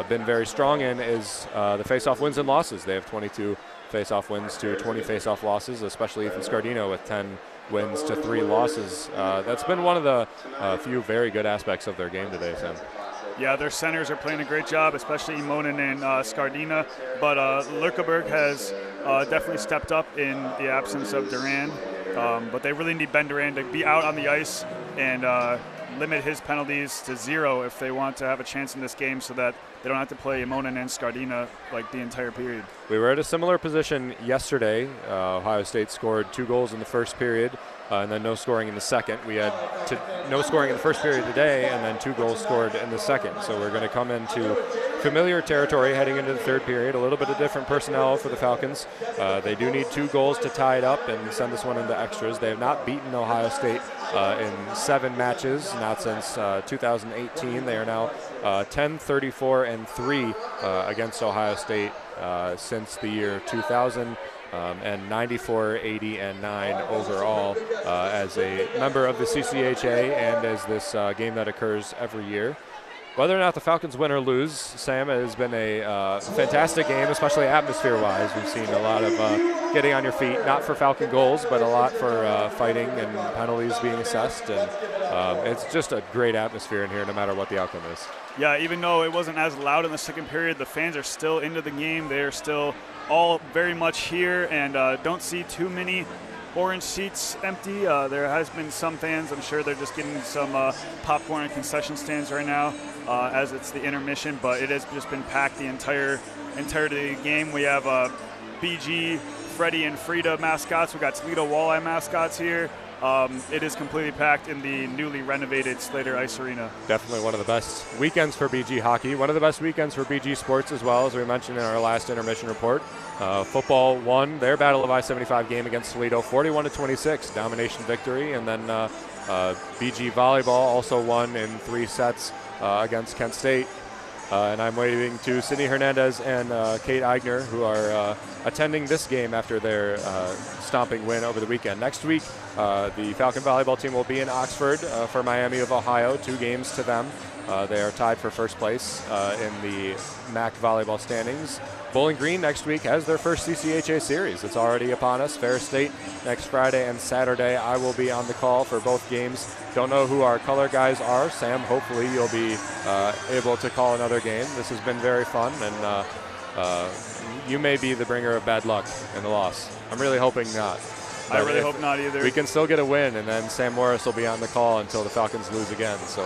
been very strong in is the face-off wins and losses. They have 22 face-off wins to 20 face-off losses, especially Ethan Scardino with 10 wins to 3 losses. That's been one of the few very good aspects of their game today, Sam. Yeah, their centers are playing a great job, especially Imonen and Scardina. But Lurkeberg has definitely stepped up in the absence of Duran. But they really need Ben Duran to be out on the ice and limit his penalties to 0 if they want to have a chance in this game, so that they don't have to play Imonen and Scardina like the entire period. We were at a similar position yesterday. Ohio State scored 2 goals in the first period and then no scoring in the second. We had no scoring in the first period today and then 2 goals scored in the second. So we're going to come into familiar territory heading into the third period. A little bit of different personnel for the Falcons. They do need 2 goals to tie it up and send this one into extras. They have not beaten Ohio State in 7 matches, not since 2018. They are now 10-34-3 against Ohio State since the year 2000. And 94-80-9 overall as a member of the CCHA and as this game that occurs every year. Whether or not the Falcons win or lose, Sam, it has been a fantastic game, especially atmosphere-wise. We've seen a lot of getting on your feet, not for Falcon goals, but a lot for fighting and penalties being assessed. And it's just a great atmosphere in here, no matter what the outcome is. Yeah, even though it wasn't as loud in the second period, the fans are still into the game. They are still all very much here, and don't see too many orange seats empty. There has been some fans. I'm sure they're just getting some popcorn and concession stands right now as it's the intermission, but it has just been packed the entirety of the game. We have BG, Freddie, and Frida mascots. We got Toledo Walleye mascots here. it is completely packed in the newly renovated Slater Ice Arena. Definitely one of the best weekends for BG hockey. One of the best weekends for BG sports as well, as we mentioned in our last intermission report. Football won their Battle of I-75 game against Toledo, 41-26, domination victory. And then BG volleyball also won in 3 sets against Kent State. And I'm waving to Sydney Hernandez and Kate Eigner, who are attending this game after their stomping win over the weekend. Next week, the Falcon volleyball team will be in Oxford for Miami of Ohio, 2 games to them. They are tied for first place in the MAC volleyball standings. Bowling Green next week has their first CCHA series. It's already upon us. Ferris State next Friday and Saturday. I will be on the call for both games. Don't know who our color guys are. Sam, hopefully you'll be able to call another game. This has been very fun, and you may be the bringer of bad luck in the loss. I'm really hoping not. I really hope not either. We can still get a win, and then Sam Morris will be on the call until the Falcons lose again. So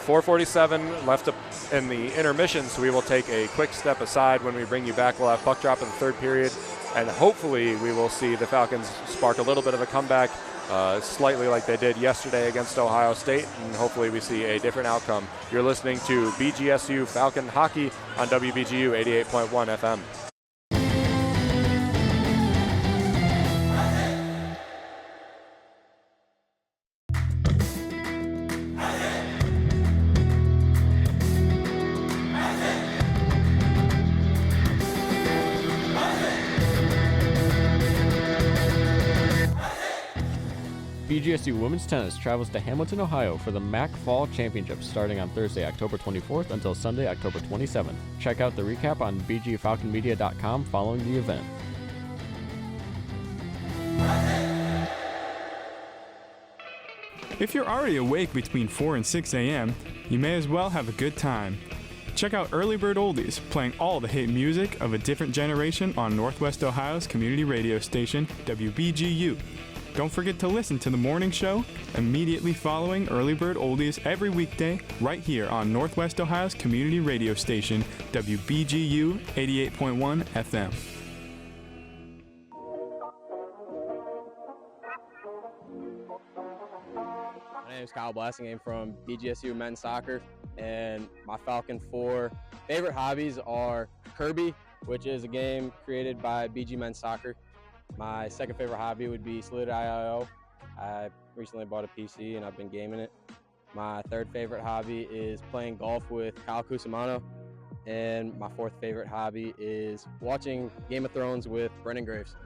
4:47 left in the intermission, so we will take a quick step aside. When we bring you back, we'll have puck drop in the third period, and hopefully we will see the Falcons spark a little bit of a comeback, slightly like they did yesterday against Ohio State, and hopefully we see a different outcome. You're listening to BGSU Falcon Hockey on WBGU 88.1 FM. BGSU Women's Tennis travels to Hamilton, Ohio for the MAC Fall Championship starting on Thursday, October 24th until Sunday, October 27th. Check out the recap on bgfalconmedia.com following the event. If you're already awake between 4 and 6 a.m., you may as well have a good time. Check out Early Bird Oldies, playing all the hit music of a different generation on Northwest Ohio's community radio station, WBGU. Don't forget to listen to the morning show immediately following Early Bird Oldies every weekday right here on Northwest Ohio's community radio station, WBGU 88.1 FM. My name is Kyle Blassingame from BGSU Men's Soccer, and my Falcon 4 favorite hobbies are Kirby, which is a game created by BG Men's Soccer. My second favorite hobby would be Solidity IIO. I recently bought a PC and I've been gaming it. My third favorite hobby is playing golf with Kyle Cusimano. And my fourth favorite hobby is watching Game of Thrones with Brendan Graves.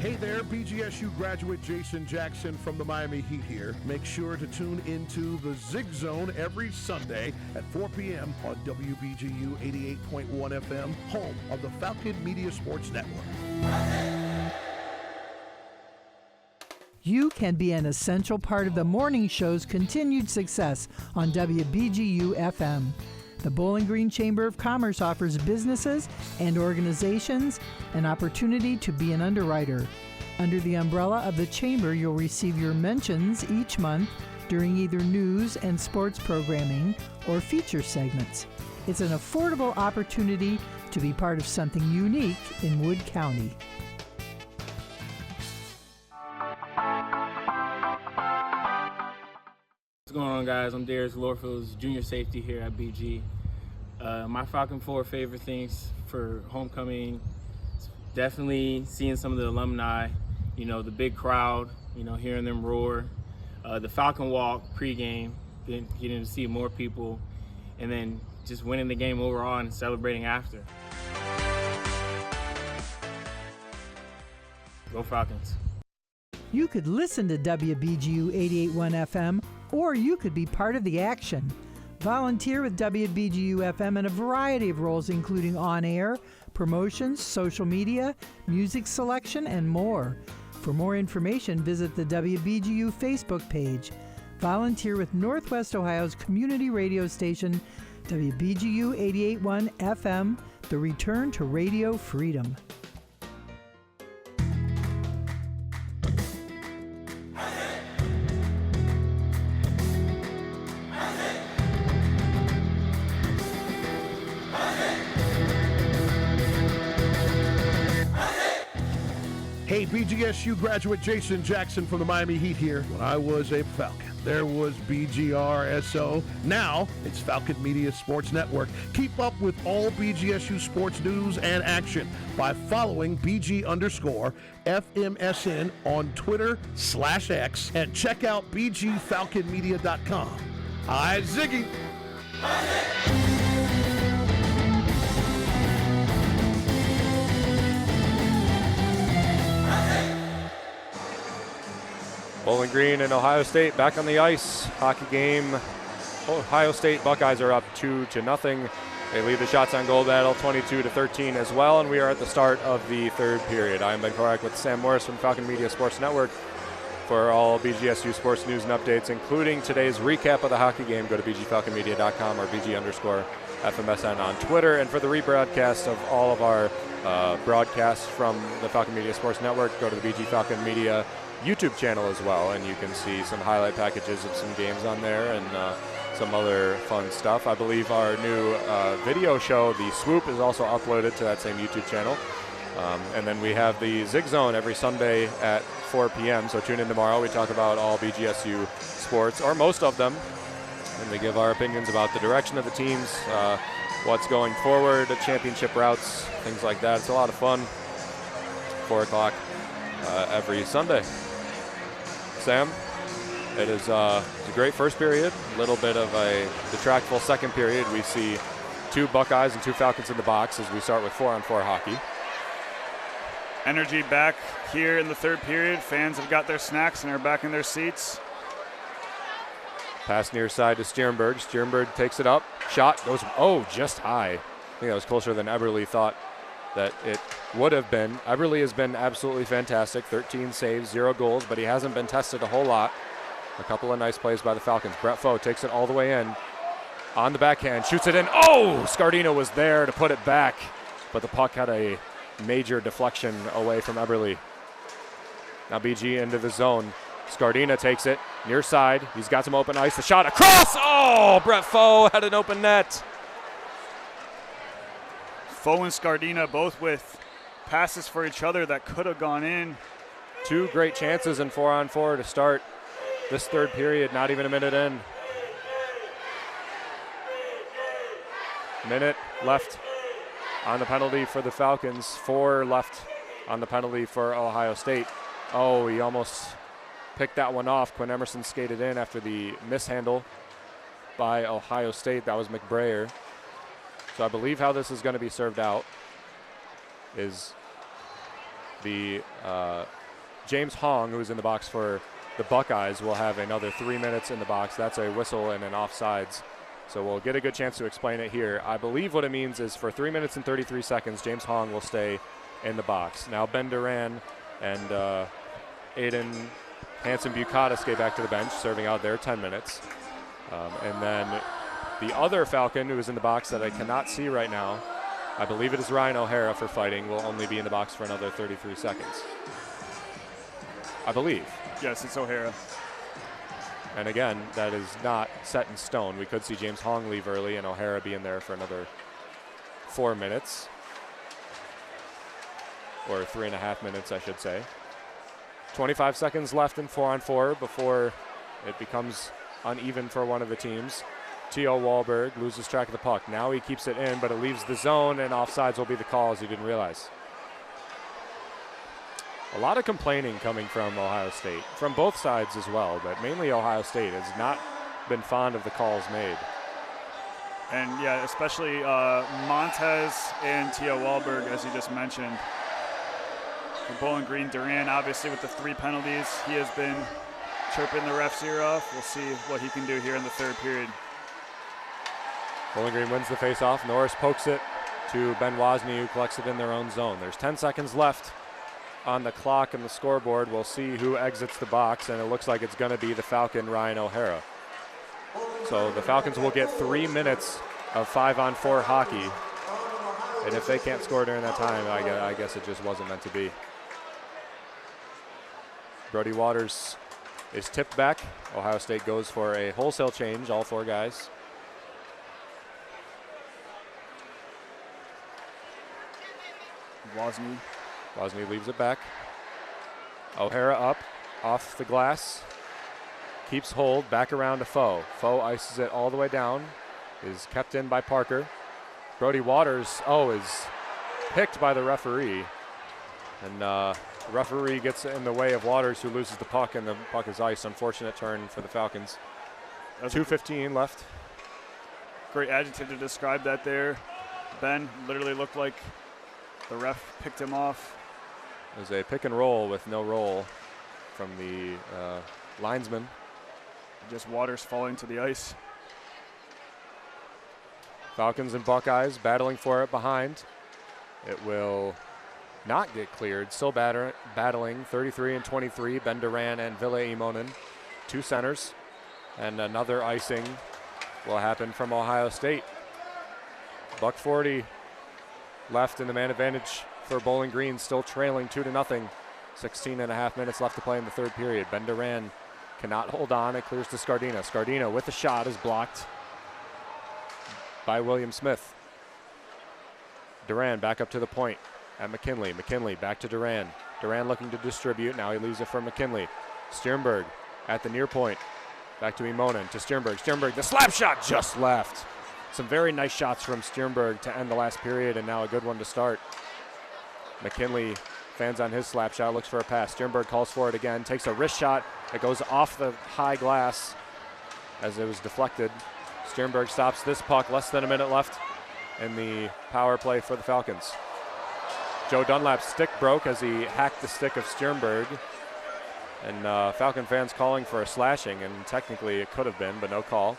Hey there, BGSU graduate Jason Jackson from the Miami Heat here. Make sure to tune into the Zig Zone every Sunday at 4 p.m. on WBGU 88.1 FM, home of the Falcon Media Sports Network. You can be an essential part of the morning show's continued success on WBGU FM. The Bowling Green Chamber of Commerce offers businesses and organizations an opportunity to be an underwriter. Under the umbrella of the Chamber, you'll receive your mentions each month during either news and sports programming or feature segments. It's an affordable opportunity to be part of something unique in Wood County. What's going on, guys? I'm Darius Lorfields, junior safety here at BG. My Falcon 4 favorite things for homecoming, definitely seeing some of the alumni, the big crowd, hearing them roar, the Falcon Walk pregame, getting to see more people, and then just winning the game overall and celebrating after. Go Falcons. You could listen to WBGU 88.1 FM, or you could be part of the action. Volunteer with WBGU FM in a variety of roles, including on-air, promotions, social media, music selection, and more. For more information, visit the WBGU Facebook page. Volunteer with Northwest Ohio's community radio station, WBGU 88.1 FM, the return to radio freedom. BGSU graduate Jason Jackson from the Miami Heat here. When I was a Falcon, there was BGRSO. Now it's Falcon Media Sports Network. Keep up with all BGSU sports news and action by following BG_FMSN on Twitter/X and check out BGFalconMedia.com. Hi, Ziggy. Bowling Green and Ohio State back on the ice. Hockey game. Ohio State Buckeyes are up 2-0. They lead the shots on goal battle 22-13 as well, and we are at the start of the third period. I am Ben Korak with Sam Morris from Falcon Media Sports Network. For all BGSU sports news and updates, including today's recap of the hockey game, go to bgfalconmedia.com or BG_FMSN on Twitter. And for the rebroadcast of all of our broadcasts from the Falcon Media Sports Network, go to the BG Falcon Media YouTube channel as well, and you can see some highlight packages of some games on there and some other fun stuff. I believe our new video show, The Swoop, is also uploaded to that same YouTube channel. And then we have the Zig Zone every Sunday at 4 p.m., so tune in tomorrow. We talk about all BGSU sports, or most of them, and we give our opinions about the direction of the teams, what's going forward, championship routes, things like that. It's a lot of fun. 4 o'clock every Sunday. Sam, it is a great first period, a little bit of a detractful second period. We see 2 Buckeyes and 2 Falcons in the box as we start with 4-on-4 hockey. Energy back here in the third period. Fans have got their snacks and are back in their seats. Pass near side to Sternberg. Sternberg takes it up. Shot goes, just high. I think that was closer than Eberle thought that it would have been. Eberle has been absolutely fantastic. 13 saves, 0 goals, but he hasn't been tested a whole lot. A couple of nice plays by the Falcons. Brett Foe takes it all the way in. On the backhand, shoots it in. Scardino was there to put it back, but the puck had a major deflection away from Eberle. Now BG into the zone. Scardina takes it near side. He's got some open ice. The shot across. Brett Foe had an open net. Foe and Scardina both with passes for each other that could have gone in. 2 great chances in 4-on-4 to start this third period, not even a minute in. Minute left on the penalty for the Falcons. 4 left on the penalty for Ohio State. He almost picked that one off. Quinn Emerson skated in after the mishandle by Ohio State. That was McBrayer. So I believe how this is going to be served out is the James Hong, who is in the box for the Buckeyes, will have another 3 minutes in the box. That's a whistle and an offsides. So we'll get a good chance to explain it here. I believe what it means is for 3 minutes and 33 seconds, James Hong will stay in the box. Now Ben Duran and Aiden Hansen-Bucata skate back to the bench, serving out their 10 minutes. And then the other Falcon who is in the box that I cannot see right now, I believe it is Ryan O'Hara for fighting, will only be in the box for another 33 seconds. I believe. Yes, it's O'Hara. And again, that is not set in stone. We could see James Hong leave early and O'Hara be in there for another 4 minutes. Or 3.5 minutes, I should say. 25 seconds left in 4-on-4 before it becomes uneven for one of the teams. T.O. Wahlberg loses track of the puck. Now he keeps it in, but it leaves the zone, and offsides will be the call, as he didn't realize. A lot of complaining coming from Ohio State, from both sides as well, but mainly Ohio State has not been fond of the calls made. And yeah, especially Montez and T.O. Wahlberg, as you just mentioned. For Bowling Green, Duran, obviously with the 3 penalties, he has been chirping the ref's ear off. We'll see what he can do here in the third period. Bowling Green wins the faceoff. Norris pokes it to Ben Wozni, who collects it in their own zone. There's 10 seconds left on the clock and the scoreboard. We'll see who exits the box, and it looks like it's going to be the Falcon, Ryan O'Hara. So the Falcons will get 3 minutes of 5-on-4 hockey. And if they can't score during that time, I guess it just wasn't meant to be. Brody Waters is tipped back. Ohio State goes for a wholesale change, all 4 guys. Wozni leaves it back. O'Hara up, off the glass, keeps hold, back around to Foe. Foe ices it all the way down, is kept in by Parker. Brody Waters, is picked by the referee. And the referee gets in the way of Waters, who loses the puck, and the puck is ice. Unfortunate turn for the Falcons. 2:15 left. Great adjective to describe that there. Ben literally looked like the ref picked him off. It was a pick and roll with no roll from the linesman. Just Waters falling to the ice. Falcons and Buckeyes battling for it behind. It will not get cleared. Still battling 33 and 23, Ben Duran and Ville Imonen, two centers. And another icing will happen from Ohio State. $1:40 left in the man advantage for Bowling Green, still trailing 2-0. 16.5 minutes left to play in the third period. Ben Duran cannot hold on. It clears to Scardina. Scardina with the shot is blocked by William Smith. Duran back up to the point at McKinley. McKinley back to Duran. Duran looking to distribute. Now he leaves it for McKinley. Sternberg at the near point. Back to Imonen, to Sternberg. Sternberg, the slap shot just left. Some very nice shots from Sternberg to end the last period, and now a good one to start. McKinley fans on his slap shot, looks for a pass. Sternberg calls for it again, takes a wrist shot. It goes off the high glass as it was deflected. Sternberg stops this puck, less than a minute left in the power play for the Falcons. Joe Dunlap's stick broke as he hacked the stick of Sternberg. And Falcon fans calling for a slashing, and technically it could have been, but no call.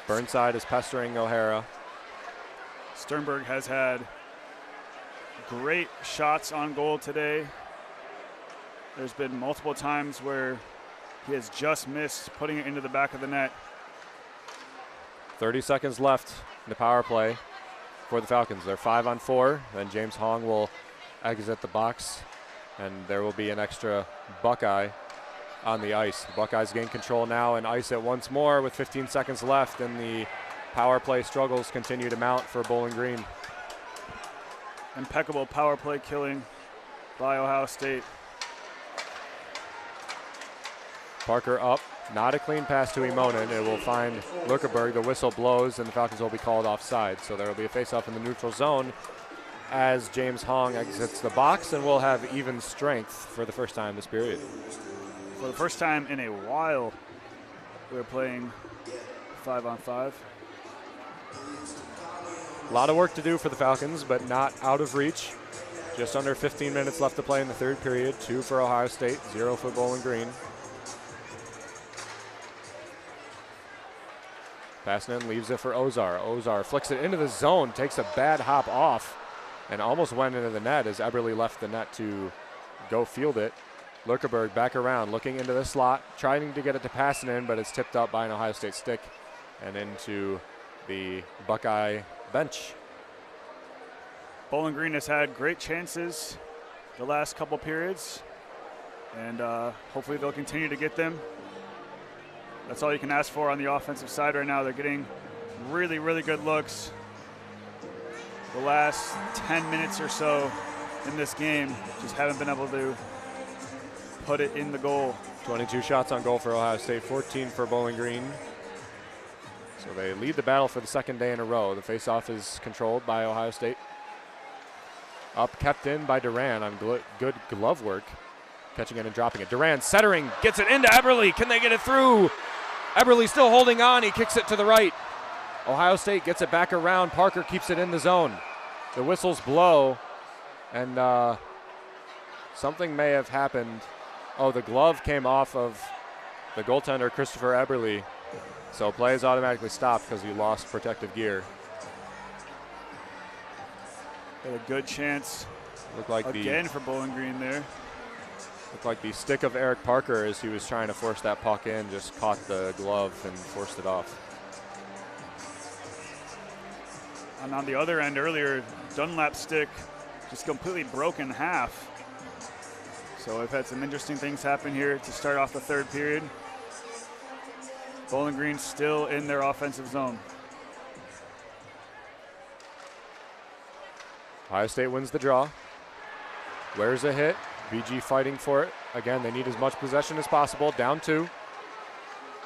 Burnside is pestering O'Hara. Sternberg has had great shots on goal today. There's been multiple times where he has just missed putting it into the back of the net. 30 seconds left in the power play for the Falcons. They're 5-on-4. Then James Hong will exit the box, and there will be an extra Buckeye on the ice. The Buckeyes gain control now and ice it once more with 15 seconds left, and the power play struggles continue to mount for Bowling Green. Impeccable power play killing by Ohio State. Parker up, not a clean pass to Imonen. It will find Lückeberg. The whistle blows, and the Falcons will be called offside. So there will be a face-off in the neutral zone as James Hong exits the box, and we'll have even strength for the first time this period. For the first time in a while, we're playing 5-on-5. A lot of work to do for the Falcons, but not out of reach. Just under 15 minutes left to play in the third period. 2 for Ohio State, 0 for Bowling Green. Passing in, leaves it for Ozar. Ozar flicks it into the zone, takes a bad hop off, and almost went into the net as Eberle left the net to go field it. Lückeberg back around, looking into the slot, trying to get it to Passanen, but it's tipped up by an Ohio State stick and into the Buckeye bench. Bowling Green has had great chances the last couple periods, and hopefully they'll continue to get them. That's all you can ask for on the offensive side right now. They're getting really, really good looks. The last 10 minutes or so in this game, just haven't been able to put it in the goal. 22 shots on goal for Ohio State, 14 for Bowling Green. So they lead the battle for the second day in a row. The faceoff is controlled by Ohio State. Up, kept in by Duran on good glove work. Catching it and dropping it. Duran centering, gets it into Eberle. Can they get it through? Eberle still holding on. He kicks it to the right. Ohio State gets it back around. Parker keeps it in the zone. The whistles blow, and something may have happened. Oh, the glove came off of the goaltender, Christopher Eberle. So play is automatically stopped because he lost protective gear. Had a good chance Looked like again for Bowling Green there. Looked like the stick of Eric Parker as he was trying to force that puck in just caught the glove and forced it off. And on the other end earlier, Dunlap's stick just completely broke in half. So we've had some interesting things happen here to start off the third period. Bowling Green still in their offensive zone. Ohio State wins the draw. Where's a hit? BG fighting for it. Again, they need as much possession as possible. Down 2.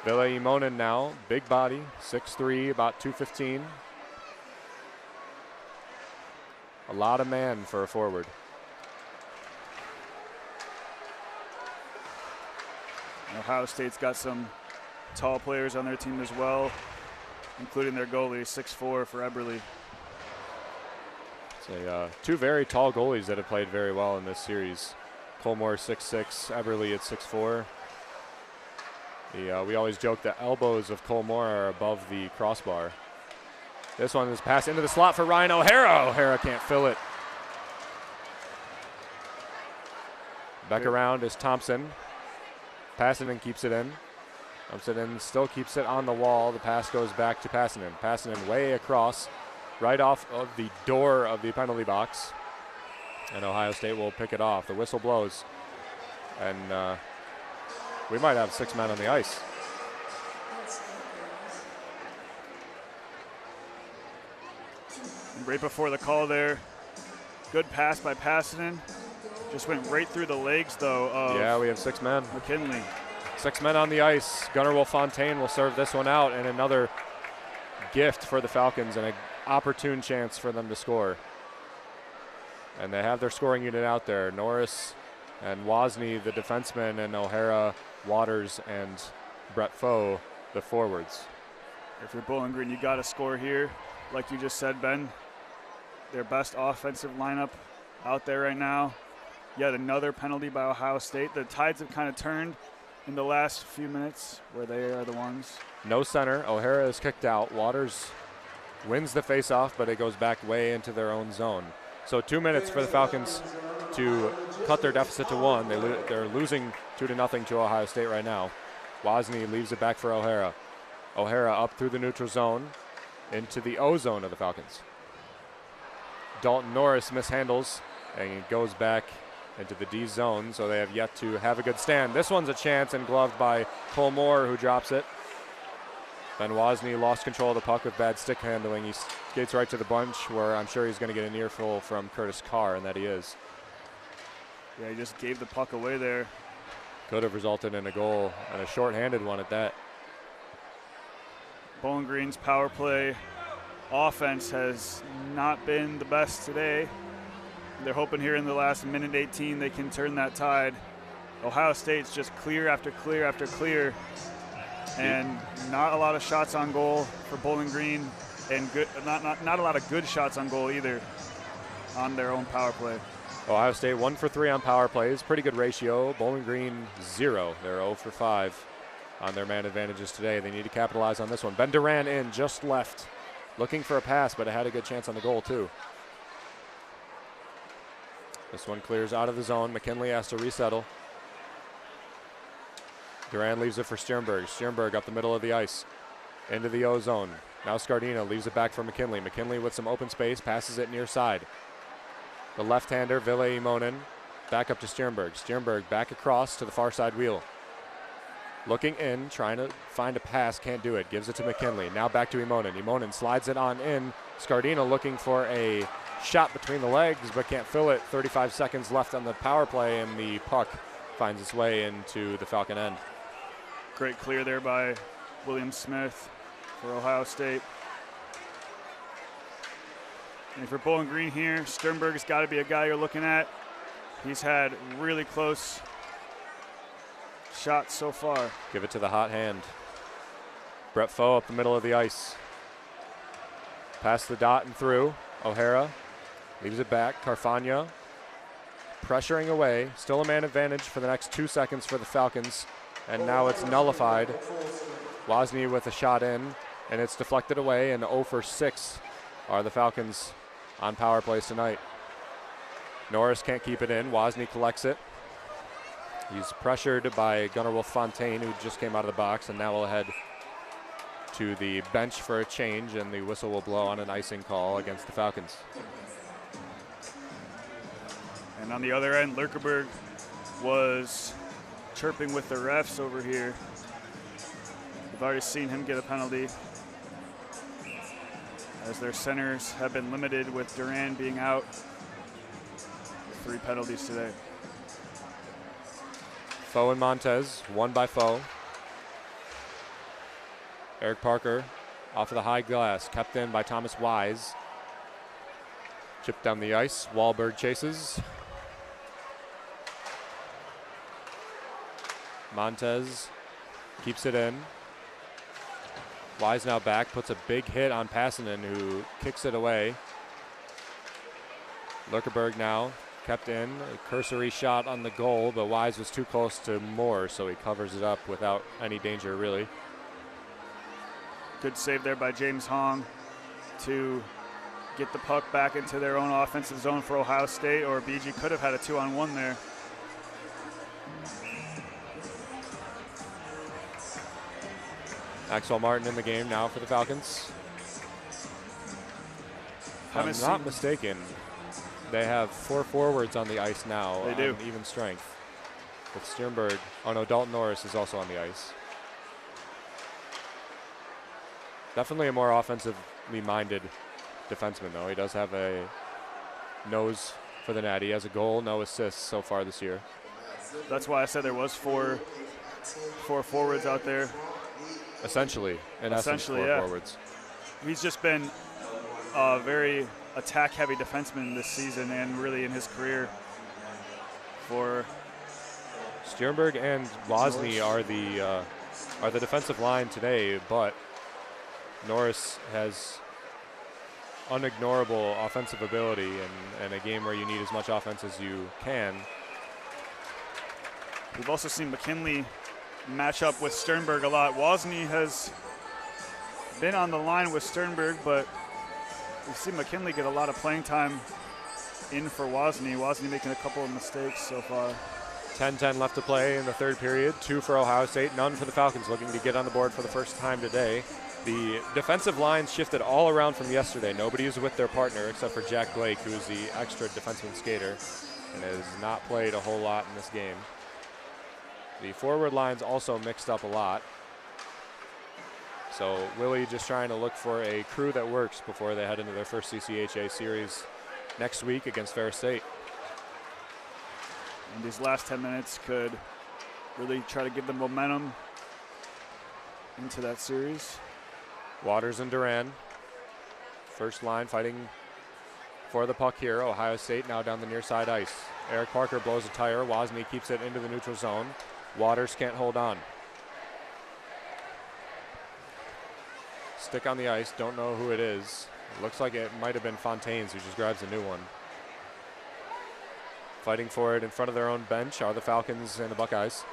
Ville Imonen now, big body, 6'3", about 215. A lot of man for a forward. Ohio State's got some tall players on their team as well, including their goalie, 6'4" for Eberle. So, 2 very tall goalies that have played very well in this series. Colmore 6'6", Eberle at 6'4". We always joke the elbows of Colmore are above the crossbar. This one is passed into the slot for Ryan O'Hara. O'Hara can't fill it. Back around is Thompson. Passanen keeps it in. Thompson still keeps it on the wall. The pass goes back to Passanen. Passanen way across, right off of the door of the penalty box. And Ohio State will pick it off. The whistle blows. And we might have 6 men on the ice. Right before the call there, good pass by Passanen. Just went right through the legs, though, of yeah, we have 6 men. McKinley. 6 men on the ice. Gunnar Wolf-Fontaine will serve this one out, and another gift for the Falcons and an opportune chance for them to score. And they have their scoring unit out there. Norris and Wozni, the defensemen, and O'Hara, Waters, and Brett Foe, the forwards. If you're Bowling Green, you got to score here. Like you just said, Ben, their best offensive lineup out there right now. Yet another penalty by Ohio State. The tides have kind of turned in the last few minutes where they are the ones. No center. O'Hara is kicked out. Waters wins the faceoff, but it goes back way into their own zone. So 2 minutes for the Falcons to cut their deficit to 1. They're losing 2-0 to Ohio State right now. Wozni leaves it back for O'Hara. O'Hara up through the neutral zone into the O zone of the Falcons. Dalton Norris mishandles, and it goes back into the D zone, so they have yet to have a good stand. This one's a chance, and gloved by Colmore, who drops it. Ben Wozni lost control of the puck with bad stick handling. He skates right to the bunch, where I'm sure he's going to get an earful from Curtis Carr, and that he is. Yeah, he just gave the puck away there. Could have resulted in a goal, and a shorthanded one at that. Bowling Green's power play offense has not been the best today. They're hoping here in the last minute 18 they can turn that tide. Ohio State's just clear after clear after clear, and not a lot of shots on goal for Bowling Green, and not a lot of good shots on goal either on their own power play. Ohio State 1 for 3 on power plays, pretty good ratio. Bowling Green 0. They're 0 for 5 on their man advantages today. They need to capitalize on this one. Ben Duran in, just left, looking for a pass, but it had a good chance on the goal too. This one clears out of the zone. McKinley has to resettle. Duran leaves it for Sternberg. Sternberg up the middle of the ice into the O zone. Now Scardino leaves it back for McKinley. McKinley with some open space, passes it near side. The left-hander, Ville Imonen, back up to Sternberg. Sternberg back across to the far side wheel. Looking in, trying to find a pass, can't do it. Gives it to McKinley. Now back to Imonen. Imonen slides it on in. Scardino looking for a shot between the legs, but can't fill it. 35 seconds left on the power play, and the puck finds its way into the Falcon end. Great clear there by William Smith for Ohio State. And if you're Bowling Green here, Sternberg's got to be a guy you're looking at. He's had really close shots so far. Give it to the hot hand. Brett Foe up the middle of the ice. Past the dot and through. O'Hara leaves it back. Carfagna pressuring away. Still a man advantage for the next 2 seconds for the Falcons. And now it's nullified. Wozni with a shot in, and it's deflected away, and 0 for 6 are the Falcons on power plays tonight. Norris can't keep it in. Wozni collects it. He's pressured by Gunnar Wolf-Fontaine, who just came out of the box, and now will head to the bench for a change, and the whistle will blow on an icing call against the Falcons. And on the other end, Lurkerberg was chirping with the refs over here. We've already seen him get a penalty, as their centers have been limited with Duran being out. 3 penalties today. Foe and Montez, one by Foe. Eric Parker off of the high glass, kept in by Thomas Wise. Chipped down the ice, Wahlberg chases. Montez keeps it in. Wise now back, puts a big hit on Passanen, who kicks it away. Lurkerberg now kept in, a cursory shot on the goal, but Wise was too close to Moore, so he covers it up without any danger, really. Good save there by James Hong to get the puck back into their own offensive zone for Ohio State, or BG could have had a 2-on-1 there. Maxwell Martin in the game now for the Falcons. If I'm not mistaken, they have 4 forwards on the ice now. They do. Even strength. With Sternberg. Oh no, Dalton Norris is also on the ice. Definitely a more offensively minded defenseman, though. He does have a nose for the net. He has a goal, no assists so far this year. That's why I said there was four forwards out there. Essentially, in essence, 4 forwards. He's just been a very attack-heavy defenseman this season and really in his career. For Sternberg and Wozni are the defensive line today, but Norris has unignorable offensive ability in a game where you need as much offense as you can. We've also seen McKinley match up with Sternberg a lot. Wozni has been on the line with Sternberg, but we've seen McKinley get a lot of playing time in for Wozni. Wozni making a couple of mistakes so far. 10-10 left to play in the third period. 2 for Ohio State, none for the Falcons, looking to get on the board for the first time today. The defensive lines shifted all around from yesterday. Nobody is with their partner except for Jack Blake, who is the extra defenseman skater and has not played a whole lot in this game. The forward line's also mixed up a lot. So Willie just trying to look for a crew that works before they head into their first CCHA series next week against Ferris State. And these last 10 minutes could really try to give them momentum into that series. Waters and Duran, first line fighting for the puck here. Ohio State now down the near side ice. Eric Parker blows a tire. Wozni keeps it into the neutral zone. Waters can't hold on. Stick on the ice, don't know who it is. It looks like it might have been Fontaines, who just grabs a new one. Fighting for it in front of their own bench are the Falcons and the Buckeyes.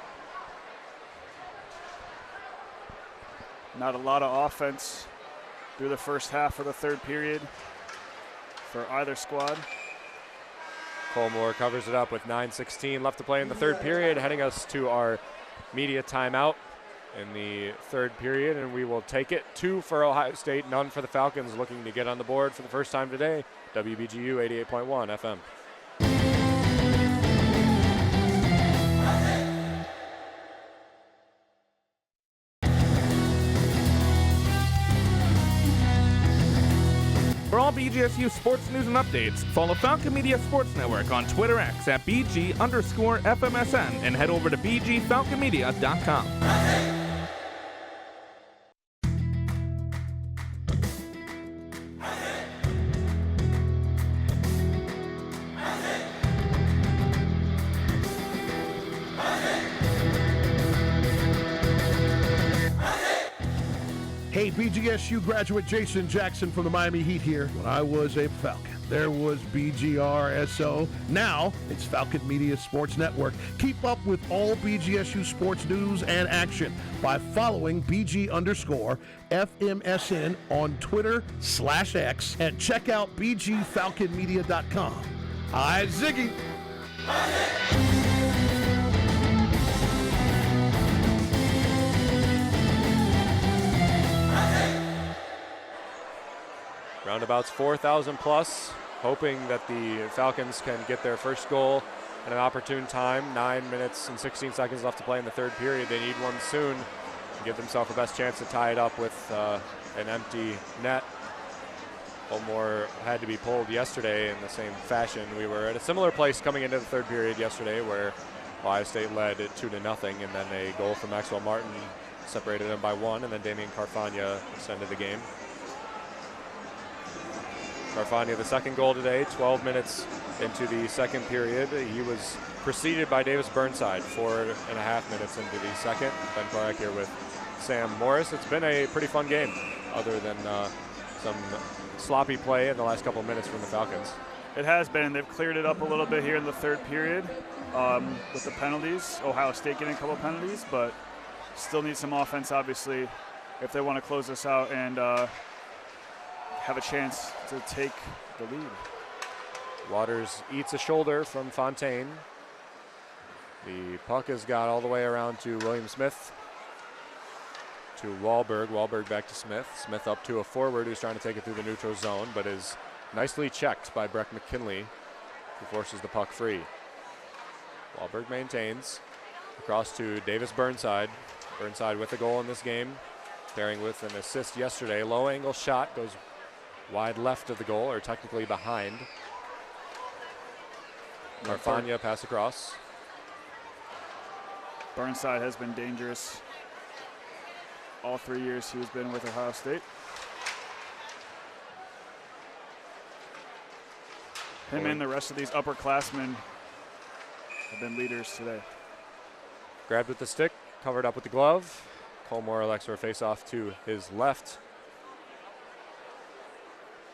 Not a lot of offense through the first half of the third period for either squad. Cole Moore covers it up with 9:16 left to play in the third period, heading us to our media timeout in the third period, and we will take it. 2 for Ohio State, none for the Falcons, looking to get on the board for the first time today. WBGU 88.1 FM. For all BGSU sports news and updates, follow Falcon Media Sports Network on Twitter X at BG_FMSN and head over to BGFalconMedia.com. Hey, BGSU graduate Jason Jackson from the Miami Heat here. When I was a Falcon, there was BGRSO. Now it's Falcon Media Sports Network. Keep up with all BGSU sports news and action by following BG_FMSN on Twitter/X and check out BGFalconMedia.com. Hi, Ziggy. Roundabouts 4,000 plus, hoping that the Falcons can get their first goal at an opportune time. 9 minutes and 16 seconds left to play in the third period. They need one soon to give themselves the best chance to tie it up with an empty net. Colmore had to be pulled yesterday in the same fashion. We were at a similar place coming into the third period yesterday where Ohio State led it 2-0, and then a goal from Maxwell Martin separated them by 1, and then Damian Carfagna extended the game. Carfagna, the second goal today, 12 minutes into the second period. He was preceded by Davis Burnside 4.5 minutes into the second. Ben Korak here with Sam Morris. It's been a pretty fun game, other than some sloppy play in the last couple of minutes from the Falcons. It has been. They've cleared it up a little bit here in the third period with the penalties. Ohio State getting a couple of penalties, but still need some offense, obviously, if they want to close this out and have a chance to take the lead. Waters eats a shoulder from Fontaine. The puck has got all the way around to William Smith. To Wahlberg. Wahlberg back to Smith. Smith up to a forward who's trying to take it through the neutral zone, but is nicely checked by Breck McKinley, who forces the puck free. Wahlberg maintains. Across to Davis Burnside. Burnside with a goal in this game, pairing with an assist yesterday. Low angle shot goes wide left of the goal, or technically behind. Carfagna pass across. Burnside has been dangerous all 3 years he's been with Ohio State. Him and the rest of these upperclassmen have been leaders today. Grabbed with the stick, covered up with the glove. Colmore elects for a face-off to his left.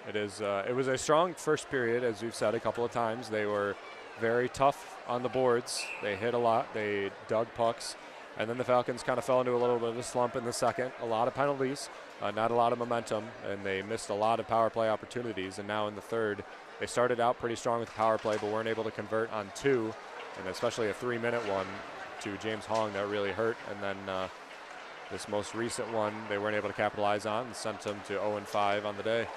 It was a strong first period, as we've said a couple of times. They were very tough on the boards. They hit a lot. They dug pucks. And then the Falcons kind of fell into a little bit of a slump in the second. A lot of penalties, not a lot of momentum, and they missed a lot of power play opportunities. And now in the third, they started out pretty strong with the power play, but weren't able to convert on 2, and especially a 3-minute one to James Hong that really hurt. And then this most recent one, they weren't able to capitalize on and sent them to 0-5 on the day.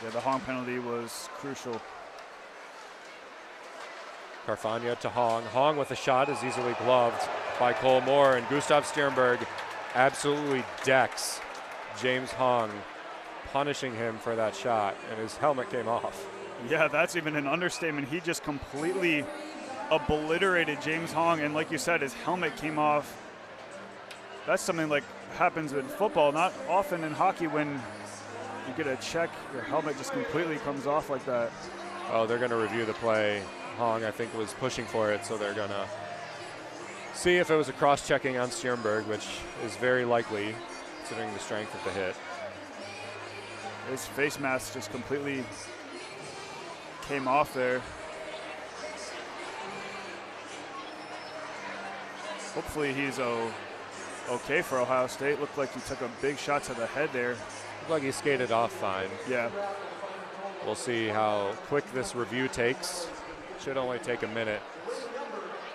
Yeah, the Hong penalty was crucial. Carfagna to Hong. Hong with a shot is easily gloved by Cole Moore, and Gustav Sternberg absolutely decks James Hong, punishing him for that shot, and his helmet came off. Yeah, that's even an understatement. He just completely obliterated James Hong, and like you said, his helmet came off. That's something like happens in football, not often in hockey. When you get a check, your helmet just completely comes off like that. Oh, they're going to review the play. Hong, I think, was pushing for it, so they're going to see if it was a cross-checking on Sternberg, which is very likely, considering the strength of the hit. His face mask just completely came off there. Hopefully he's okay for Ohio State. Looked like he took a big shot to the head there. Looked like he skated off fine. Yeah. We'll see how quick this review takes. Should only take a minute.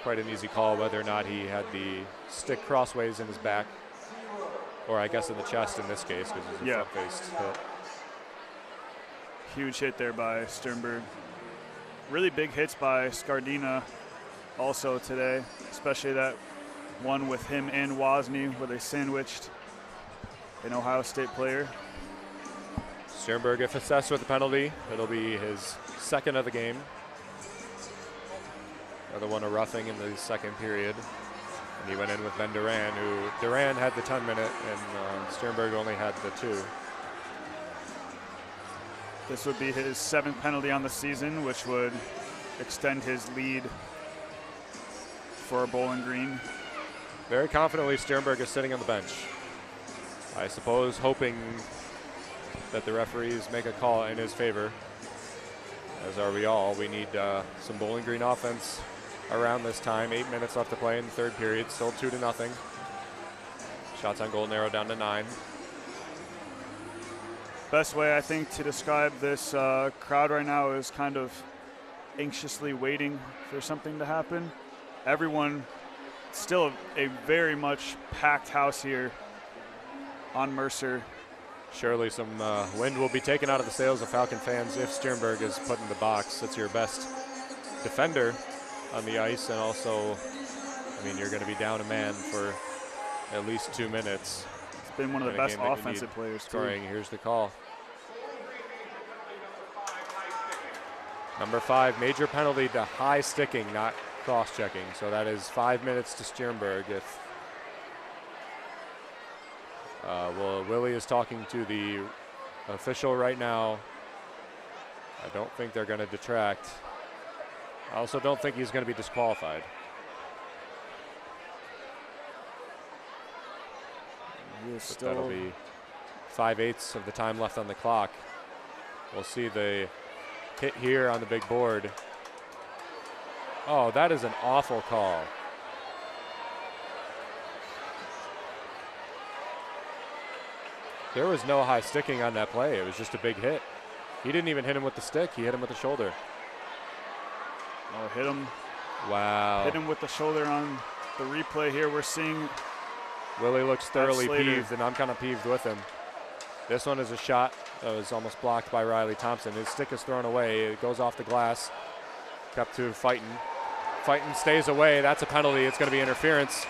Quite an easy call whether or not he had the stick crossways in his back, or I guess in the chest in this case, because it was a front-faced hit. Huge hit there by Sternberg. Really big hits by Scardina also today, especially that one with him and Wozni where they sandwiched an Ohio State player. Sternberg, if assessed with a penalty, it'll be his second of the game. Another one, a roughing in the second period. And he went in with Ben Duran, who Duran had the 10-minute and Sternberg only had the 2. This would be his 7th penalty on the season, which would extend his lead for Bowling Green. Very confidently, Sternberg is sitting on the bench. I suppose hoping that the referees make a call in his favor, as are we all. We need some Bowling Green offense around this time. 8 minutes left to play in the third period, still 2-0. Shots on goal narrowed down to 9. Best way, I think, to describe this crowd right now is kind of anxiously waiting for something to happen. Everyone, still a very much packed house here on Mercer. Surely some wind will be taken out of the sails of Falcon fans if Sternberg is put in the box. It's your best defender on the ice, and also, I mean, you're going to be down a man for at least 2 minutes. It's been one of the best offensive players scoring. Here's the call. Number 5, major penalty to high sticking, not cross-checking. So that is 5 minutes to Sternberg. If Willie is talking to the official right now. I don't think they're going to detract. I also don't think he's going to be disqualified. But that'll be 5/8 of the time left on the clock. We'll see the hit here on the big board. Oh, that is an awful call. There was no high sticking on that play. It was just a big hit. He didn't even hit him with the stick. He hit him with the shoulder. Oh, hit him. Wow. Hit him with the shoulder on the replay here. We're seeing Willie looks thoroughly Slater. peeved, and I'm kind of peeved with him. This one is a shot that was almost blocked by Riley Thompson. His stick is thrown away. It goes off the glass. Kept to Fighton. Fighton stays away. That's a penalty. It's going to be interference.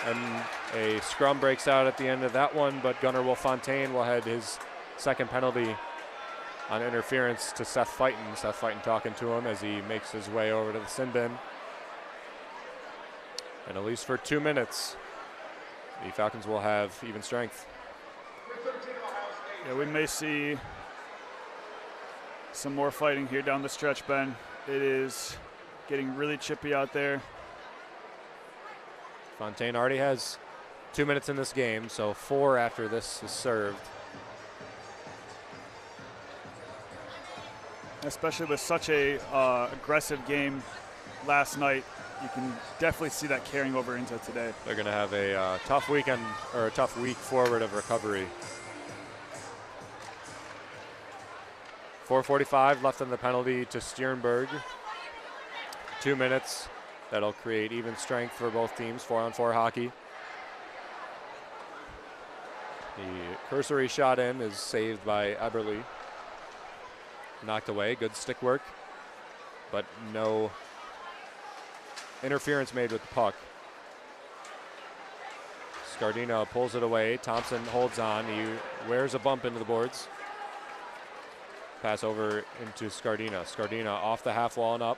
And a scrum breaks out at the end of that one, but Gunnar Wolf-Fontaine will head his second penalty on interference to Seth Fighton. Seth Fighton talking to him as he makes his way over to the sin bin. And at least for 2 minutes, the Falcons will have even strength. Yeah, we may see some more fighting here down the stretch, Ben. It is getting really chippy out there. Fontaine already has 2 minutes in this game, so 4 after this is served. Especially with such a aggressive game last night, you can definitely see that carrying over into today. They're going to have a tough weekend, or a tough week forward of recovery. 4:45 left on the penalty to Sternberg. 2 minutes. That'll create even strength for both teams, 4-on-4 hockey. The cursory shot in is saved by Eberle. Knocked away, good stick work, but no interference made with the puck. Scardino pulls it away. Thompson holds on. He wears a bump into the boards. Pass over into Scardino. Scardino off the half wall and up.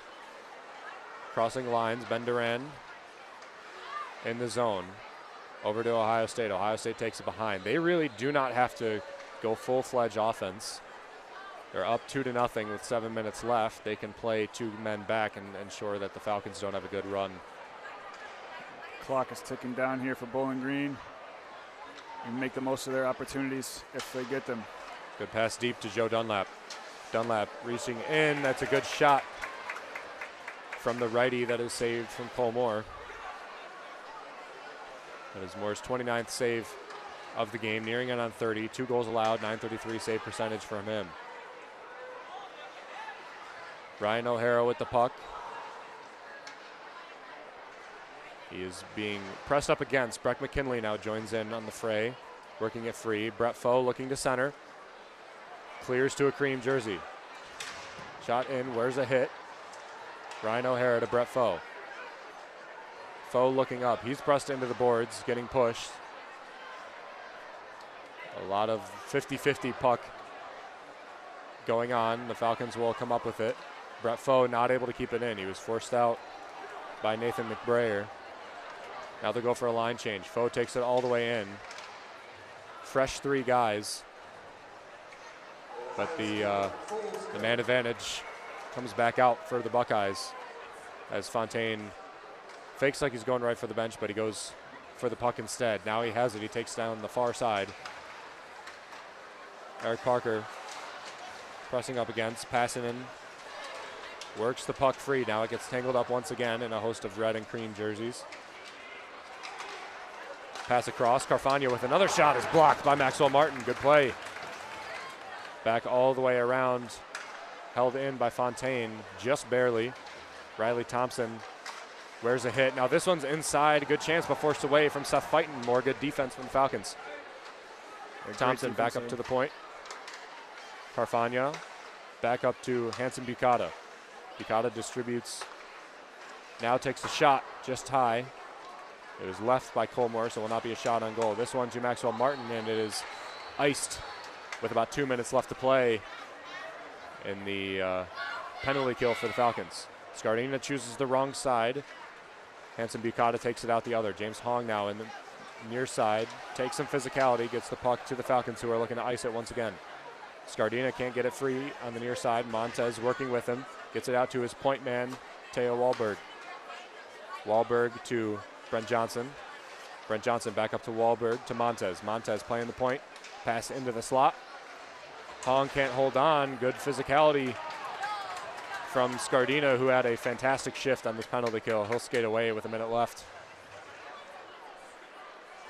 Crossing lines, Ben Duran in the zone. Over to Ohio State. Ohio State takes it behind. They really do not have to go full-fledged offense. They're up 2-0 with 7 minutes left. They can play 2 men back and ensure that the Falcons don't have a good run. Clock is ticking down here for Bowling Green. And make the most of their opportunities if they get them. Good pass deep to Joe Dunlap. Dunlap reaching in. That's a good shot from the righty that is saved from Cole Moore. That is Moore's 29th save of the game, nearing it on 30. 2 goals allowed, .933 save percentage from him. Ryan O'Hara with the puck. He is being pressed up against. Breck McKinley now joins in on the fray, working it free. Brett Foe looking to center. Clears to a cream jersey. Shot in, where's a hit? Ryan O'Hara to Brett Foe. Foe looking up. He's pressed into the boards, getting pushed. A lot of 50-50 puck going on. The Falcons will come up with it. Brett Foe not able to keep it in. He was forced out by Nathan McBrayer. Now they'll go for a line change. Foe takes it all the way in. Fresh 3 guys. But the man advantage comes back out for the Buckeyes as Fontaine fakes like he's going right for the bench, but he goes for the puck instead. Now he has it. He takes down the far side. Eric Parker pressing up against, passing in. Works the puck free. Now it gets tangled up once again in a host of red and cream jerseys. Pass across. Carfagna with another shot is blocked by Maxwell Martin. Good play. Back all the way around. Held in by Fontaine, just barely. Riley Thompson wears a hit. Now this one's inside. Good chance, but forced away from Seth Fighton. More good defense from the Falcons. Thompson back up to the point. Carfagna back up to Hanson Bucata. Bucata distributes. Now takes a shot just high. It was left by Colmore, so will not be a shot on goal. This one to Maxwell Martin, and it is iced with about 2 minutes left to play in the penalty kill for the Falcons. Scardina chooses the wrong side. Hanson Bucata takes it out the other. James Hong now in the near side. Takes some physicality, gets the puck to the Falcons, who are looking to ice it once again. Scardina can't get it free on the near side. Montez working with him. Gets it out to his point man, Teo Wahlberg. Wahlberg to Brent Johnson. Brent Johnson back up to Wahlberg to Montez. Montez playing the point. Pass into the slot. Hong can't hold on. Good physicality from Scardina, who had a fantastic shift on this penalty kill. He'll skate away with a minute left.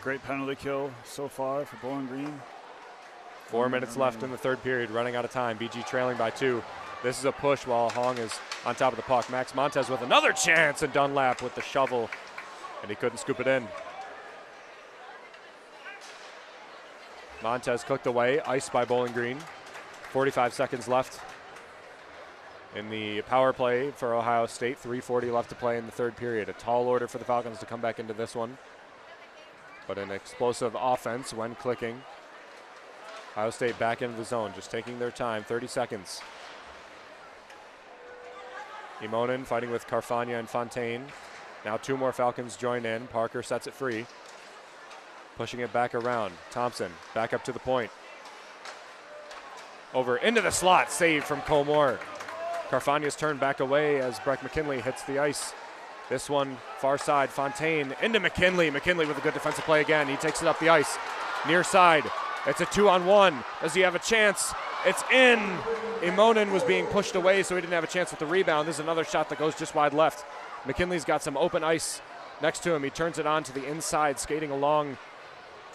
Great penalty kill so far for Bowling Green. 4 minutes left in the third period, running out of time. BG trailing by 2. This is a push while Hong is on top of the puck. Max Montez with another chance, and Dunlap with the shovel, and he couldn't scoop it in. Montez clicked away, iced by Bowling Green. 45 seconds left in the power play for Ohio State. 3:40 left to play in the third period. A tall order for the Falcons to come back into this one, but an explosive offense when clicking. Ohio State back into the zone, just taking their time. 30 seconds. Imonen fighting with Carfagna and Fontaine. Now 2 more Falcons join in. Parker sets it free. Pushing it back around. Thompson back up to the point. Over into the slot. Save from Colmore. Carfagna's turned back away as Breck McKinley hits the ice. This one far side. Fontaine into McKinley. McKinley with a good defensive play again. He takes it up the ice. Near side. It's a 2-on-1. Does he have a chance? It's in. Imonen was being pushed away, so he didn't have a chance with the rebound. This is another shot that goes just wide left. McKinley's got some open ice next to him. He turns it on to the inside, skating along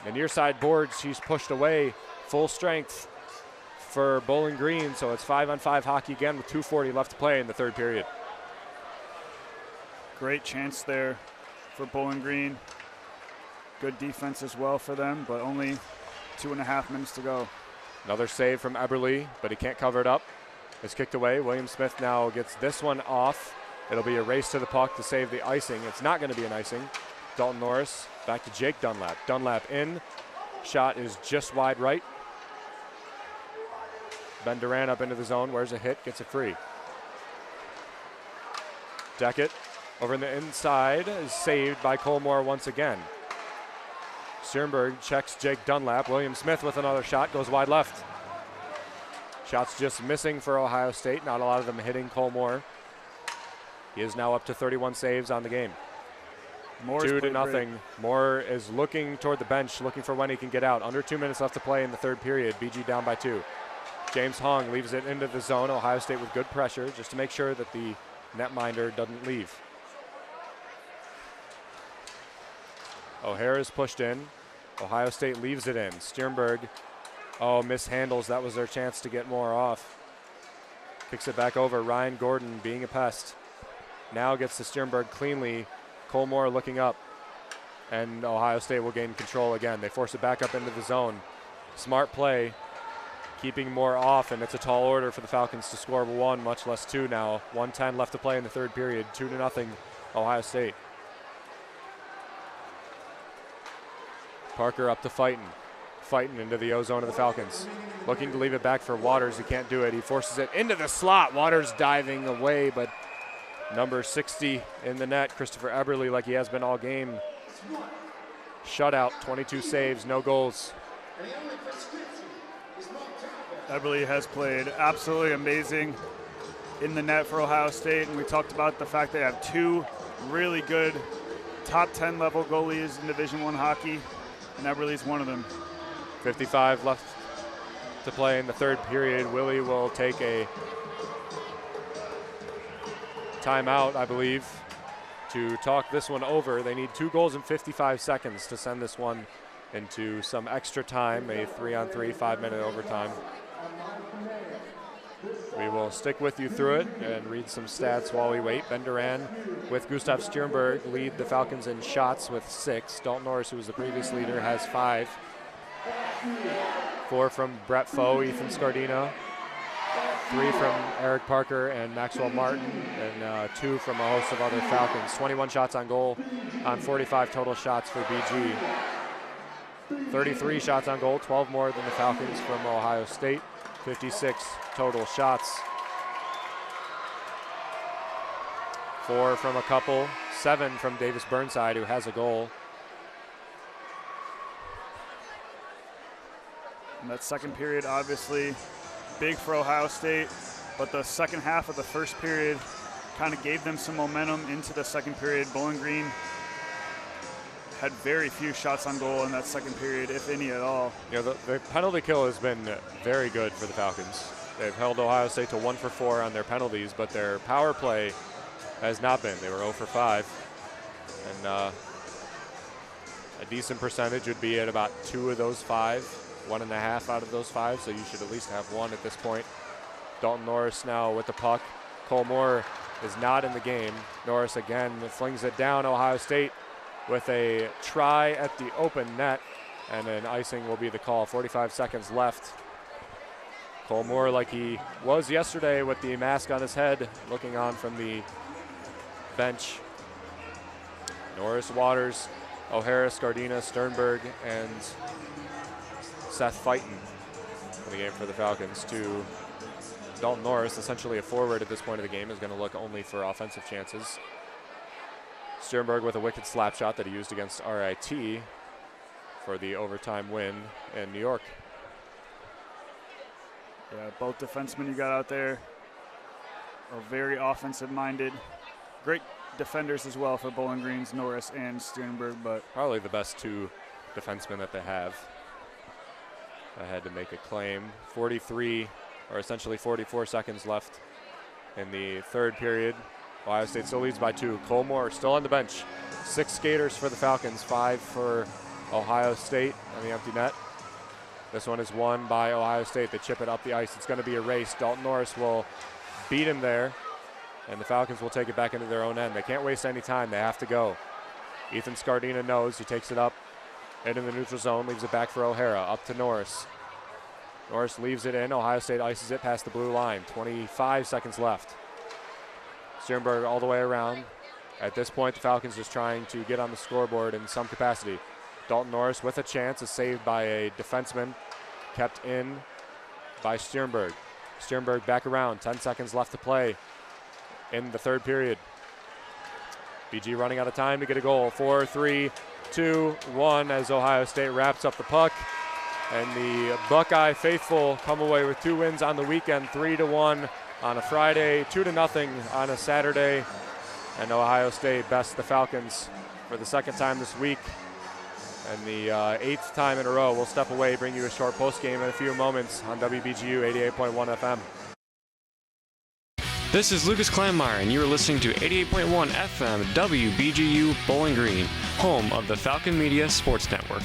the near side boards. He's pushed away. Full strength for Bowling Green, so it's 5-on-5 hockey again with 2:40 left to play in the third period. Great chance there for Bowling Green. Good defense as well for them, but only 2.5 minutes to go. Another save from Eberle, but he can't cover it up. It's kicked away. William Smith now gets this one off. It'll be a race to the puck to save the icing. It's not going to be an icing. Dalton Norris back to Jake Dunlap. Dunlap in. Shot is just wide right. Ben Duran up into the zone. Where's a hit? Gets it free. Deckett over in the inside is saved by Colmore once again. Sternberg checks Jake Dunlap. William Smith with another shot, goes wide left. Shots just missing for Ohio State. Not a lot of them hitting Colmore. He is now up to 31 saves on the game. 2-0. Moore is looking toward the bench, looking for when he can get out. Under 2 minutes left to play in the third period. BG down by 2. James Hong leaves it into the zone. Ohio State with good pressure just to make sure that the netminder doesn't leave. O'Hara is pushed in. Ohio State leaves it in. Sternberg, mishandles. That was their chance to get more off. Kicks it back over. Ryan Gordon being a pest. Now gets to Sternberg cleanly. Colmore looking up. And Ohio State will gain control again. They force it back up into the zone. Smart play. Keeping more off, and it's a tall order for the Falcons to score 1, much less 2 now. 1:10 left to play in the third period. 2-0 Ohio State. Parker up to Fighting into the O-zone of the Falcons. Looking to leave it back for Waters. He can't do it. He forces it into the slot. Waters diving away, but number 60 in the net, Christopher Eberle, like he has been all game. Shutout, 22 saves, no goals. Eberle has played absolutely amazing in the net for Ohio State, and we talked about the fact they have 2 really good top 10 level goalies in Division I hockey, and Eberle's one of them. 55 left to play in the third period. Willie will take a timeout, I believe, to talk this one over. They need 2 goals in 55 seconds to send this one into some extra time, a 3-on-3, 5-minute overtime. We will stick with you through it and read some stats while we wait. Ben Duran with Gustav Sternberg lead the Falcons in shots with 6. Dalton Norris, who was the previous leader, has 5. 4 from Brett Foe, Ethan Scardina. 3 from Eric Parker and Maxwell Martin, and 2 from a host of other Falcons. 21 shots on goal on 45 total shots for BG. 33 shots on goal, 12 more than the Falcons from Ohio State. 56 total shots. 4 from a couple, 7 from Davis Burnside, who has a goal. And that second period, obviously, big for Ohio State, but the second half of the first period kind of gave them some momentum into the second period. Bowling Green had very few shots on goal in that second period, if any at all. Yeah, the penalty kill has been very good for the Falcons. They've held Ohio State to 1 for 4 on their penalties, but their power play has not been. They were 0 for 5. And a decent percentage would be at about 2 of those 5, 1.5 out of those 5, so you should at least have 1 at this point. Dalton Norris now with the puck. Cole Moore is not in the game. Norris again flings it down. Ohio State with a try at the open net, and an icing will be the call. 45 seconds left. Cole Moore, like he was yesterday with the mask on his head, looking on from the bench. Norris, Waters, O'Hara, Scardina, Sternberg, and Seth Fighton in the game for the Falcons. To Dalton Norris, essentially a forward at this point of the game, is going to look only for offensive chances. Sternberg with a wicked slap shot that he used against RIT for the overtime win in New York. Yeah, both defensemen you got out there are very offensive-minded. Great defenders as well for Bowling Green's Norris and Sternberg, but probably the best 2 defensemen that they have. I had to make a claim. 43, or essentially 44 seconds left in the third period. Ohio State still leads by 2. Cole Moore still on the bench. 6 skaters for the Falcons, 5 for Ohio State on the empty net. This one is won by Ohio State. They chip it up the ice. It's going to be a race. Dalton Norris will beat him there, and the Falcons will take it back into their own end. They can't waste any time. They have to go. Ethan Scardina knows. He takes it up into the neutral zone, leaves it back for O'Hara. Up to Norris. Norris leaves it in. Ohio State ices it past the blue line. 25 seconds left. Sternberg all the way around. At this point, the Falcons just trying to get on the scoreboard in some capacity. Dalton Norris with a chance is saved by a defenseman, kept in by Sternberg. Sternberg back around, 10 seconds left to play in the third period. BG running out of time to get a goal. 4, 3, 2, 1 as Ohio State wraps up the puck. And the Buckeye faithful come away with 2 wins on the weekend, 3-1 on a Friday, 2-0 on a Saturday. And Ohio State bests the Falcons for the second time this week. And the 8th time in a row. We'll step away, bring you a short post game in a few moments on WBGU 88.1 FM. This is Lucas Kleinmeyer, and you are listening to 88.1 FM WBGU Bowling Green, home of the Falcon Media Sports Network.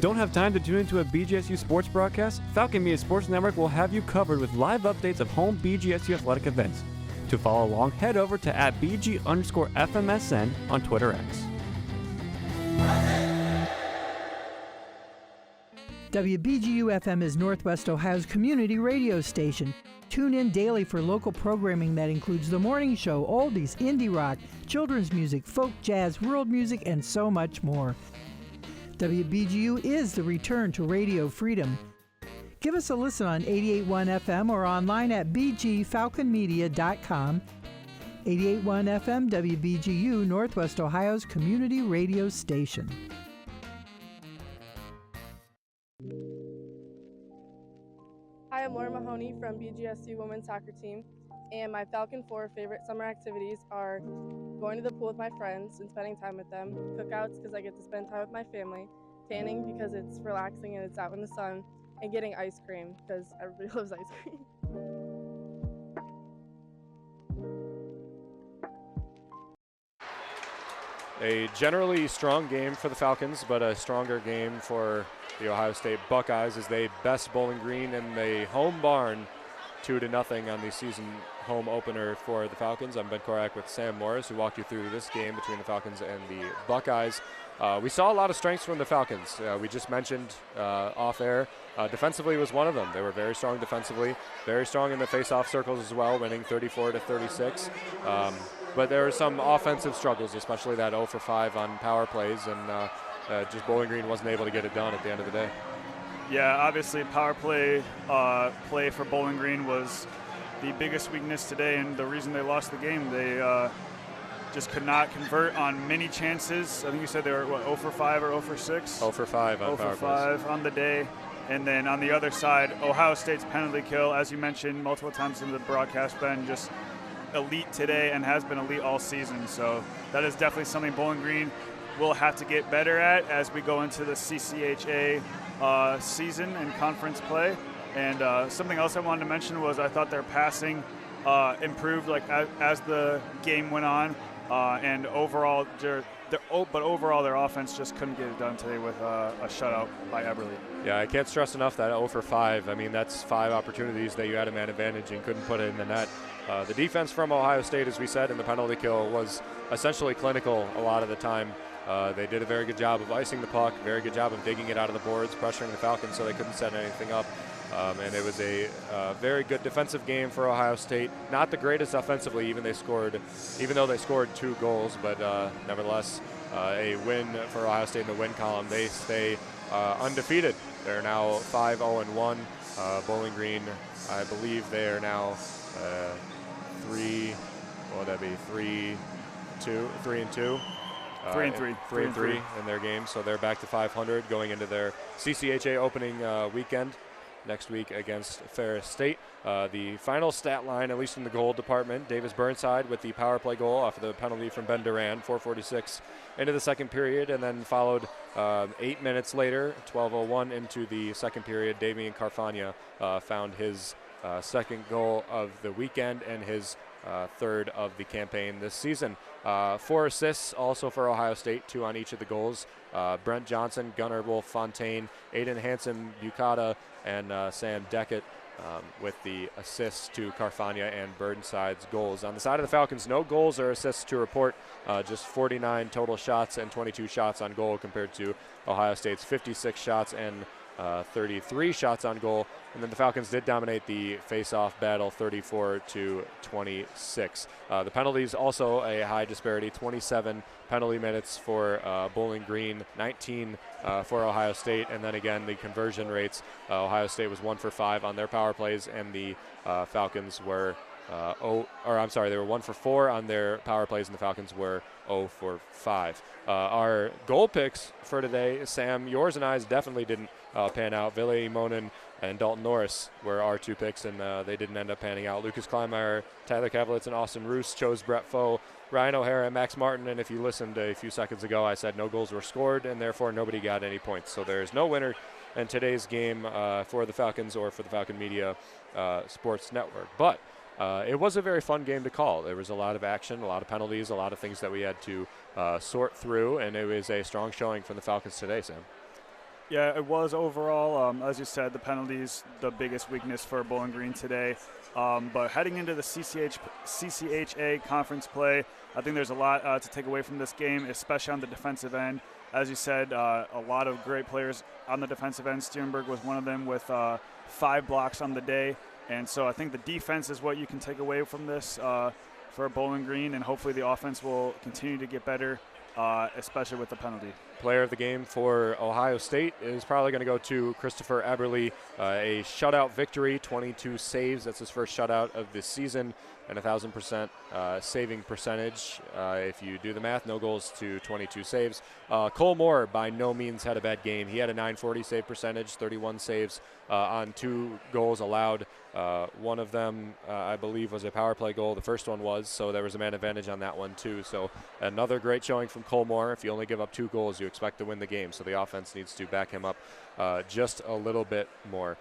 Don't have time to tune into a BGSU sports broadcast? Falcon Media Sports Network will have you covered with live updates of home BGSU athletic events. To follow along, head over to @BG_FMSN on Twitter X. WBGU-FM is Northwest Ohio's community radio station. Tune in daily for local programming that includes the morning show, oldies, indie rock, children's music, folk jazz, world music, and so much more. WBGU is the return to radio freedom. Give us a listen on 88.1 FM or online at bgfalconmedia.com. 88.1 FM WBGU, Northwest Ohio's community radio station. Hi, I'm Laura Mahoney from BGSU Women's Soccer Team, and my Falcon 4 favorite summer activities are going to the pool with my friends and spending time with them, cookouts because I get to spend time with my family, tanning because it's relaxing and it's out in the sun, and getting ice cream because everybody loves ice cream. A generally strong game for the Falcons, but a stronger game for the Ohio State Buckeyes as they best Bowling Green in the home barn 2-0 on the season home opener for the Falcons. I'm Ben Korak with Sam Morris, who walked you through this game between the Falcons and the Buckeyes. We saw a lot of strengths from the Falcons. We just mentioned off air, defensively was one of them. They were very strong defensively, very strong in the face-off circles as well, winning 34-36. but there were some offensive struggles, especially that 0 for 5 on power plays, and just Bowling Green wasn't able to get it done at the end of the day. Yeah, obviously power play for Bowling Green was the biggest weakness today, and the reason they lost the game. They just could not convert on many chances. I think you said they were, 0 for 5 or 0 for 6? 0 for 5 on 0 power for 5 plays. on the day. And then on the other side, Ohio State's penalty kill, as you mentioned multiple times in the broadcast, been just elite today and has been elite all season. So that is definitely something Bowling Green will have to get better at as we go into the CCHA season and conference play. And something else I wanted to mention was I thought their passing improved as the game went on. And overall, overall, their offense just couldn't get it done today with a shutout by Eberly. Yeah, I can't stress enough that 0 for 5. I mean, that's 5 opportunities that you had a man advantage and couldn't put it in the net. The defense from Ohio State, as we said, in the penalty kill was essentially clinical a lot of the time. They did a very good job of icing the puck, very good job of digging it out of the boards, pressuring the Falcons so they couldn't set anything up. And it was a very good defensive game for Ohio State. Not the greatest offensively, even though they scored 2 goals, but nevertheless, a win for Ohio State in the win column. They stay undefeated. They're now 5-0-1. Bowling Green, I believe they are now 3 and 2. 3 and 3 in their game, so they're back to 500 going into their CCHA opening weekend next week against Ferris State. The final stat line, at least in the goal department, Davis Burnside with the power play goal off of the penalty from Ben Duran, 4:46 into the second period, and then followed 8 minutes later, 12:01 into the second period, Damian Carfagna found his second goal of the weekend and his third of the campaign this season. 4 assists also for Ohio State, 2 on each of the goals. Brent Johnson, Gunnar Wolf Fontaine, Aiden Hansen, Bukata, and Sam Deckett with the assists to Carfagna and Burnside's goals. On the side of the Falcons, no goals or assists to report, just 49 total shots and 22 shots on goal compared to Ohio State's 56 shots and 33 shots on goal. And then the Falcons did dominate the face-off battle 34-26. The penalties also a high disparity, 27 penalty minutes for Bowling Green, 19 for Ohio State. And then again, the conversion rates, Ohio State was 1 for 5 on their power plays, and the Falcons were they were 1 for 4 on their power plays, and the Falcons were 0 for 5. Our goal picks for today, Sam, yours and I's definitely didn't pan out. Ville Monin and Dalton Norris were our 2 picks, and they didn't end up panning out. Lucas Kleinmeyer, Tyler Kavlitz, and Austin Roos chose Brett Foe, Ryan O'Hara, and Max Martin. And if you listened a few seconds ago, I said no goals were scored, and therefore nobody got any points. So there's no winner in today's game for the Falcons or for the Falcon Media Sports Network. But it was a very fun game to call. There was a lot of action, a lot of penalties, a lot of things that we had to sort through, and it was a strong showing from the Falcons today, Sam. Yeah, it was overall, as you said, the penalties, the biggest weakness for Bowling Green today. But heading into the CCHA conference play, I think there's a lot to take away from this game, especially on the defensive end. As you said, a lot of great players on the defensive end. Stierenberg was one of them with 5 blocks on the day. And so I think the defense is what you can take away from this for Bowling Green, and hopefully the offense will continue to get better, especially with the penalty. Player of the game for Ohio State is probably going to go to Christopher Eberly. A shutout victory, 22 saves. That's his first shutout of this season, and 1,000% saving percentage. If you do the math, no goals to 22 saves. Cole Moore by no means had a bad game. He had a 940 save percentage, 31 saves on 2 goals allowed. One of them, I believe, was a power play goal. The first one was, so there was a man advantage on that one too. So another great showing from Cole Moore. If you only give up 2 goals, you expect to win the game. So the offense needs to back him up just a little bit more.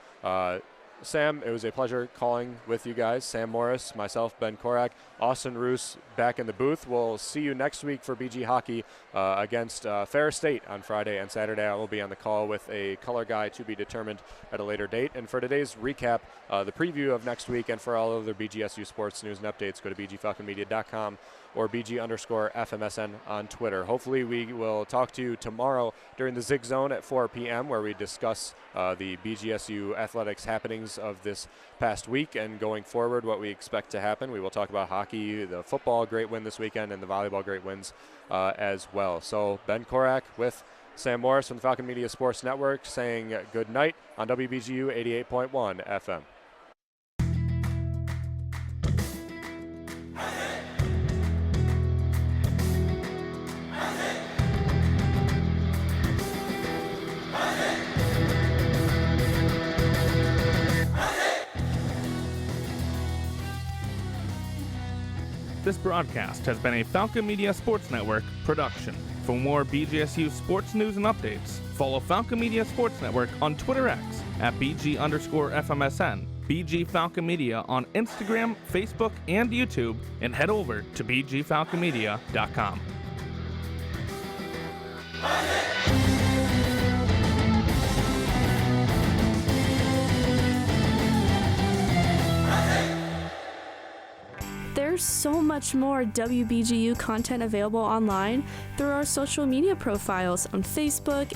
Sam, it was a pleasure calling with you guys. Sam Morris, myself, Ben Korak, Austin Roos back in the booth. We'll see you next week for BG Hockey against Ferris State on Friday and Saturday. I will be on the call with a color guy to be determined at a later date. And for today's recap, the preview of next week, and for all other BGSU sports news and updates, go to bgfalconmedia.com or BG_FMSN on Twitter. Hopefully we will talk to you tomorrow during the Zig Zone at 4 p.m. where we discuss the BGSU athletics happenings of this past week and going forward what we expect to happen. We will talk about hockey, the football great win this weekend, and the volleyball great wins as well. So Ben Korak with Sam Morris from the Falcon Media Sports Network saying good night on WBGU 88.1 FM. This broadcast has been a Falcon Media Sports Network production. For more BGSU sports news and updates, follow Falcon Media Sports Network on Twitter X at BG_FMSN, BG Falcon Media on Instagram, Facebook, and YouTube, and head over to BGFalconMedia.com. There's so much more WBGU content available online through our social media profiles on Facebook,